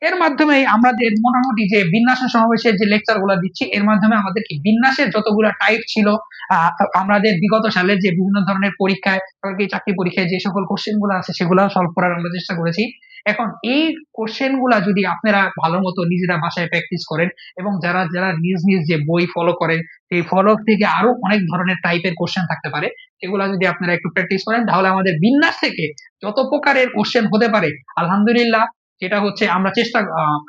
এর মাধ্যমে আমাদের মোটামুটি যে বিন্যাসের সমাবেশের যে লেকচার গুলা দিচ্ছি, এর মাধ্যমে আমাদের কি বিন্যাসের যতগুলা টাইপ ছিল, আমাদের বিগত সালে যে বিভিন্ন ধরনের পরীক্ষায়, চাকরি পরীক্ষায় যে সকল কোশ্চেন গুলো আছে সেগুলো সলভ করার আমরা চেষ্টা করেছি। এখন এই কোশ্চেন গুলা যদি আপনারা ভালো মতো নিজেরা বাসায় প্র্যাকটিস করেন, এবং যারা যারা নিজ নিজ যে বই ফলো করেন, সেই ফলো থেকে আরো অনেক ধরনের টাইপের কোশ্চেন থাকতে পারে, সেগুলা যদি আপনারা একটু প্র্যাকটিস করেন, তাহলে আমাদের বিন্যাস থেকে যত প্রকারের কোশ্চেন হতে পারে আলহামদুলিল্লাহ যেটা হচ্ছে আমরা চেষ্টা,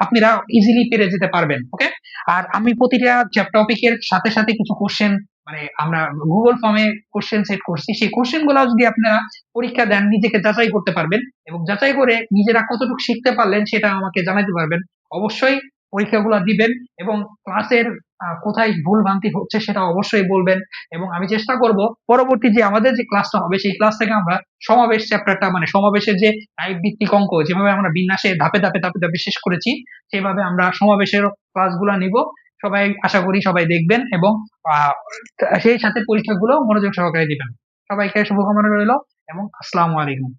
আপনারা ইজিলি পেরে যেতে পারবেন। ওকে, আর আমি প্রতিটা টপিকের সাথে সাথে কিছু কোশ্চেন মানে আমরা গুগল ফর্মে কোশ্চেন সেট করছি, সেই কোশ্চেন গুলো যদি আপনারা পরীক্ষা দেন, নিজেকে যাচাই করতে পারবেন, এবং যাচাই করে নিজেরা কতটুকু শিখতে পারলেন সেটা আমাকে জানাতে পারবেন। অবশ্যই পরীক্ষাগুলো দিবেন, এবং ক্লাসের কোথায় ভুল ভ্রান্তি হচ্ছে সেটা অবশ্যই বলবেন। এবং আমি চেষ্টা করব পরবর্তী যে আমাদের যে ক্লাসটা হবে সেই ক্লাস থেকে আমরা সমাবেশ চ্যাপ্টারটা, মানে সমাবেশের যে টাইপ ভিত্তিক অঙ্ক, যেভাবে আমরা বিন্যাসে ধাপে ধাপে ধাপে ধাপে শেষ করেছি, সেভাবে আমরা সমাবেশের ক্লাসগুলো নিব। সবাই আশা করি সবাই দেখবেন, এবং সেই সাথে পরীক্ষাগুলো মনোযোগ সহকারে দিবেন। সবাইকে শুভকামনা রইল, এবং আসসালামু আলাইকুম।